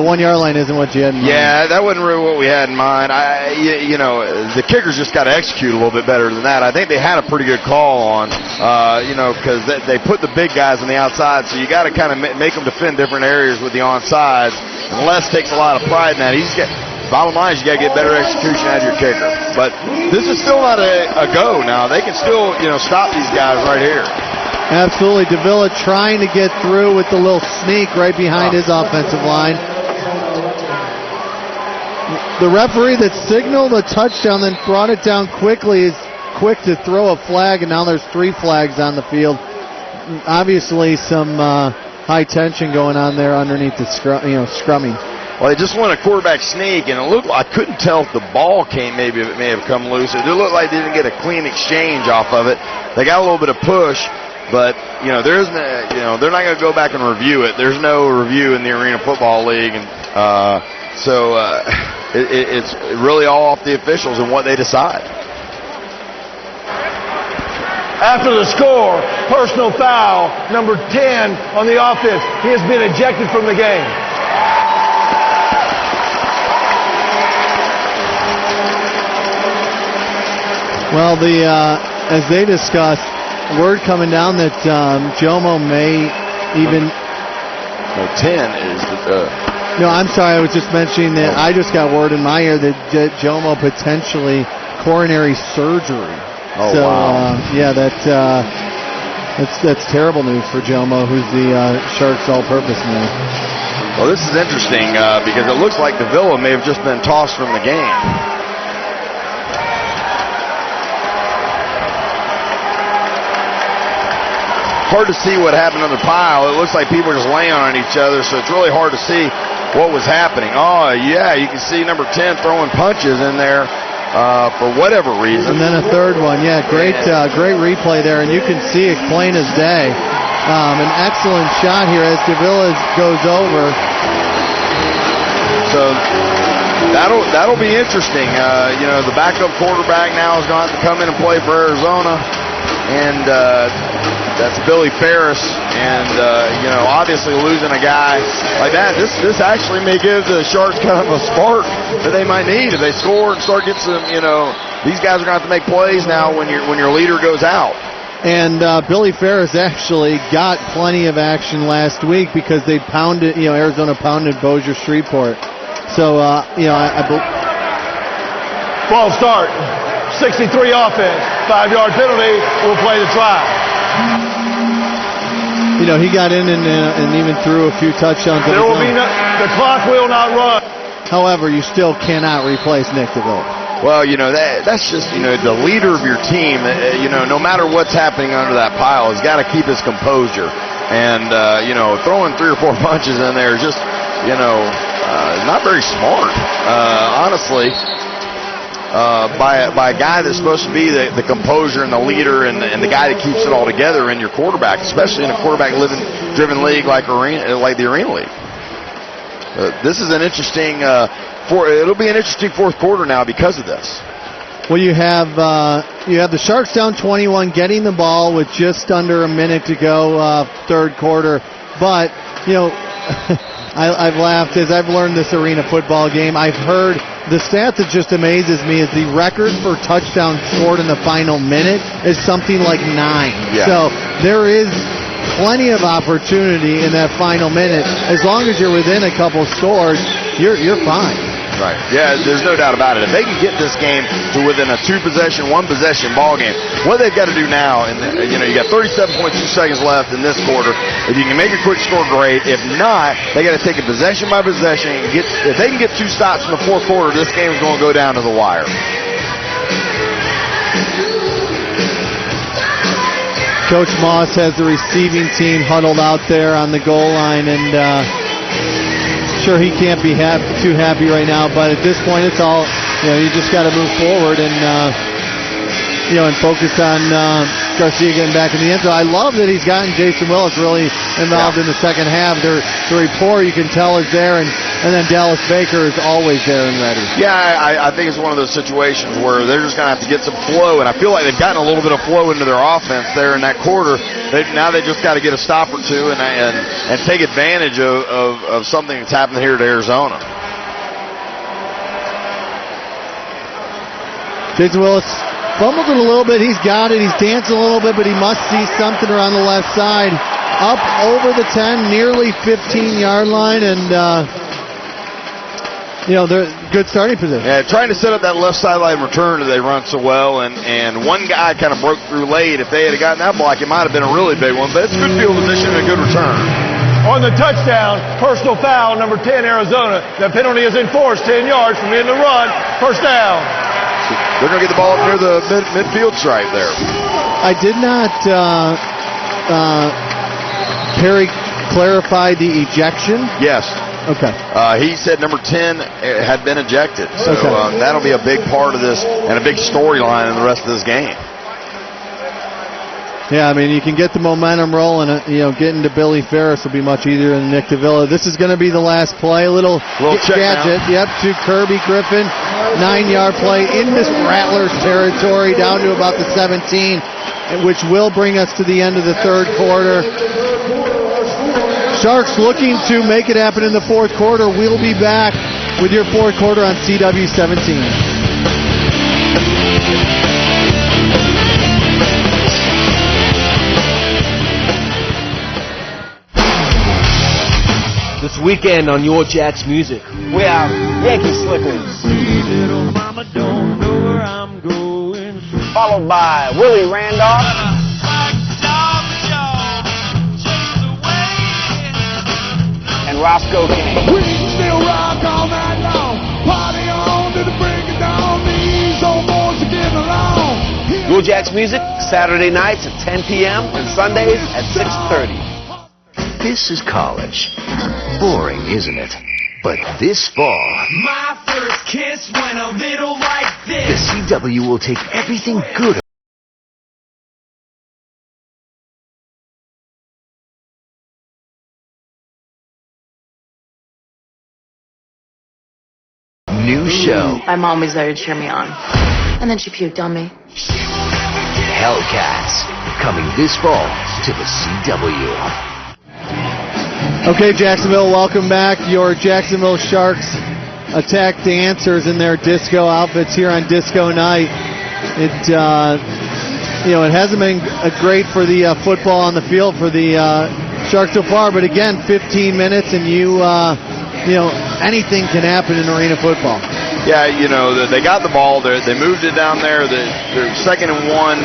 1 yard line isn't what you had in mind. Yeah, that wasn't really what we had in mind. The kickers just got to execute a little bit better than that. I think they had a pretty good call on, because they put the big guys on the outside, so you got to kind of make them defend different areas with the onsides. And Les takes a lot of pride in that. bottom line is you got to get better execution out of your kicker. But this is still not a go now. They can still, stop these guys right here. Absolutely. Davila trying to get through with the little sneak right behind his offensive line. The referee that signaled a touchdown then brought it down quickly is quick to throw a flag, and now there's 3 flags on the field. Obviously some high tension going on there underneath the scrumming. Well, they just won a quarterback sneak, and I couldn't tell if the ball maybe it may have come loose. It looked like they didn't get a clean exchange off of it. They got a little bit of push, but they're not going to go back and review it. There's no review in the Arena Football League, and so it's really all off the officials and what they decide. After the score, personal foul, number 10 on the offense. He has been ejected from the game. Well, as they discussed, word coming down that Jomo may even... No, 10 is the... No, I'm sorry, I was just mentioning that I just got word in my ear that Jomo potentially coronary surgery. Oh, so, wow. That's terrible news for Jomo, who's the Sharks all-purpose man. Well, this is interesting because it looks like Davila may have just been tossed from the game. Hard to see what happened on the pile. It looks like people are just laying on each other, so it's really hard to see what was happening. Oh, yeah, you can see number 10 throwing punches in there for whatever reason. And then a third one. Yeah, great replay there, and you can see it plain as day. An excellent shot here as Davila goes over. So that'll be interesting. The backup quarterback now is going to have to come in and play for Arizona, and that's Billy Ferris, and obviously losing a guy like that, this actually may give the Sharks kind of a spark that they might need if they score and start getting some. These guys are going to have to make plays now when your leader goes out. And Billy Ferris actually got plenty of action last week because they pounded, Arizona pounded Bossier Shreveport. So I believe. Ball start, 63 offense, 5-yard penalty. We'll play the try. He got in and even threw a few touchdowns. There will be the clock will not run. However, you still cannot replace Nick Davila. Well, that's just, the leader of your team, no matter what's happening under that pile, has got to keep his composure. And, throwing 3 or 4 punches in there is just, not very smart, honestly. By a guy that's supposed to be the composure and the leader and the guy that keeps it all together in your quarterback, especially in a quarterback-driven league like the Arena League. This is an interesting it'll be an interesting fourth quarter now because of this. Well, you have the Sharks down 21, getting the ball with just under a minute to go, third quarter. But I've laughed as I've learned this Arena football game. I've heard the stat that just amazes me is the record for touchdowns scored in the final minute is something like 9. Yeah. So there is plenty of opportunity in that final minute. As long as you're within a couple scores, you're fine. Right. Yeah, there's no doubt about it. If they can get this game to within a 2-possession, 1-possession ball game, what they've got to do now, and you got 37.2 seconds left in this quarter. If you can make a quick score, great. If not, they got to take it possession by possession. If they can get 2 stops in the fourth quarter, this game is going to go down to the wire. Coach Moss has the receiving team huddled out there on the goal line, and sure, he can't be too happy right now, but at this point, it's all, you just got to move forward and focus on Garcia getting back in the end zone. I love that he's gotten Jason Willis really involved in the second half. The rapport, you can tell, is there, and then Dallas Baker is always there and ready. Yeah, I think it's one of those situations where they're just going to have to get some flow, and I feel like they've gotten a little bit of flow into their offense there in that quarter. Now they just got to get a stop or two and take advantage of something that's happening here to Arizona. Jason Willis fumbled it a little bit. He's got it. He's dancing a little bit, but he must see something around the left side. Up over the 10, nearly 15-yard line, and they're good starting position. Yeah, trying to set up that left sideline return that they run so well, and one guy kind of broke through late. If they had gotten that block, it might have been a really big one, but it's good field position and a good return. On the touchdown, personal foul, number 10, Arizona. The penalty is enforced, 10 yards from the end of the run. First down. They're going to get the ball up near the midfield stripe there. I did not Perry clarify the ejection? Yes. Okay. He said number 10 had been ejected. So Okay. that'll be a big part of this and a big storyline in the rest of this game. Yeah, I mean, you can get the momentum rolling. Getting to Billy Ferris will be much easier than Nick Davila. This is going to be the last play. Little check gadget. down. Yep, to Kirby Griffin. 9-yard play in this Rattlers territory down to about the 17, which will bring us to the end of the third quarter. Sharks looking to make it happen in the fourth quarter. We'll be back with your fourth quarter on CW 17. This weekend on Your Jacks Music, we have Yankee Slickers. Little mama don't know where I'm going. Followed by Willie Randolph. And Roscoe King. We still rock all night long. Party on to the break of dawn. These old boys are getting along. Your Jacks Music, Saturday nights at 10 p.m. and Sundays at 6:30. This is college. Boring, isn't it? But this fall, My first kiss went a little like the this. CW will take everything good. New show, My mom was there to cheer me on. And then she puked on me. Hellcats, coming this fall to the CW. Okay, Jacksonville, welcome back. Your Jacksonville Sharks attack dancers in their disco outfits here on disco night. It hasn't been great for the football on the field for the Sharks so far, but again, 15 minutes and anything can happen in arena football. Yeah, they got the ball. They moved it down there. They're 2nd and 1,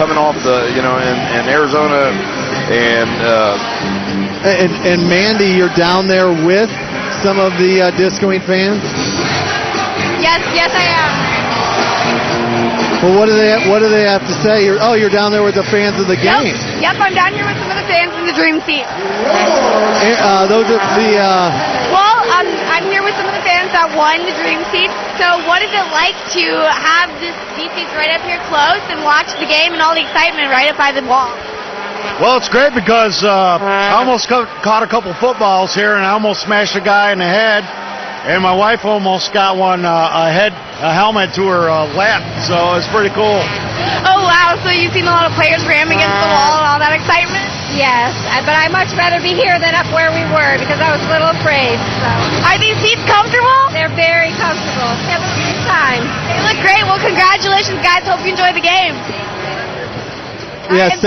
coming off in Arizona, And Mandy, you're down there with some of the discoing fans? Yes, I am. Well, what do they have to say? You're down there with the fans of the game. Yep, I'm down here with some of the fans in the dream seat. Those are the. Well, I'm here with some of the fans that won the dream seat. So what is it like to have this seats right up here close and watch the game and all the excitement right up by the wall? Well, it's great because I almost caught a couple footballs here, and I almost smashed a guy in the head, and my wife almost got a helmet to her lap, so it's pretty cool. Oh, wow. So you've seen a lot of players ram against the wall and all that excitement? Yes, but I'd much rather be here than up where we were because I was a little afraid. So. Are these seats comfortable? They're very comfortable. Have a good time. They look great. Well, congratulations, guys. Hope you enjoy the game. Yes,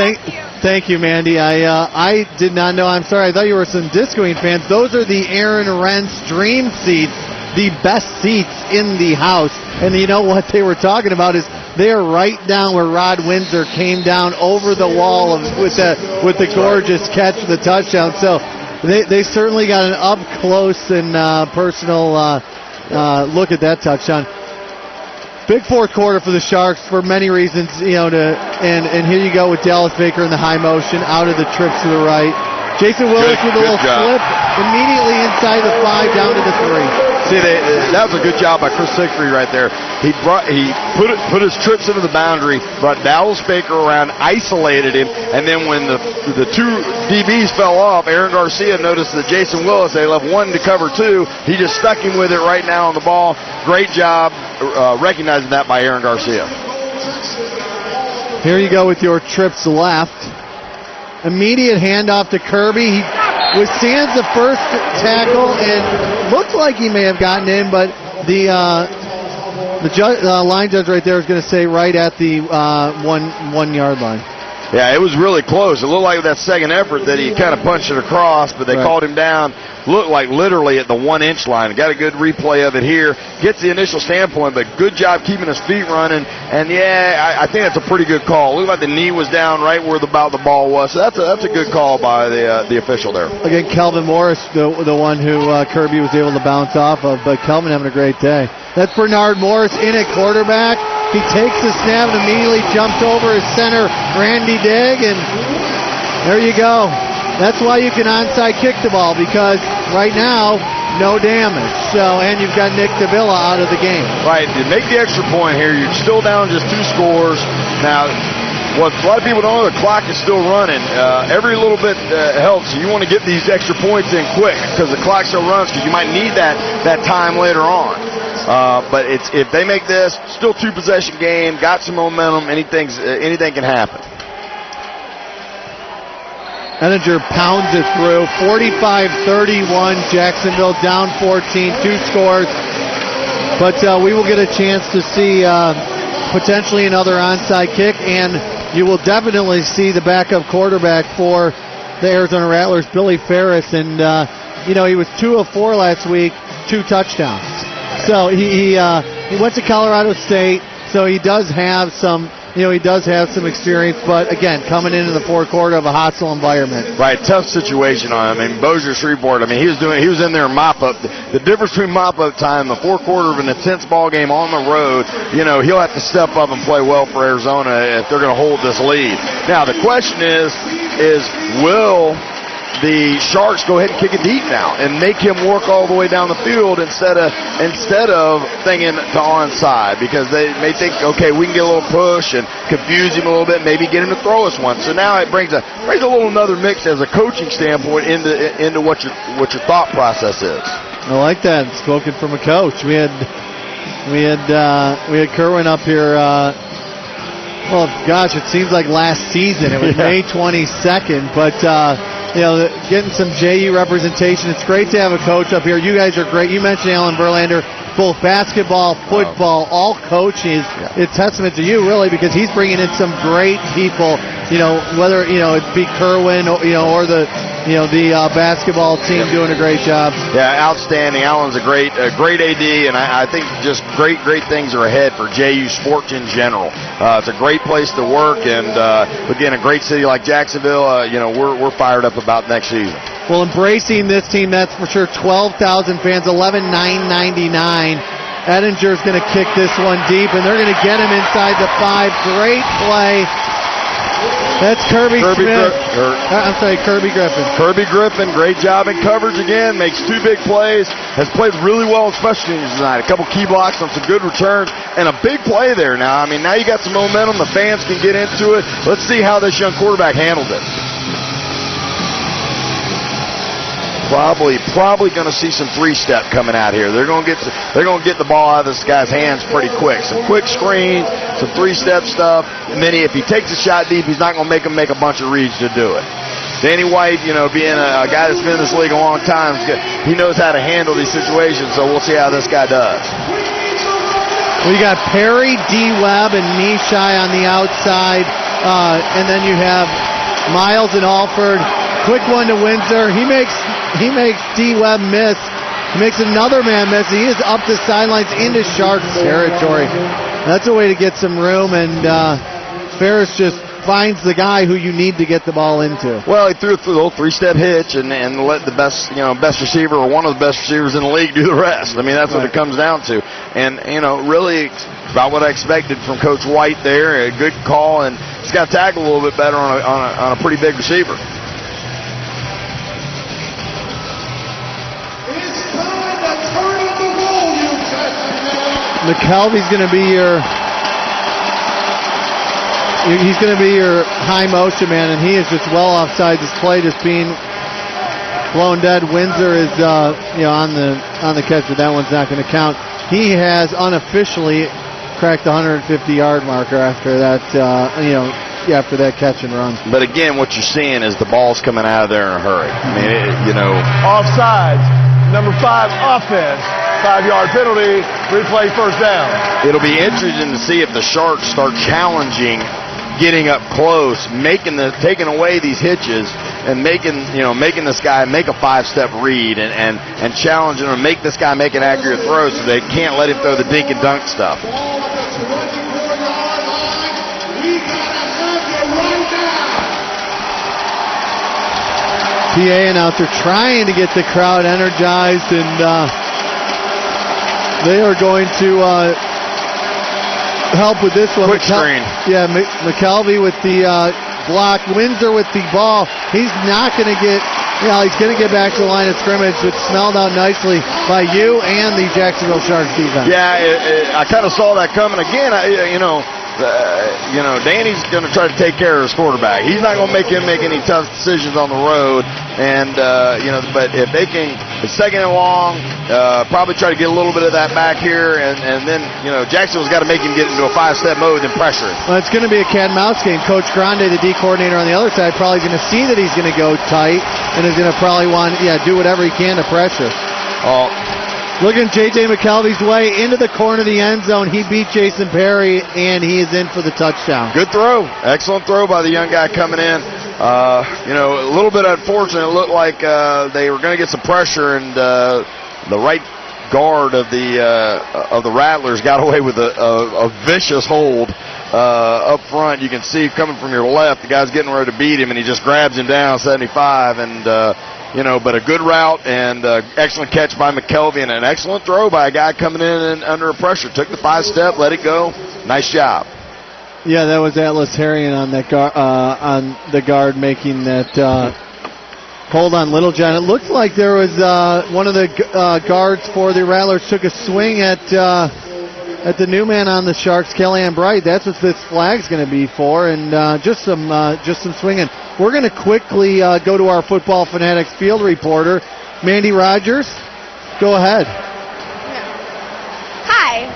thank you, Mandy. I did not know. I'm sorry. I thought you were some discoing fans. Those are the Aaron Rentz dream seats, the best seats in the house. And you know what they were talking about is they're right down where Rod Windsor came down over the wall with the gorgeous catch for the touchdown. So they certainly got an up close and personal look at that touchdown. Big fourth quarter for the Sharks for many reasons, and here you go with Dallas Baker in the high motion, out of the trips to the right. Jason Willis with a little flip, immediately inside the 5, down to the 3. See, that was a good job by Chris Siegfried right there. He put his trips into the boundary, brought Dallas Baker around, isolated him, and then when the two DBs fell off, Aaron Garcia noticed that Jason Willis, they left 1 to cover 2. He just stuck him with it right now on the ball. Great job recognizing that by Aaron Garcia. Here you go with your trips left. Immediate handoff to Kirby. He withstands the first tackle and looked like he may have gotten in, but the line judge right there is going to say right at the 1 yard line. Yeah, it was really close. It looked like that second effort that he kind of punched it across, but they called him down. Looked like literally at the 1-inch line. Got a good replay of it here. Gets the initial standpoint, but good job keeping his feet running. And, yeah, I think that's a pretty good call. Looked like the knee was down right where the ball was. So that's a good call by the official there. Again, Kelvin Morris, the one who Kirby was able to bounce off of, but Kelvin having a great day. That's Bernard Morris in at quarterback. He takes the snap and immediately jumps over his center, Randy Digg, and there you go. That's why you can onside kick the ball, because right now, no damage. So, and you've got Nick Davila out of the game. Right, to make the extra point here, you're still down just 2 scores. Now, what a lot of people don't know, the clock is still running. Every little bit helps. You want to get these extra points in quick because the clock still runs, because you might need that time later on. But if they make this, still 2-possession game, got some momentum, anything can happen. Ettinger pounds it through. 45-31, Jacksonville down 14, 2 scores. But we will get a chance to see potentially another onside kick, and you will definitely see the backup quarterback for the Arizona Rattlers, Billy Ferris. And, he was 2 of 4 last week, 2 touchdowns. So he went to Colorado State, so he does have some experience, but again, coming into the fourth quarter of a hostile environment. Right, tough situation on him. I mean, Bossier Shreveport, he was in there mop-up. The difference between mop-up time, the fourth quarter of an intense ball game on the road, he'll have to step up and play well for Arizona if they're going to hold this lead. Now, the question is will the Sharks go ahead and kick it deep now and make him work all the way down the field instead of thinking to onside, because they may think, okay, we can get a little push and confuse him a little bit, maybe get him to throw us one. So now it brings a little another mix as a coaching standpoint into what your thought process is. I like that. Spoken from a coach. We had Kerwin up here. It seems like last season. It was May 22nd, but. Getting some JU representation. It's great to have a coach up here. You guys are great. You mentioned Alan Verlander. Both basketball, football, all coaching. It's testament to you, really, because he's bringing in some great people. Whether it be Kerwin or the basketball team doing a great job. Yeah, outstanding. Alan's a great AD, and I think just great things are ahead for JU sports in general. It's a great place to work, and again, a great city like Jacksonville. We're fired up about next season. Well, embracing this team, that's for sure. 12,000 fans, 11,999. Ettinger's going to kick this one deep, and they're going to get him inside the 5. Great play. That's Kirby Griffin. Kirby Griffin, great job in coverage again. Makes 2 big plays. Has played really well in special teams tonight. A couple key blocks on some good returns, and a big play there now. Now you got some momentum. The fans can get into it. Let's see how this young quarterback handled it. Probably going to see some 3-step coming out here. They're going to get the ball out of this guy's hands pretty quick. Some quick screens, some 3-step stuff, and then if he takes a shot deep, he's not going to make him make a bunch of reads to do it. Danny White, being a guy that's been in this league a long time, he knows how to handle these situations. So we'll see how this guy does. We got Perry, D. Webb, and Mishai on the outside, and then you have Miles and Alford. Quick one to Windsor. He makes D. Webb miss. He makes another man miss. He is up the sidelines into Sharks territory. That's a way to get some room, and Ferris just finds the guy who you need to get the ball into. Well, he threw a little 3-step hitch and let the best receiver or one of the best receivers in the league do the rest. That's what it comes down to. And, really about what I expected from Coach White there. A good call, and he's got to tackle a little bit better on a pretty big receiver. McKelvey's going to be your high motion man, and he is just well offside this play, just being blown dead. Windsor is on the catch, but that one's not going to count. He has unofficially cracked the 150-yard marker after that after that catch and run. But again, what you're seeing is the ball's coming out of there in a hurry. Offsides, number 5 offense. 5-yard penalty, replay first down. It'll be interesting to see if the Sharks start challenging getting up close, taking away these hitches, and making this guy make a 5-step read and challenging him, make this guy make an accurate throw so they can't let him throw the dink and dunk stuff. PA out there trying to get the crowd energized, and they are going to help with this one. Quick screen. Yeah, McKelvey with the block. Windsor with the ball. He's not going to get, he's going to get back to the line of scrimmage. It's smelled out nicely by you and the Jacksonville Sharks defense. Yeah, I kind of saw that coming. Again, Danny's going to try to take care of his quarterback. He's not going to make him make any tough decisions on the road. And, but if they can, it's second and long, probably try to get a little bit of that back here. And then, Jacksonville's got to make him get into a 5-step mode and pressure it. Well, it's going to be a cat and mouse game. Coach Grande, the D coordinator on the other side, probably going to see that he's going to go tight and is going to probably want, do whatever he can to pressure. Looking J.J. McKelvey's way into the corner of the end zone. He beat Jason Perry, and he is in for the touchdown. Good throw. Excellent throw by the young guy coming in. A little bit unfortunate. It looked like they were going to get some pressure, and the right guard of the Rattlers got away with a vicious hold up front. You can see coming from your left, the guy's getting ready to beat him, and he just grabs him down 75, and but a good route and excellent catch by McKelvey and an excellent throw by a guy coming in and under pressure. Took the 5-step, let it go. Nice job. Yeah, that was Atlas Harrion on that on the guard making that hold on Littlejohn. It looked like there was one of the guards for the Rattlers took a swing at the new man on the Sharks, Kellyanne Bright. That's what this flag's going to be for, and just some swinging. We're going to quickly go to our Football Fanatics field reporter, Mandy Rogers. Go ahead. Hi.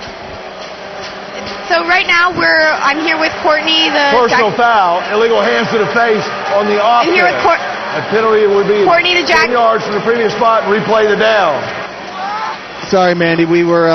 So right now I'm here with Courtney. The personal foul, illegal hands to the face on the offense. I'm here with a penalty would be Courtney, the 10 yards from the previous spot and replay the down. Sorry, Mandy. We were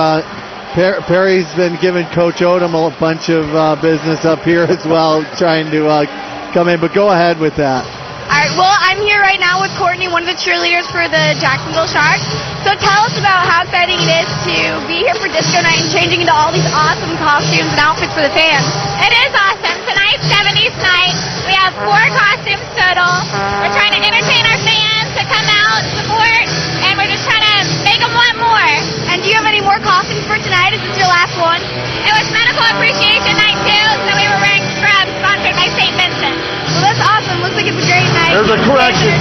Perry's been giving Coach Odom a bunch of business up here as well, trying to come in. But go ahead with that. All right, well, I'm here right now with Courtney, one of the cheerleaders for the Jacksonville Sharks. So tell us about how exciting it is to be here for Disco Night and changing into all these awesome costumes and outfits for the fans. It is awesome. Tonight's 70s night. We have 4 costumes total. We're trying to entertain our fans to come out, support, and we're just trying to make them want more. And do you have any more costumes for tonight? Is this your last one? It was Medical Appreciation Night, too, so we were wearing scrubs sponsored by St. Vincent. Well, that's awesome. Looks like it's a great night. There's a correction.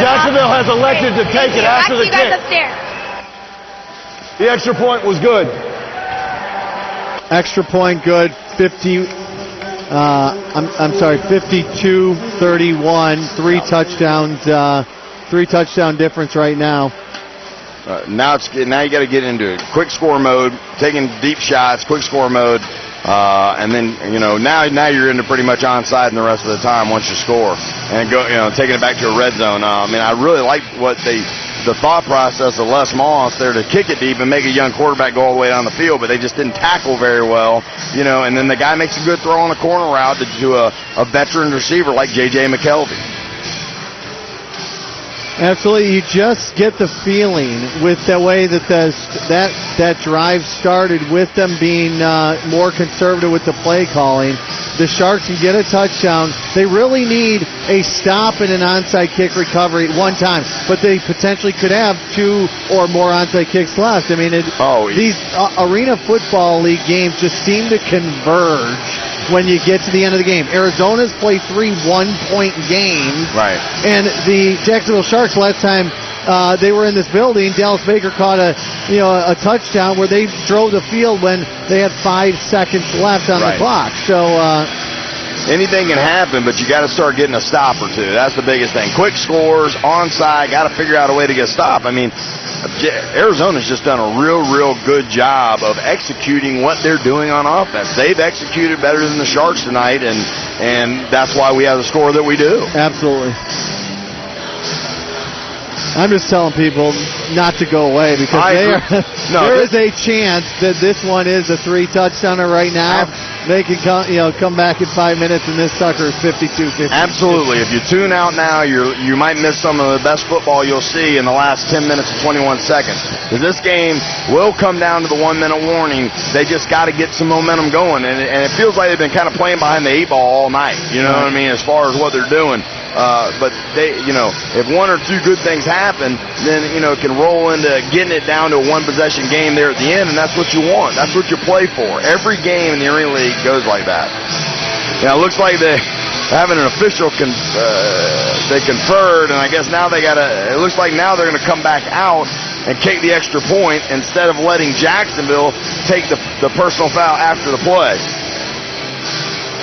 Jacksonville has elected to take it after the kick. Upstairs. The extra point was good. Extra point good. 52-31. 3 touchdowns. 3 touchdown difference right now. Now you got to get into it. Quick score mode, taking deep shots, quick score mode, and then now you're into pretty much onside the rest of the time once you score, and go taking it back to a red zone. I really like the thought process of Les Moss there to kick it deep and make a young quarterback go all the way down the field, but they just didn't tackle very well, and then the guy makes a good throw on a corner route to a veteran receiver like J.J. McKelvey. Absolutely, you just get the feeling with the way that that drive started, with them being more conservative with the play calling. The Sharks can get a touchdown. They really need a stop and an onside kick recovery at one time, but they potentially could have 2 or more onside kicks left. These Arena Football League games just seem to converge when you get to the end of the game. Arizona's played 3 one-point games. Right. And the Jacksonville Sharks, last time they were in this building, Dallas Baker caught a touchdown where they drove the field when they had 5 seconds left on the clock. So anything can happen, but you got to start getting a stop or 2. That's the biggest thing. Quick scores, onside, got to figure out a way to get a stop. Arizona's just done a real good job of executing what they're doing on offense. They've executed better than the Sharks tonight, and that's why we have the score that we do. Absolutely. I'm just telling people not to go away because there is a chance that this one is a 3 touchdowner right now. they can come back in 5 minutes, and this sucker is 52-50. Absolutely. If you tune out now, you might miss some of the best football you'll see in the last 10 minutes and 21 seconds. Because this game will come down to the 1 minute warning. They just got to get some momentum going, and it feels like they've been kind of playing behind the 8 ball all night. You know what I mean, as far as what they're doing. But they, if 1 or 2 good things happen, then it can roll into getting it down to a 1-possession game there at the end, and that's what you want. That's what you play for. Every game in the Arena League goes like that. Now it looks like they having an official they conferred, and I guess now it looks like now they're going to come back out and kick the extra point instead of letting Jacksonville take the personal foul after the play.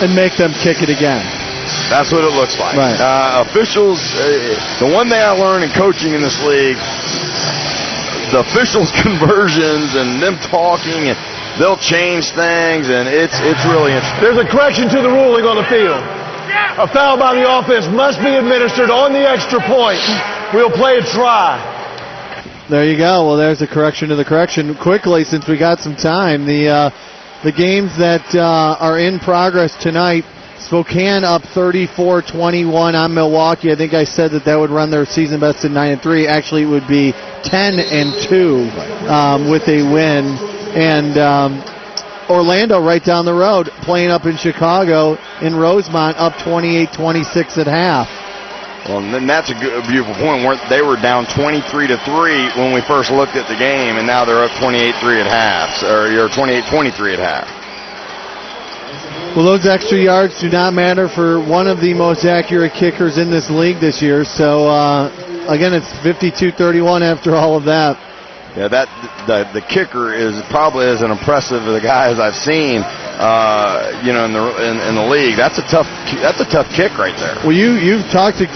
And make them kick it again. That's what it looks like. Right. Officials, the one thing I learned in coaching in this league, the officials' conversions and them talking, and they'll change things, and it's really interesting. There's a correction to the ruling on the field. A foul by the offense must be administered on the extra point. We'll play a try. There you go. Well, there's a correction to the correction. Quickly, since we got some time, the games that are in progress tonight, Spokane up 34-21 on Milwaukee. I think I said that would run their season best to 9-3. Actually, it would be 10-2 with a win. And Orlando right down the road, playing up in Chicago in Rosemont, up 28-26 at half. Well, and that's a beautiful point. They were down 23-3 when we first looked at the game, and now they're up 28-3 at half, or 28-23 at half. Well, those extra yards do not matter for one of the most accurate kickers in this league this year. So, again, it's 52-31 after all of that. Yeah, the kicker is probably as impressive as the guys I've seen, in the league. That's a tough kick right there. Well, you've talked to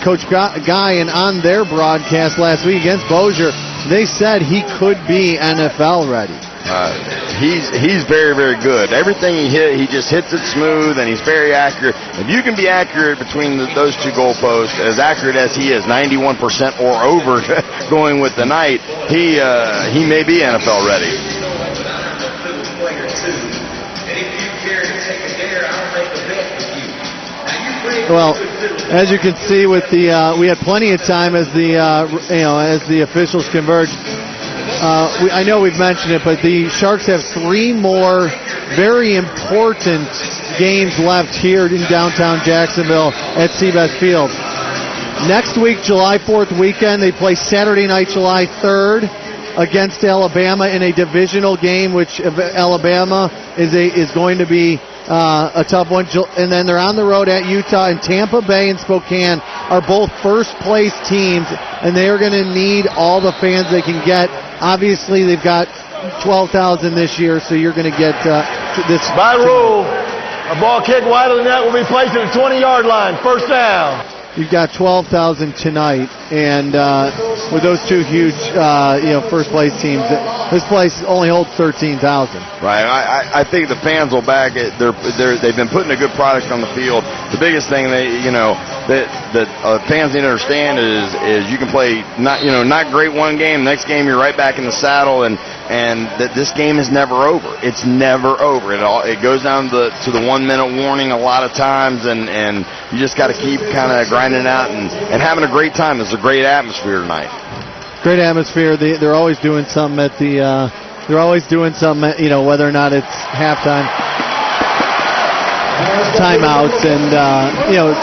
Coach Guy, and on their broadcast last week against Bossier, they said he could be NFL ready. He's very, very good. Everything he hit, he just hits it smooth, and he's very accurate. If you can be accurate between those 2 goalposts, as accurate as he is, 91% or over going with the night, he may be NFL ready. Well, as you can see, with we had plenty of time as the officials converge. I know we've mentioned it, but the Sharks have 3 more very important games left here in downtown Jacksonville at Seabest Field. Next week, July 4th weekend, they play Saturday night, July 3rd against Alabama in a divisional game, which Alabama is going to be a tough one. And then they're on the road at Utah, and Tampa Bay and Spokane are both first-place teams, and they are going to need all the fans they can get. Obviously, they've got 12,000 this year, so you're going to get this. By rule, a ball kick wide of the net will be placed at the 20-yard line. First down. You've got 12,000 tonight, and with those 2 huge, first-place teams, this place only holds 13,000. Right. I think the fans will back it. They've been putting a good product on the field. The biggest thing that fans need to understand is you can play not great one game, next game you're right back in the saddle, and that this game is never over. It's never over. It goes down to the 1 minute warning a lot of times, and you just got to keep kind of grinding out and having a great time. There's a great atmosphere tonight. Great atmosphere. They're always doing something at the. They're always doing something, whether or not it's halftime, timeouts, and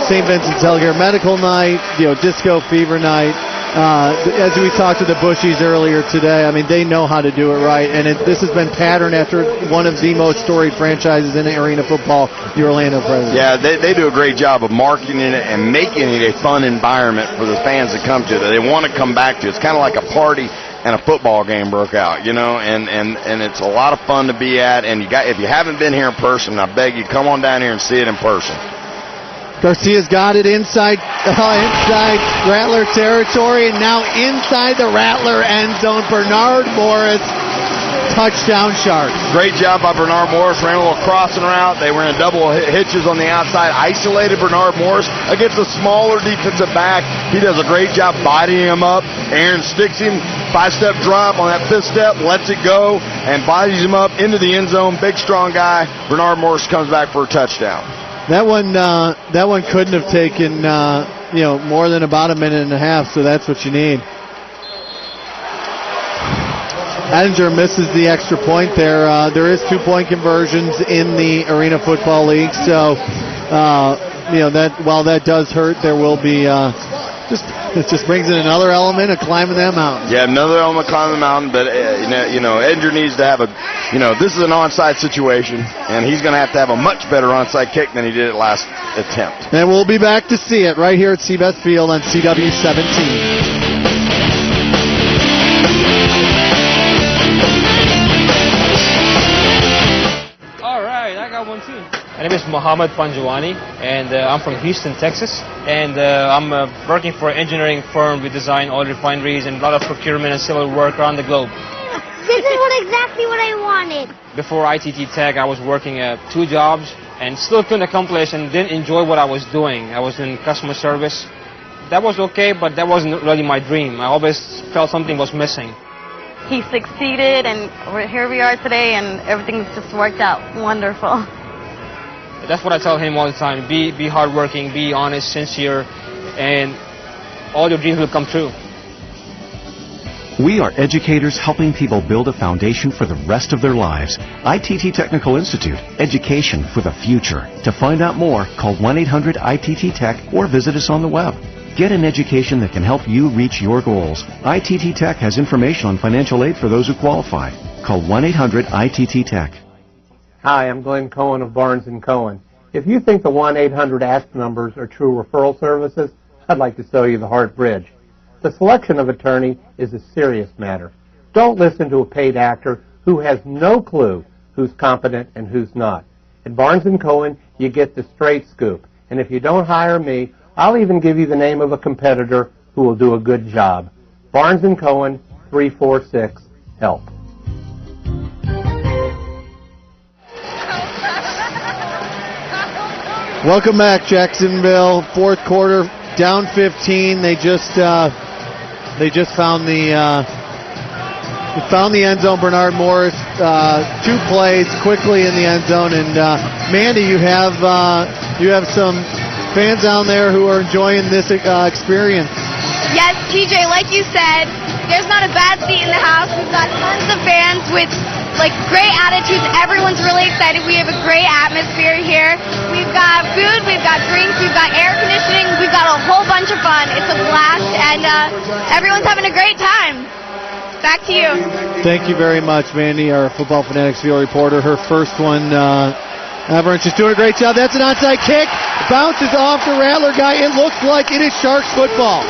St. Vincent's Healthcare Medical Night, Disco Fever Night. As we talked to the Bushies earlier today, I mean, they know how to do it right, and this has been patterned after one of the most storied franchises in arena football, the Orlando Predators. Yeah, they do a great job of marketing it and making it a fun environment for the fans to come to, that they want to come back to. It's kind of like a party and a football game broke out, and it's a lot of fun to be at. And if you haven't been here in person, I beg you, come on down here and see it in person. Garcia's got it inside Rattler territory, and now inside the Rattler end zone. Bernard Morris, touchdown Sharks. Great job by Bernard Morris. Ran a little crossing route. They were in double hitches on the outside. Isolated Bernard Morris against a smaller defensive back. He does a great job bodying him up. Aaron sticks him 5-step drop on that 5th step, lets it go, and bodies him up into the end zone. Big, strong guy. Bernard Morris comes back for a touchdown. That one couldn't have taken more than about a minute and a half. So that's what you need. Edinger misses the extra point there. There is 2-point conversions in the Arena Football League. So that while that does hurt, there will be it just brings in another element of climbing that mountain. Yeah, another element climbing the mountain, but Edinger needs to have this is an onside situation, and he's going to have a much better onside kick than he did at last attempt. And we'll be back to see it right here at Seabeth Field on CW 17. My name is Muhammad Panjwani, and I'm from Houston, Texas. And I'm working for an engineering firm. We design oil refineries and a lot of procurement and civil work around the globe. This is exactly what I wanted. Before ITT Tech, I was working 2 jobs and still couldn't accomplish and didn't enjoy what I was doing. I was in customer service. That was okay, but that wasn't really my dream. I always felt something was missing. He succeeded, and here we are today, and everything's just worked out wonderful. That's what I tell him all the time. Be hardworking, be honest, sincere, and all your dreams will come true. We are educators helping people build a foundation for the rest of their lives. ITT Technical Institute, education for the future. To find out more, call 1-800-ITT-TECH or visit us on the web. Get an education that can help you reach your goals. ITT Tech has information on financial aid for those who qualify. Call 1-800-ITT-TECH. Hi, I'm Glenn Cohen of Barnes & Cohen. If you think the 1-800-ASK numbers are true referral services, I'd like to sell you the Hart Bridge. The selection of attorney is a serious matter. Don't listen to a paid actor who has no clue who's competent and who's not. At Barnes & Cohen, you get the straight scoop. And if you don't hire me, I'll even give you the name of a competitor who will do a good job. Barnes & Cohen, 346-HELP. Welcome back, Jacksonville. 4th quarter, down 15. They just found the end zone. Bernard Morris, 2 plays quickly in the end zone. And Mandy, you have some fans down there who are enjoying this experience. Yes, TJ, like you said, there's not a bad seat in the house. We've got tons of fans with great attitudes. Everyone's really excited. We have a great atmosphere here. We've got food, we've got drinks, we've got air conditioning, we've got a whole bunch of fun. It's a blast, and everyone's having a great time. Back to you. Thank you very much, Mandy, our Football Fanatics field reporter. Her first one ever, and she's doing a great job. That's an onside kick. Bounces off the Rattler guy. It looks like it is Sharks football.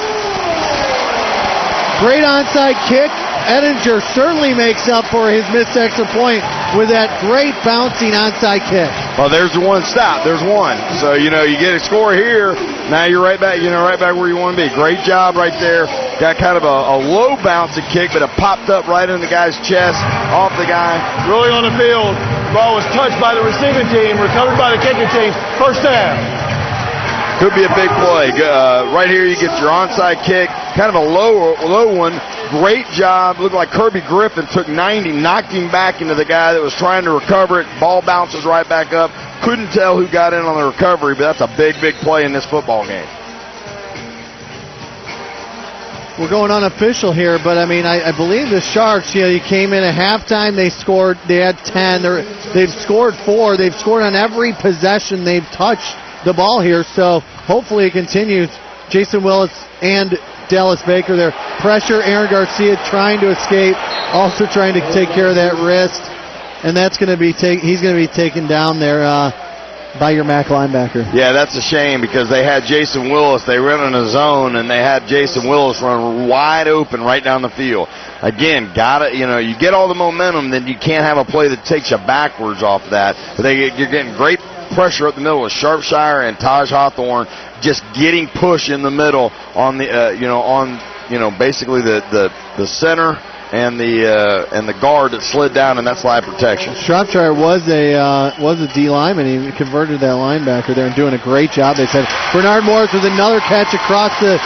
Great onside kick. Edinger certainly makes up for his missed extra point with that great bouncing onside kick. Well, there's the one stop. There's one. So, you get a score here. Now you're right back, right back where you want to be. Great job right there. Got kind of a low bouncing kick, but it popped up right in the guy's chest, off the guy. Really on the field. Ball was touched by the receiving team, recovered by the kicking team. First down. Could be a big play. Right here you get your onside kick. Kind of a low one. Great job. Looked like Kirby Griffin took 90, knocked him back into the guy that was trying to recover it. Ball bounces right back up. Couldn't tell who got in on the recovery, but that's a big, big play in this football game. We're going unofficial here, but I believe the Sharks, you came in at halftime, they had 10, they've scored 4, they've scored on every possession they've touched the ball here, so hopefully it continues. Jason Willis and Dallas Baker there. Pressure, Aaron Garcia trying to escape, also trying to take care of that wrist, and that's going to be he's going to be taken down there by your MAC linebacker. Yeah, that's a shame because they had Jason Willis. They ran in a zone, and they had Jason Willis run wide open right down the field. Again, you get all the momentum, then you can't have a play that takes you backwards off that. But you're getting great pressure up the middle with Sharpshire and Taj Hawthorne just getting push in the middle on the basically the center and the guard that slid down in that slide protection. Shropshire was a D lineman. He converted that linebacker there and doing a great job. They said Bernard Morris with another catch across the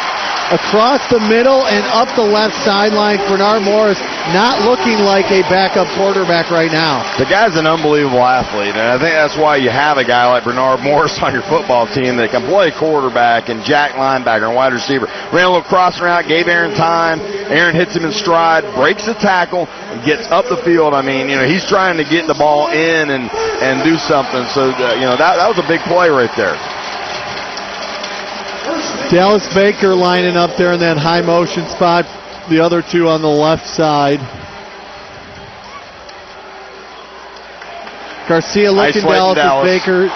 across the middle and up the left sideline. Bernard Morris not looking like a backup quarterback right now. The guy's an unbelievable athlete, and I think that's why you have a guy like Bernard Morris on your football team that can play quarterback and jack linebacker and wide receiver. Ran a little crossing route, gave Aaron time. Aaron hits him in stride, breaks the tackle, and gets up the field. I mean, he's trying to get the ball in and do something. So, that was a big play right there. Dallas Baker lining up there in that high motion spot. The other two on the left side. Garcia looking Dallas as Baker.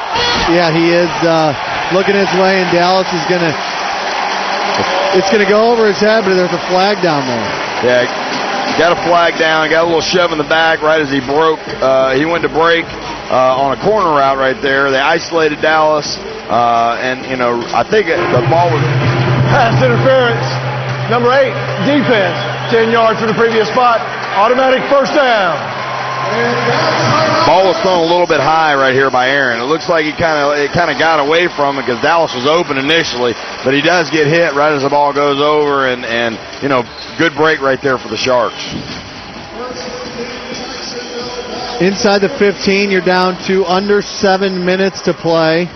Yeah, he is looking his way, and Dallas is it's going to go over his head, but there's a flag down there. Yeah, got a flag down, got a little shove in the back right as he broke. He went to break on a corner route right there. They isolated Dallas, and, I think the ball was... Pass interference. Number 8, defense. 10 yards from the previous spot. Automatic first down. Ball was thrown a little bit high right here by Aaron. It looks like it kind of got away from it because Dallas was open initially, but he does get hit right as the ball goes over, and good break right there for the Sharks. Inside the 15, you're down to under 7 minutes to play.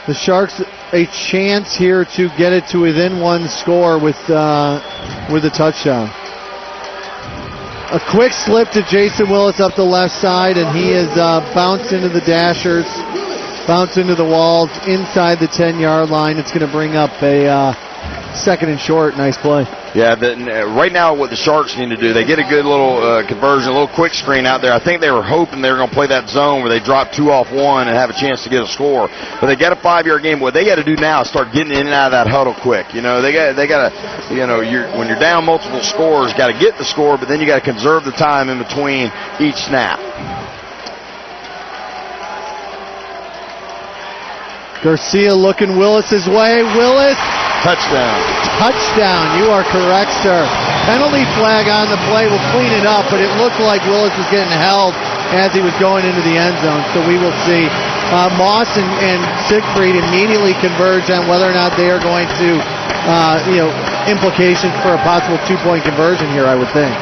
The Sharks a chance here to get it to within one score with a touchdown. A quick slip to Jason Willis up the left side, and he is bounced into the dashers, bounced into the walls inside the 10-yard line. It's going to bring up a second and short. Nice play. Yeah, right now what the Sharks need to do, they get a good little conversion, a little quick screen out there. I think they were hoping they were going to play that zone where they drop 2 off 1 and have a chance to get a score. But they got a 5-yard game. What they got to do now is start getting in and out of that huddle quick. They got to, when you're down multiple scores, got to get the score, but then you got to conserve the time in between each snap. Garcia looking Willis's way. Willis. Touchdown. You are correct, sir. Penalty flag on the play. We'll clean it up, but it looked like Willis was getting held as he was going into the end zone. So we will see. Moss and Siegfried immediately converge on whether or not they are going to, implications for a possible 2-point conversion here, I would think.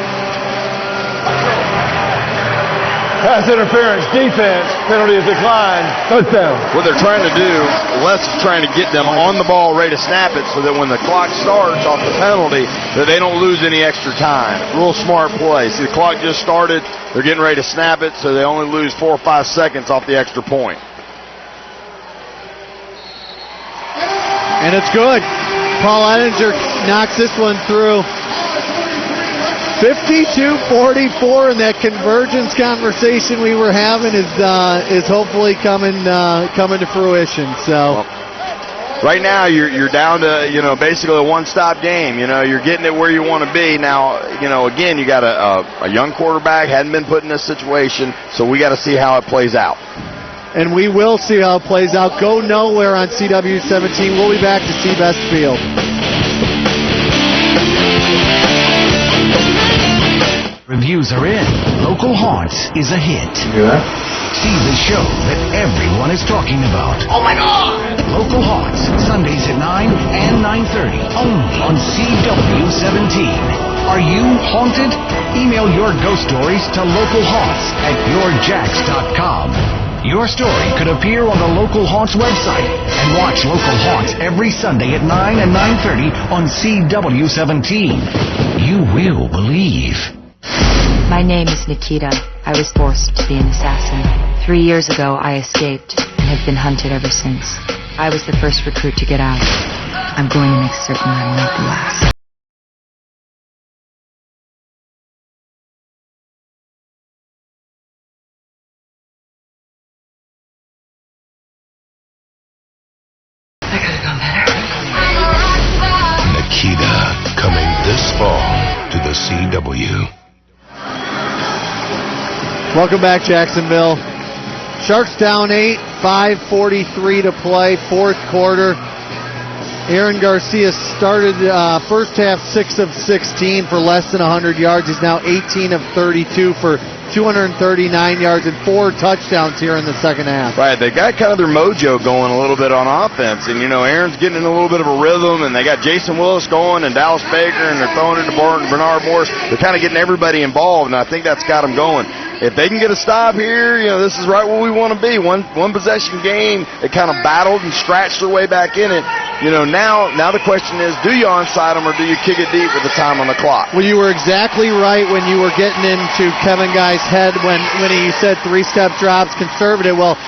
Pass interference, defense, penalty is declined, touchdown. What they're trying to do, Les is trying to get them on the ball, ready to snap it, so that when the clock starts off the penalty, that they don't lose any extra time. Real smart play. See, the clock just started. They're getting ready to snap it, so they only lose 4 or 5 seconds off the extra point. And it's good. Paul Ettinger knocks this one through. 52-44, and that convergence conversation we were having is hopefully coming to fruition. So right now you're down to basically a one-stop game. You're getting it where you want to be. Now again you got a young quarterback, hadn't been put in this situation, so we got to see how it plays out. And we will see how it plays out. Go nowhere on CW17. We'll be back to see Best Field. Reviews are in. Local Haunts is a hit. See the show that everyone is talking about. Oh my God! Local Haunts, Sundays at 9 and 9:30, only on CW17. Are you haunted? Email your ghost stories to localhaunts@yourjacks.com. Your story could appear on the Local Haunts website, and watch Local Haunts every Sunday at 9 and 9:30 on CW17. You will believe. My name is Nikita. I was forced to be an assassin. 3 years ago, I escaped and have been hunted ever since. I was the first recruit to get out. I'm going to make certain I'm not the last. I could have done better. Nikita coming this fall to the CW. Welcome back, Jacksonville. Sharks down 8, 5:43 to play, fourth quarter. Aaron Garcia started first half 6 of 16 for less than 100 yards. He's now 18 of 32 for 239 yards and 4 touchdowns here in the second half. Right, they got kind of their mojo going a little bit on offense. And, Aaron's getting in a little bit of a rhythm, and they got Jason Willis going and Dallas Baker, and they're throwing it to Bernard Morris. They're kind of getting everybody involved, and I think that's got them going. If they can get a stop here, this is right where we want to be. One possession game. They kind of battled and scratched their way back in it. Now the question is, do you onside them or do you kick it deep with the time on the clock? Well, you were exactly right when you were getting into Kevin Guy's head when he said 3-step drops, conservative. Well,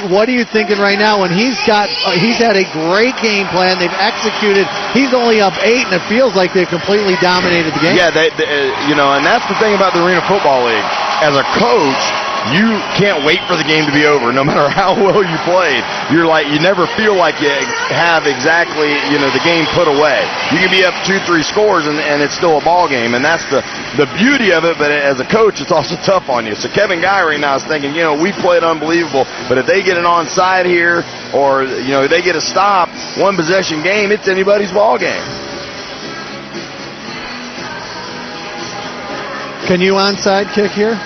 what are you thinking right now when he's had a great game plan? They've executed. He's only up 8, and it feels like they've completely dominated the game. Yeah, and that's the thing about the Arena Football League. As a coach, you can't wait for the game to be over, no matter how well you played. You never feel like you have exactly, the game put away. You can be up 2-3 scores and it's still a ball game, and that's the beauty of it. But as a coach, it's also tough on you. So Kevin Guy right now is thinking, we played unbelievable, but if they get an onside here or they get a stop, one possession game, it's anybody's ball game. Can you onside kick here?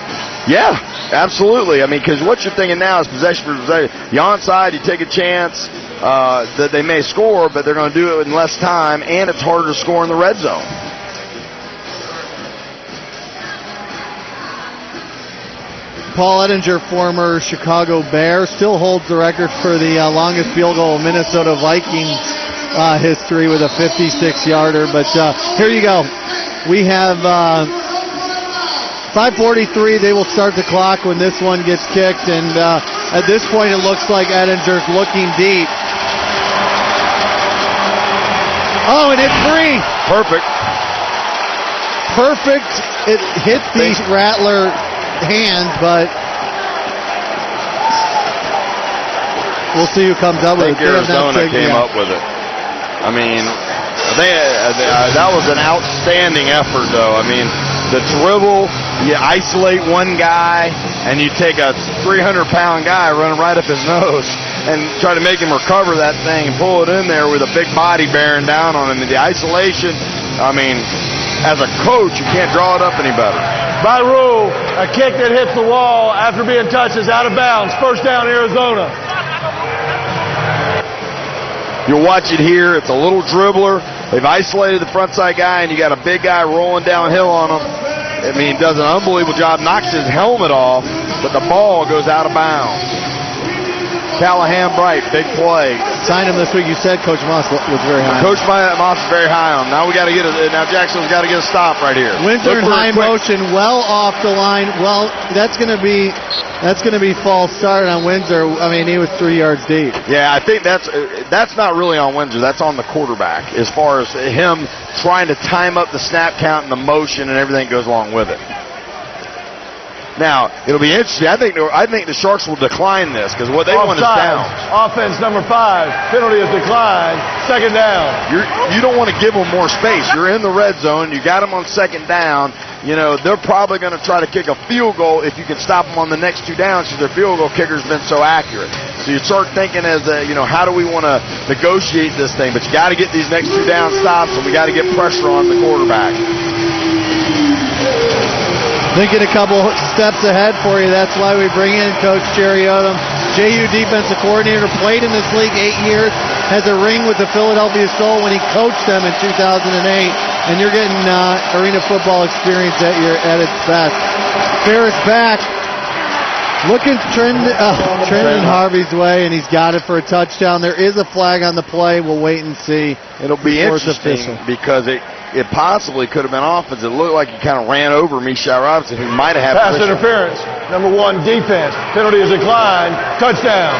Yeah, absolutely. Because what you're thinking now is possession for possession. You onside, you take a chance that they may score, but they're going to do it in less time, and it's harder to score in the red zone. Paul Ettinger, former Chicago Bear, still holds the record for the longest field goal in Minnesota Vikings history with a 56-yarder. But here you go. We have 5:43. They will start the clock when this one gets kicked, and at this point it looks like Ettinger's looking deep. Oh, and it's free. Perfect. It hit the Rattler hands, but we'll see who comes up with it. I think Arizona came up with it. That was an outstanding effort, though. The dribble, you isolate one guy, and you take a 300-pound guy running right up his nose and try to make him recover that thing and pull it in there with a big body bearing down on him. And the isolation, as a coach, you can't draw it up any better. By rule, a kick that hits the wall after being touched is out of bounds. First down, Arizona. You'll watch it here. It's a little dribbler. They've isolated the front side guy, and you got a big guy rolling downhill on him. He does an unbelievable job, knocks his helmet off, but the ball goes out of bounds. Callahan Bright, big play. Signed him this week. You said Coach Moss was very high. Coach Moss is very high on him. Now Jacksonville's got to get a stop right here. Windsor in high motion, well off the line. Well, that's going to be false start on Windsor. He was 3 yards deep. Yeah, I think that's not really on Windsor. That's on the quarterback as far as him trying to time up the snap count and the motion and everything that goes along with it. Now, it'll be interesting. I think the Sharks will decline this because what they want is downs. Offense number 5. Penalty is declined. Second down. You don't want to give them more space. You're in the red zone. You got them on second down. They're probably going to try to kick a field goal if you can stop them on the next 2 downs because their field goal kicker's been so accurate. So you start thinking how do we want to negotiate this thing? But you got to get these next 2 down stops, and we got to get pressure on the quarterback. Thinking a couple steps ahead for you. That's why we bring in Coach Jerry Odom. JU defensive coordinator, played in this league 8 years, has a ring with the Philadelphia Soul when he coached them in 2008. And you're getting arena football experience at its best. Ferris back. Looking trending Harvey's way, and he's got it for a touchdown. There is a flag on the play. We'll wait and see. It'll be interesting because it possibly could have been offense. It looked like he kind of ran over Mishai Robinson, who might have had pass interference. Number 1, defense. Penalty is declined. Touchdown.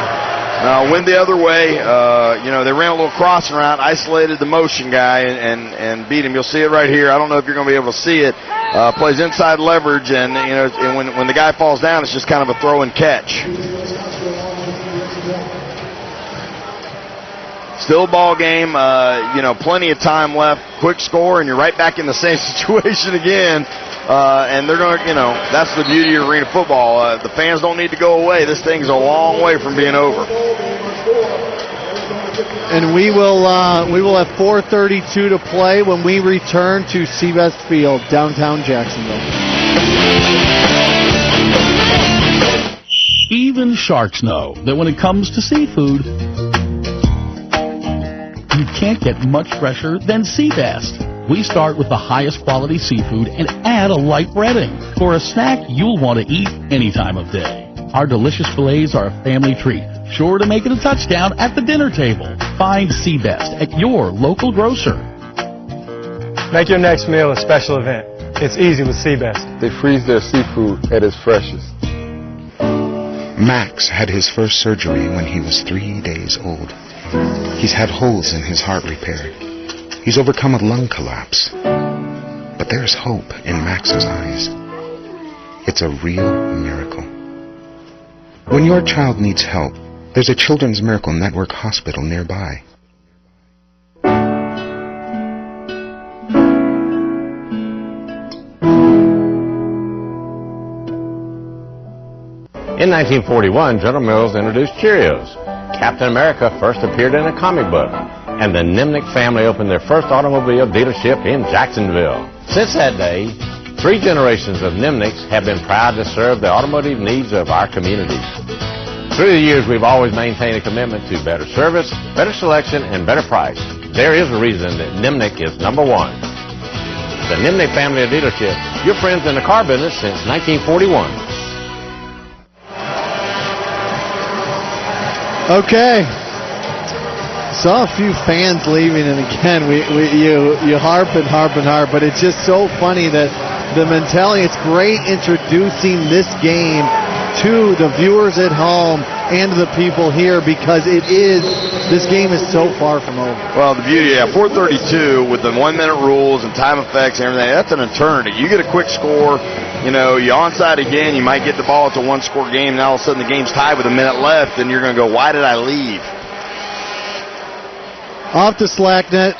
Now, went the other way. They ran a little crossing route, isolated the motion guy, and beat him. You'll see it right here. I don't know if you're going to be able to see it. Plays inside leverage, and when the guy falls down, it's just kind of a throw and catch. Still ball game. Plenty of time left. Quick score, and you're right back in the same situation again. And they're going to, that's the beauty of arena football. The fans don't need to go away. This thing's a long way from being over. And we will have 4:32 to play when we return to Seavest Field, downtown Jacksonville. Even sharks know that when it comes to seafood, you can't get much fresher than Sea Best. We start with the highest quality seafood and add a light breading for a snack you'll want to eat any time of day. Our delicious fillets are a family treat, sure to make it a touchdown at the dinner table. Find Sea Best at your local grocer. Make your next meal a special event. It's easy with Sea Best. They freeze their seafood at its freshest. Max had his first surgery when he was 3 days old. He's had holes in his heart repaired. He's overcome a lung collapse. But there's hope in Max's eyes. It's a real miracle. When your child needs help, there's a Children's Miracle Network hospital nearby. In 1941, General Mills introduced Cheerios. Captain America first appeared in a comic book, and the Nimnick family opened their first automobile dealership in Jacksonville. Since that day, 3 generations of Nimnicks have been proud to serve the automotive needs of our community. Through the years, we've always maintained a commitment to better service, better selection, and better price. There is a reason that Nimnick is number one. The Nimnick family of dealership, your friends in the car business since 1941. Okay. Saw a few fans leaving, and again, you harp and harp and harp, but it's just so funny that the mentality, it's great introducing this game to the viewers at home and to the people here, because this game is so far from over. Well, the beauty, 4:32 with the 1-minute rules and time effects and everything, that's an eternity. You get a quick score, you onside again, you might get the ball. It's a 1-score game, and all of a sudden the game's tied with a minute left, and you're going to go, why did I leave? Off the slack net.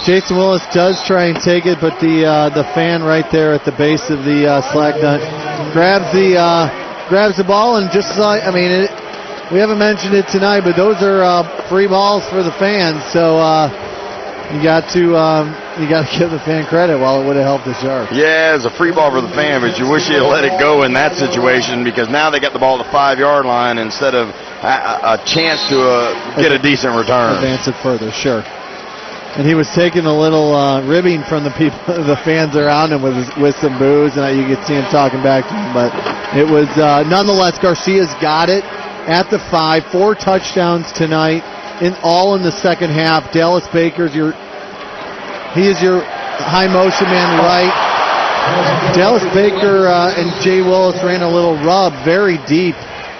Jason Willis does try and take it, but the fan right there at the base of the slack net grabs the ball, and just like, we haven't mentioned it tonight, but those are free balls for the fans, so you got to give the fan credit while it would have helped the Sharks. Yeah, it's a free ball for the fan, but you wish you had let it go in that situation, because now they got the ball at the 5-yard line instead of a chance to get a decent return. Advance it further, sure. And he was taking a little ribbing from the people, the fans around him with some boos, and you could see him talking back to him. But it was nonetheless, Garcia's got it at the 5, 4 touchdowns tonight, all in the second half. Dallas Baker's he is your high motion man right. Dallas Baker and Jay Willis ran a little rub very deep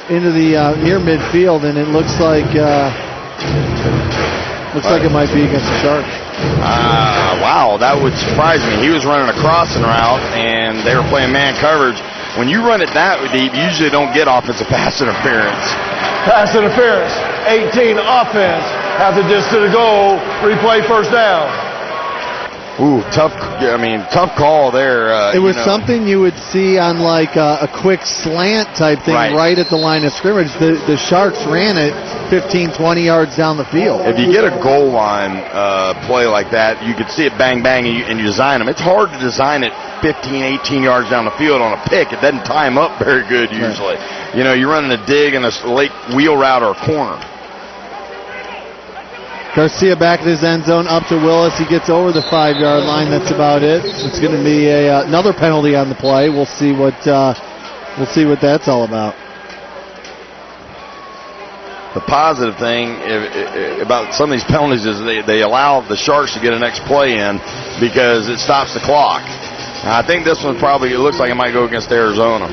into the near midfield, and it looks like it might be against the Sharks. Wow, that would surprise me. He was running a crossing route, and they were playing man coverage. When you run it that deep, you usually don't get offensive pass interference. Pass interference, 18 offense, has a distance to the goal, replay first down. Ooh, tough call there. It was something you would see on like a quick slant type thing right at the line of scrimmage. The Sharks ran it 15, 20 yards down the field. If you get a goal line play like that, you could see it bang, bang, and you design them. It's hard to design it 15, 18 yards down the field on a pick. It doesn't time up very good usually. Right. You're running a dig and a late wheel route or a corner. Garcia back in his end zone, up to Willis. He gets over the 5-yard line. That's about it. It's going to be another penalty on the play. We'll see what that's all about. The positive thing about some of these penalties is they allow the Sharks to get a next play in because it stops the clock. Now, I think this one it looks like it might go against Arizona.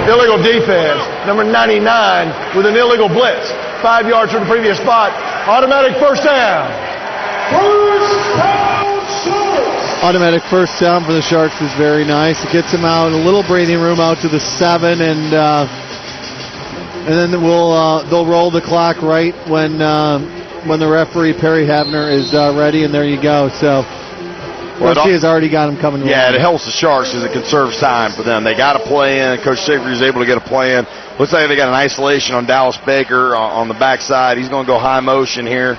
Illegal defense, number 99 with an illegal blitz. 5 yards from the previous spot. Automatic first down. Automatic first down for the Sharks is very nice. It gets them out, a little breathing room out to the 7, and then they'll roll the clock right when the referee Perry Havner is ready, and there you go. So Garcia has already got him coming. Yeah, it helps the Sharks because it conserves time for them. They got a play in. Coach Schaefer is able to get a play in. Looks like they got an isolation on Dallas Baker on the backside. He's going to go high motion here.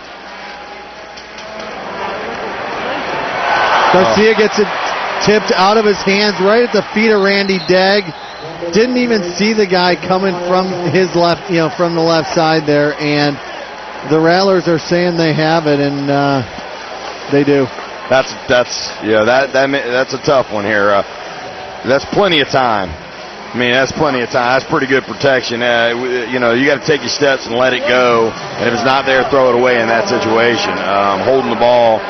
Garcia gets it tipped out of his hands right at the feet of Randy Degg. didn't even see the guy coming from his left, from the left side there, and the Rattlers are saying they have it, and they do. That's a tough one here. That's plenty of time. I mean, that's plenty of time. That's pretty good protection. You got to take your steps and let it go. And if it's not there, throw it away in that situation. Holding the ball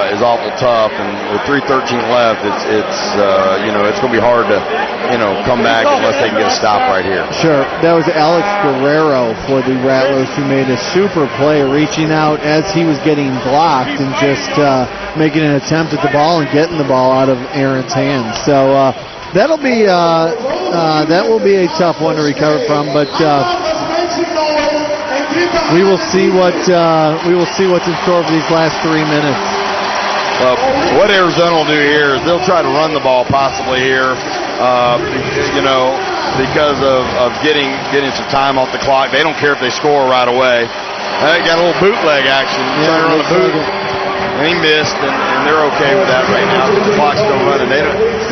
is awful tough. And with 3:13 left, it's going to be hard to, come back unless they can get a stop right here. Sure. That was Alex Guerrero for the Rattlers, who made a super play, reaching out as he was getting blocked and just making an attempt at the ball and getting the ball out of Aaron's hands. So that'll be that will be a tough one to recover from, but we will see what's in store for these last 3 minutes. What Arizona will do here is they'll try to run the ball possibly here, because of getting some time off the clock. They don't care if they score right away. They got a little bootleg action, trying to run the boot. And he missed, and they're okay with that right now. The clock's still running.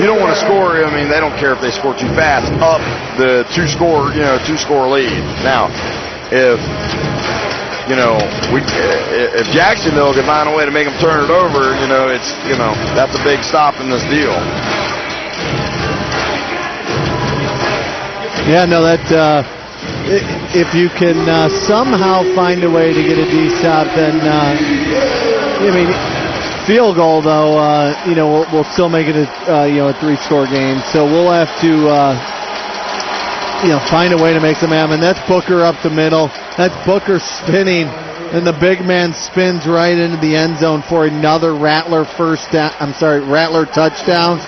You don't want to score. I mean, they don't care if they score too fast. Up the two-score lead. Now, if Jacksonville can find a way to make them turn it over, that's a big stop in this deal. Yeah, no, that if you can somehow find a way to get a D stop, then. Field goal though, we'll still make it a 3-score game. So we'll have to, find a way to make some happen. That's Booker up the middle. That's Booker spinning, and the big man spins right into the end zone for another Rattler touchdown.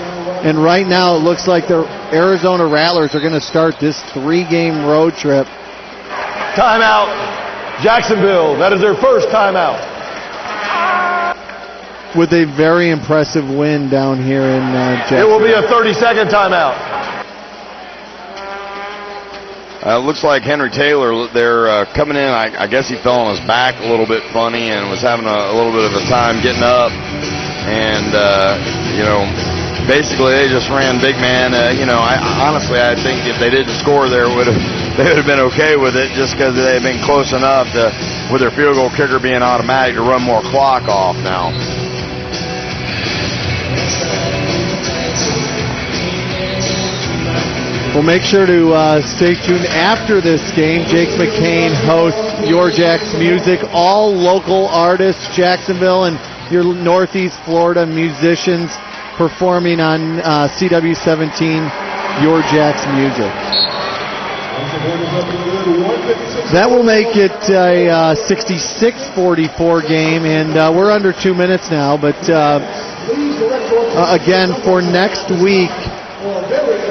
And right now it looks like the Arizona Rattlers are going to start this 3-game road trip. Timeout, Jacksonville. That is their first timeout. With a very impressive win down here in Jacksonville. It will be a 30-second timeout. It looks like Henry Taylor, they're coming in. I guess he fell on his back a little bit funny and was having a little bit of a time getting up. And, basically they just ran big man. I think if they didn't score there, they would have been okay with it just because they had been close enough with their field goal kicker being automatic to run more clock off now. Well, make sure to stay tuned after this game. Jake McCain hosts Your Jack's Music. All local artists, Jacksonville and your Northeast Florida musicians performing on CW17, Your Jack's Music. That will make it a 66-44 game, and we're under 2 minutes now. But again, for next week,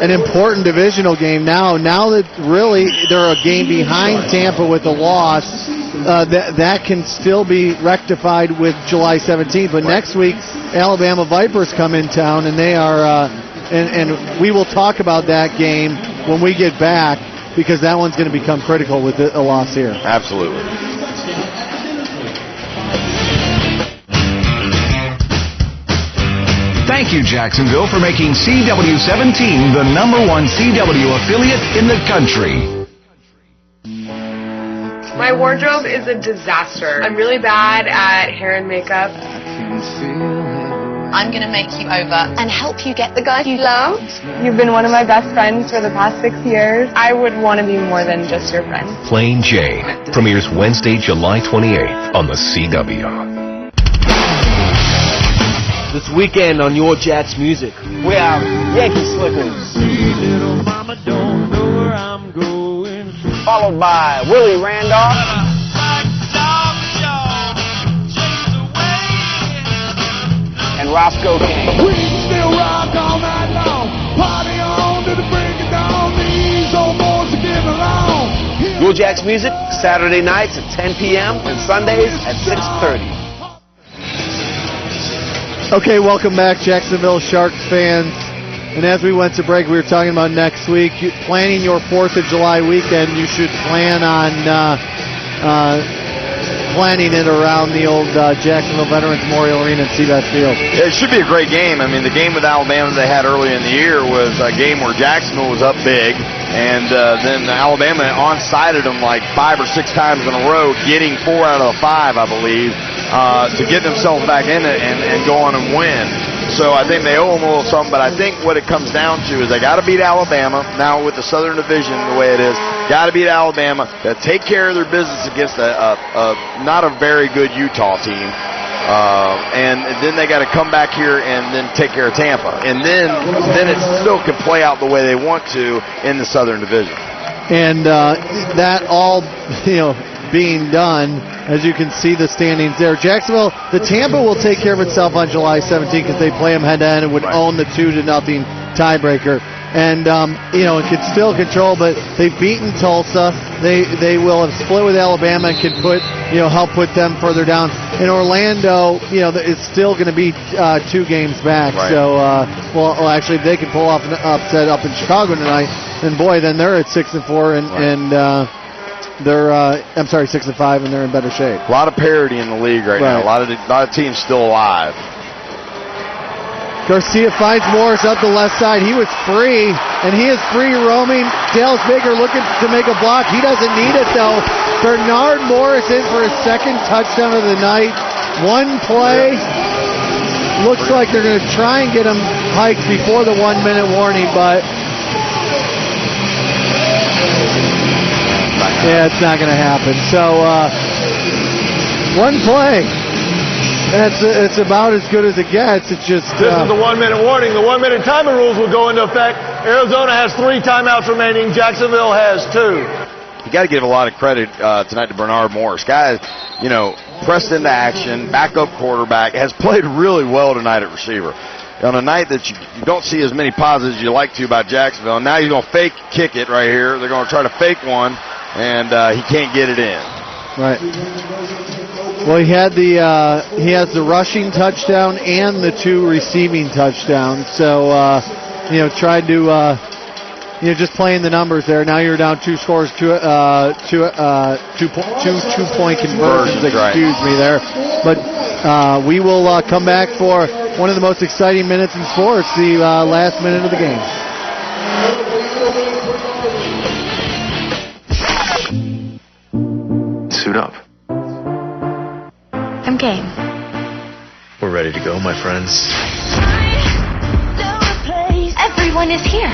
an important divisional game now that really they're a game behind Tampa with a loss, that can still be rectified with July 17th. But next week, Alabama Vipers come in town, and they are, and we will talk about that game when we get back, because that one's going to become critical with a loss here. Absolutely. Thank you, Jacksonville, for making CW17 the #1 CW affiliate in the country. My wardrobe is a disaster. I'm really bad at hair and makeup. I'm going to make you over and help you get the guy you love. You've been one of my best friends for the past 6 years. I would want to be more than just your friend. Plain Jane premieres Wednesday, July 28th on the CW. This weekend on Your Jack's Music, we have Yankee Slickers. Followed by Willie Randolph. And Roscoe King. We still rock all night long. Party on to the break of dawn. These old boys are getting along. Your Jack's Music, Saturday nights at 10 p.m. and Sundays at 6:30. Okay, welcome back, Jacksonville Sharks fans. And as we went to break, we were talking about next week. Planning your 4th of July weekend, you should plan on planning it around the old Jacksonville Veterans Memorial Arena at Seabass Field. It should be a great game. I mean, the game with Alabama they had early in the year was a game where Jacksonville was up big, and then Alabama onside them like 5 or 6 times in a row, getting 4 out of the 5, I believe, to get themselves back in it and go on and win. So I think they owe them a little something, but I think what it comes down to is they got to beat Alabama. Now with the Southern Division the way it is, got to beat Alabama to take care of their business against not a very good Utah team. And then they got to come back here and then take care of Tampa. And then it still can play out the way they want to in the Southern Division. And that all, being done, as you can see the standings there. Jacksonville, the Tampa will take care of itself on July 17th because they play them head-to-head and would own the 2-0 tiebreaker. And, it could still control, but they've beaten Tulsa. They will have split with Alabama and can help put them further down. In Orlando, it's still going to be 2 games back. Right. So, actually, if they can pull off an upset up in Chicago tonight, then they're at 6-4 and they're 6-5 and they're in better shape. A lot of parity in the league right now. A lot of teams still alive. Garcia finds Morris up the left side. He was free, and he is free roaming. Dallas Baker looking to make a block. He doesn't need it, though. Bernard Morris in for his 2nd touchdown of the night. 1 play. Looks like they're going to try and get him hiked before the 1-minute warning, but it's not going to happen. So, 1 play. It's about as good as it gets. It's just this is the 1-minute warning. The 1-minute timing rules will go into effect. Arizona has 3 timeouts remaining. Jacksonville has 2. You got to give a lot of credit tonight to Bernard Morris. Guy, pressed into action, backup quarterback, has played really well tonight at receiver. On a night that you don't see as many positives as you like to about Jacksonville. Now he's going to fake kick it right here. They're going to try to fake one, and he can't get it in. Right. Well, he has the rushing touchdown and the 2 receiving touchdowns. So, tried to, just playing the numbers there. Now you're down 2 scores, 2 2-point conversions. Excuse me there. But we will come back for one of the most exciting minutes in sports, the last minute of the game. Suit up. I'm game. We're ready to go, my friends. Everyone is here.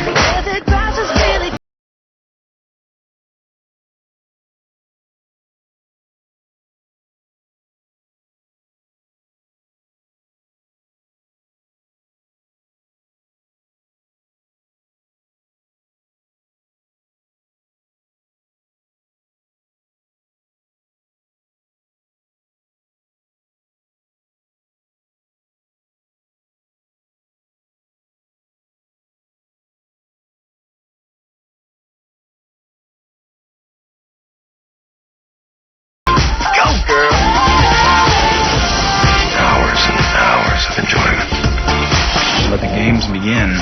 Let the games begin.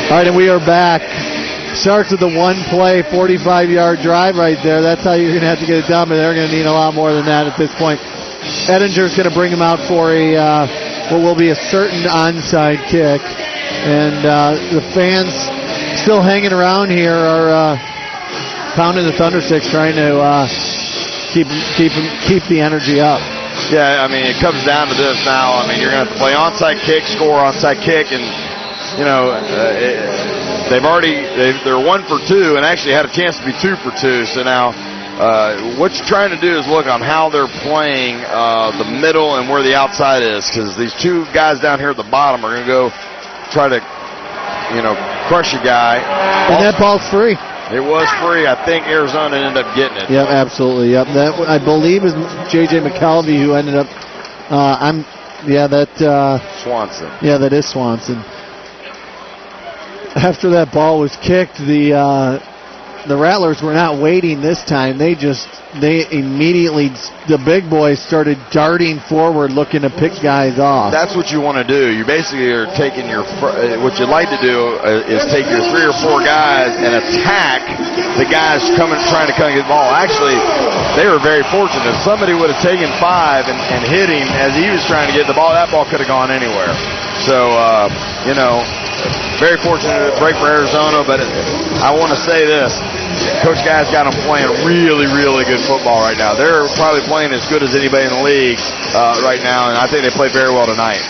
All right, and we are back. Starts with the 1-play, 45-yard drive right there. That's how you're going to have to get it done, but they're going to need a lot more than that at this point. Ettinger's going to bring him out for what will be a certain onside kick. And the fans still hanging around here are pounding the thundersticks, trying to keep the energy up. Yeah, I mean, it comes down to this now. I mean, you're going to have to play onside kick, score onside kick, and they're 1 for 2, and actually had a chance to be 2 for 2. So now, what you're trying to do is look on how they're playing the middle and where the outside is, because these 2 guys down here at the bottom are going to go try to, crush a guy. And that ball's free. It was free. I think Arizona ended up getting it. Yep, absolutely. Yep, that I believe is J.J. McKelvey who ended up. Swanson. Yeah, that is Swanson. After that ball was kicked, the the Rattlers were not waiting this time. They immediately, the big boys started darting forward looking to pick guys off. That's what you want to do. You basically are taking what you'd like to do is take your 3 or 4 guys and attack the guys trying to come get the ball. Actually, they were very fortunate. If somebody would have taken 5 and hit him as he was trying to get the ball, that ball could have gone anywhere. So, very fortunate break for Arizona, but I want to say this. Coach Guy's got them playing really, really good football right now. They're probably playing as good as anybody in the league right now, and I think they play very well tonight.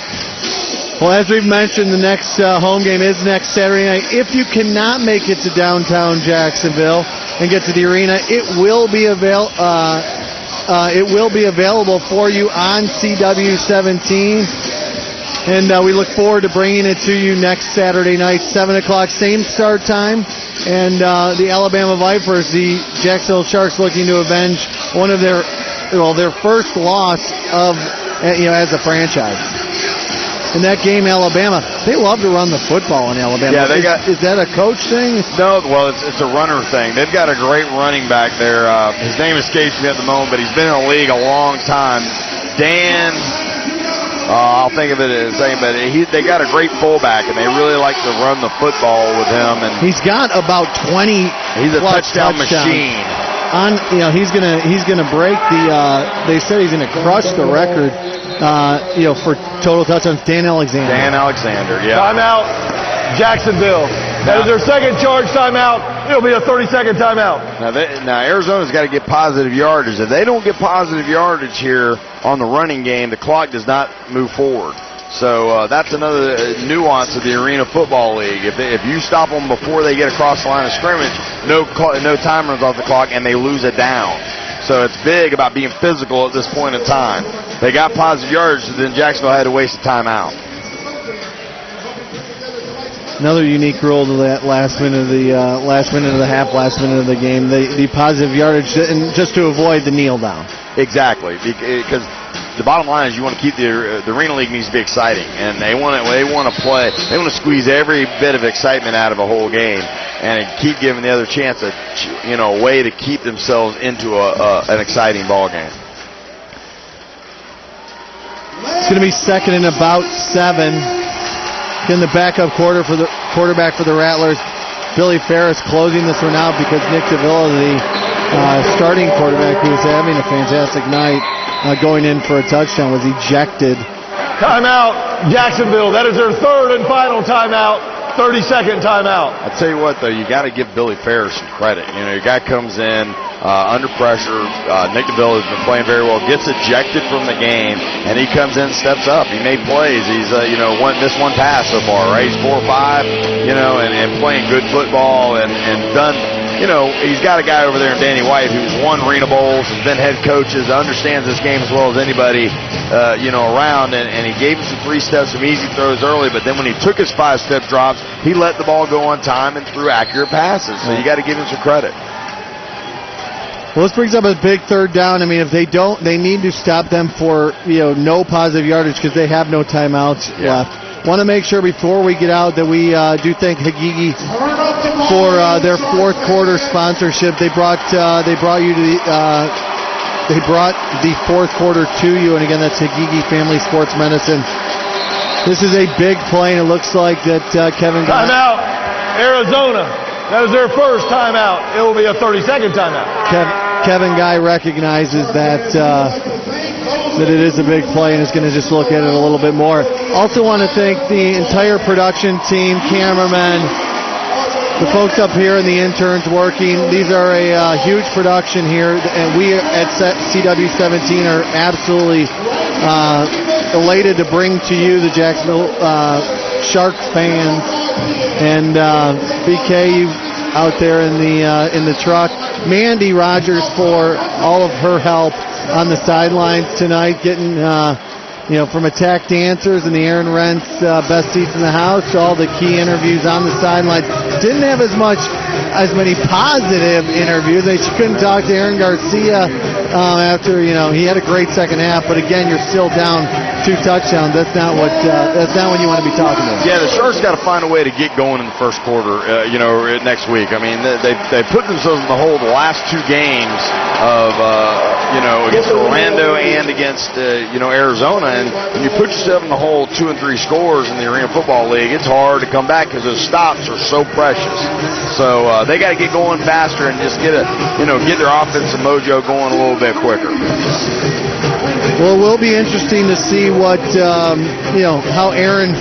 Well, as we've mentioned, the next home game is next Saturday night. If you cannot make it to downtown Jacksonville and get to the arena, it will be available for you on CW17. And we look forward to bringing it to you next Saturday night, 7 o'clock, same start time. And the Alabama Vipers, the Jacksonville Sharks, looking to avenge one of their first loss as a franchise. In that game, Alabama, they love to run the football in Alabama. Yeah, is that a coach thing? No, well, it's a runner thing. They've got a great running back there. His name escapes me at the moment, but he's been in the league a long time. Dan. I'll think of it in a second, but they got a great fullback, and they really like to run the football with him. And he's got about 20. He's a touchdown machine. He's gonna break the. They said he's gonna crush the record. For total touchdowns, Dan Alexander. Yeah. Timeout, Jacksonville. That is their second charge timeout. It'll be a 30-second timeout. Now Arizona's got to get positive yardage. If they don't get positive yardage here on the running game, the clock does not move forward. So that's another nuance of the Arena Football League. If you stop them before they get across the line of scrimmage, no time runs off the clock, and they lose a down. So it's big about being physical at this point in time. They got positive yardage, then Jacksonville had to waste a timeout. Another unique rule to that last minute of the last minute of the half, last minute of the game. The positive yardage, and just to avoid the kneel down. Exactly, because the bottom line is you want to keep the Arena League needs to be exciting, and they want to play. They want to squeeze every bit of excitement out of a whole game, and keep giving the other chance a way to keep themselves into an exciting ball game. It's going to be second and about 7. Again, the backup quarterback for the Rattlers, Billy Ferris, closing this one out because Nick Davila, the starting quarterback, who was having a fantastic night, going in for a touchdown, was ejected. Timeout, Jacksonville. That is their third and final timeout. 30-second timeout. I'll tell you what, though, you got to give Billy Ferris some credit. Your guy comes in under pressure. Nick Davila has been playing very well, gets ejected from the game, and he comes in, steps up. He made plays. He's, missed one pass so far, right? He's 4 or 5, and playing good football and done. He's got a guy over there in Danny White who's won Arena Bowls, has been head coaches, understands this game as well as anybody, around, and he gave him some 3 steps, some easy throws early, but then when he took his 5-step drops, he let the ball go on time and threw accurate passes. So you got to give him some credit. Well, this brings up a big third down. I mean, if they don't, they need to stop them for, no positive yardage because they have no timeouts left. Want to make sure before we get out that we do thank Hagigi for their fourth quarter sponsorship. They brought you to they brought the fourth quarter to you, and again, that's Hagigi Family Sports Medicine. This is a big play, and it looks like that Kevin. Timeout, Arizona. That is their first timeout. It will be a 30-second timeout. Kevin Guy recognizes that it is a big play and is going to just look at it a little bit more. Also want to thank the entire production team, cameramen, the folks up here and the interns working. These are a huge production here, and we at CW17 are absolutely elated to bring to you the Jacksonville Sharks fans. And BK, you out there in the truck. Mandy Rogers for all of her help on the sidelines tonight, getting from attack dancers and the Aaron Rentz best seats in the house to all the key interviews on the sidelines. Didn't have as many positive interviews. They couldn't talk to Aaron Garcia after he had a great second half, but again, you're still down 2 touchdowns. That's not what you want to be talking about. Yeah, the Sharks got to find a way to get going in the first quarter, next week. I mean, they put themselves in the hole the last 2 games of, against Orlando and against, Arizona. And when you put yourself in the hole 2 and 3 scores in the Arena Football League, it's hard to come back because those stops are so precious. So they got to get going faster and just get their offensive mojo going a little bit quicker. Well, it will be interesting to see what how Aaron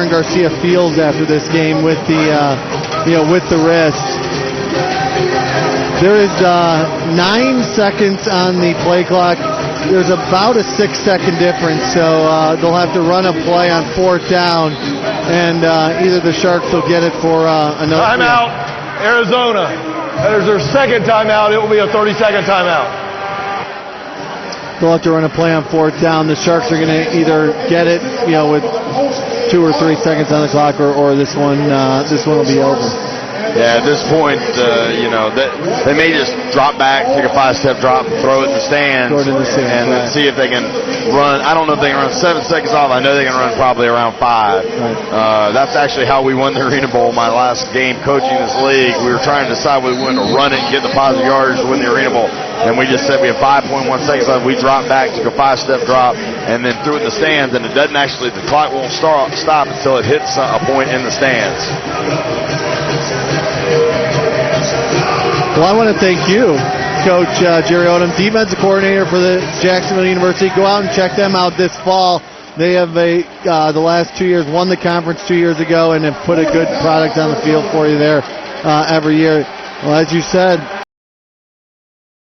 Garcia feels after this game with the wrist. There is 9 seconds on the play clock. There's about a 6-second difference, so they'll have to run a play on 4th down, and either the Sharks will get it for another timeout. Arizona. That is their 2nd timeout. It will be a 30-second timeout. They'll have to run a play on 4th down. The Sharks are going to either get it, with 2 or 3 seconds on the clock, or this one will be over. Yeah, at this point, they may just drop back, take a 5-step drop, and throw it in the stands, and then see if they can run. I don't know if they can run 7 seconds off. I know they can run probably around 5. Right. That's actually how we won the Arena Bowl my last game coaching this league. We were trying to decide whether we wanted to run it and get the positive yardage to win the Arena Bowl. And we just said we have 5.1 seconds left. We dropped back, took a 5-step drop, and then threw it in the stands. And it doesn't actually, the clock won't stop until it hits a point in the stands. Well, I want to thank you, Coach Jerry Odom, defensive coordinator for the Jacksonville University. Go out and check them out this fall. They have the last 2 years won the conference 2 years ago and have put a good product on the field for you there every year. Well, as you said,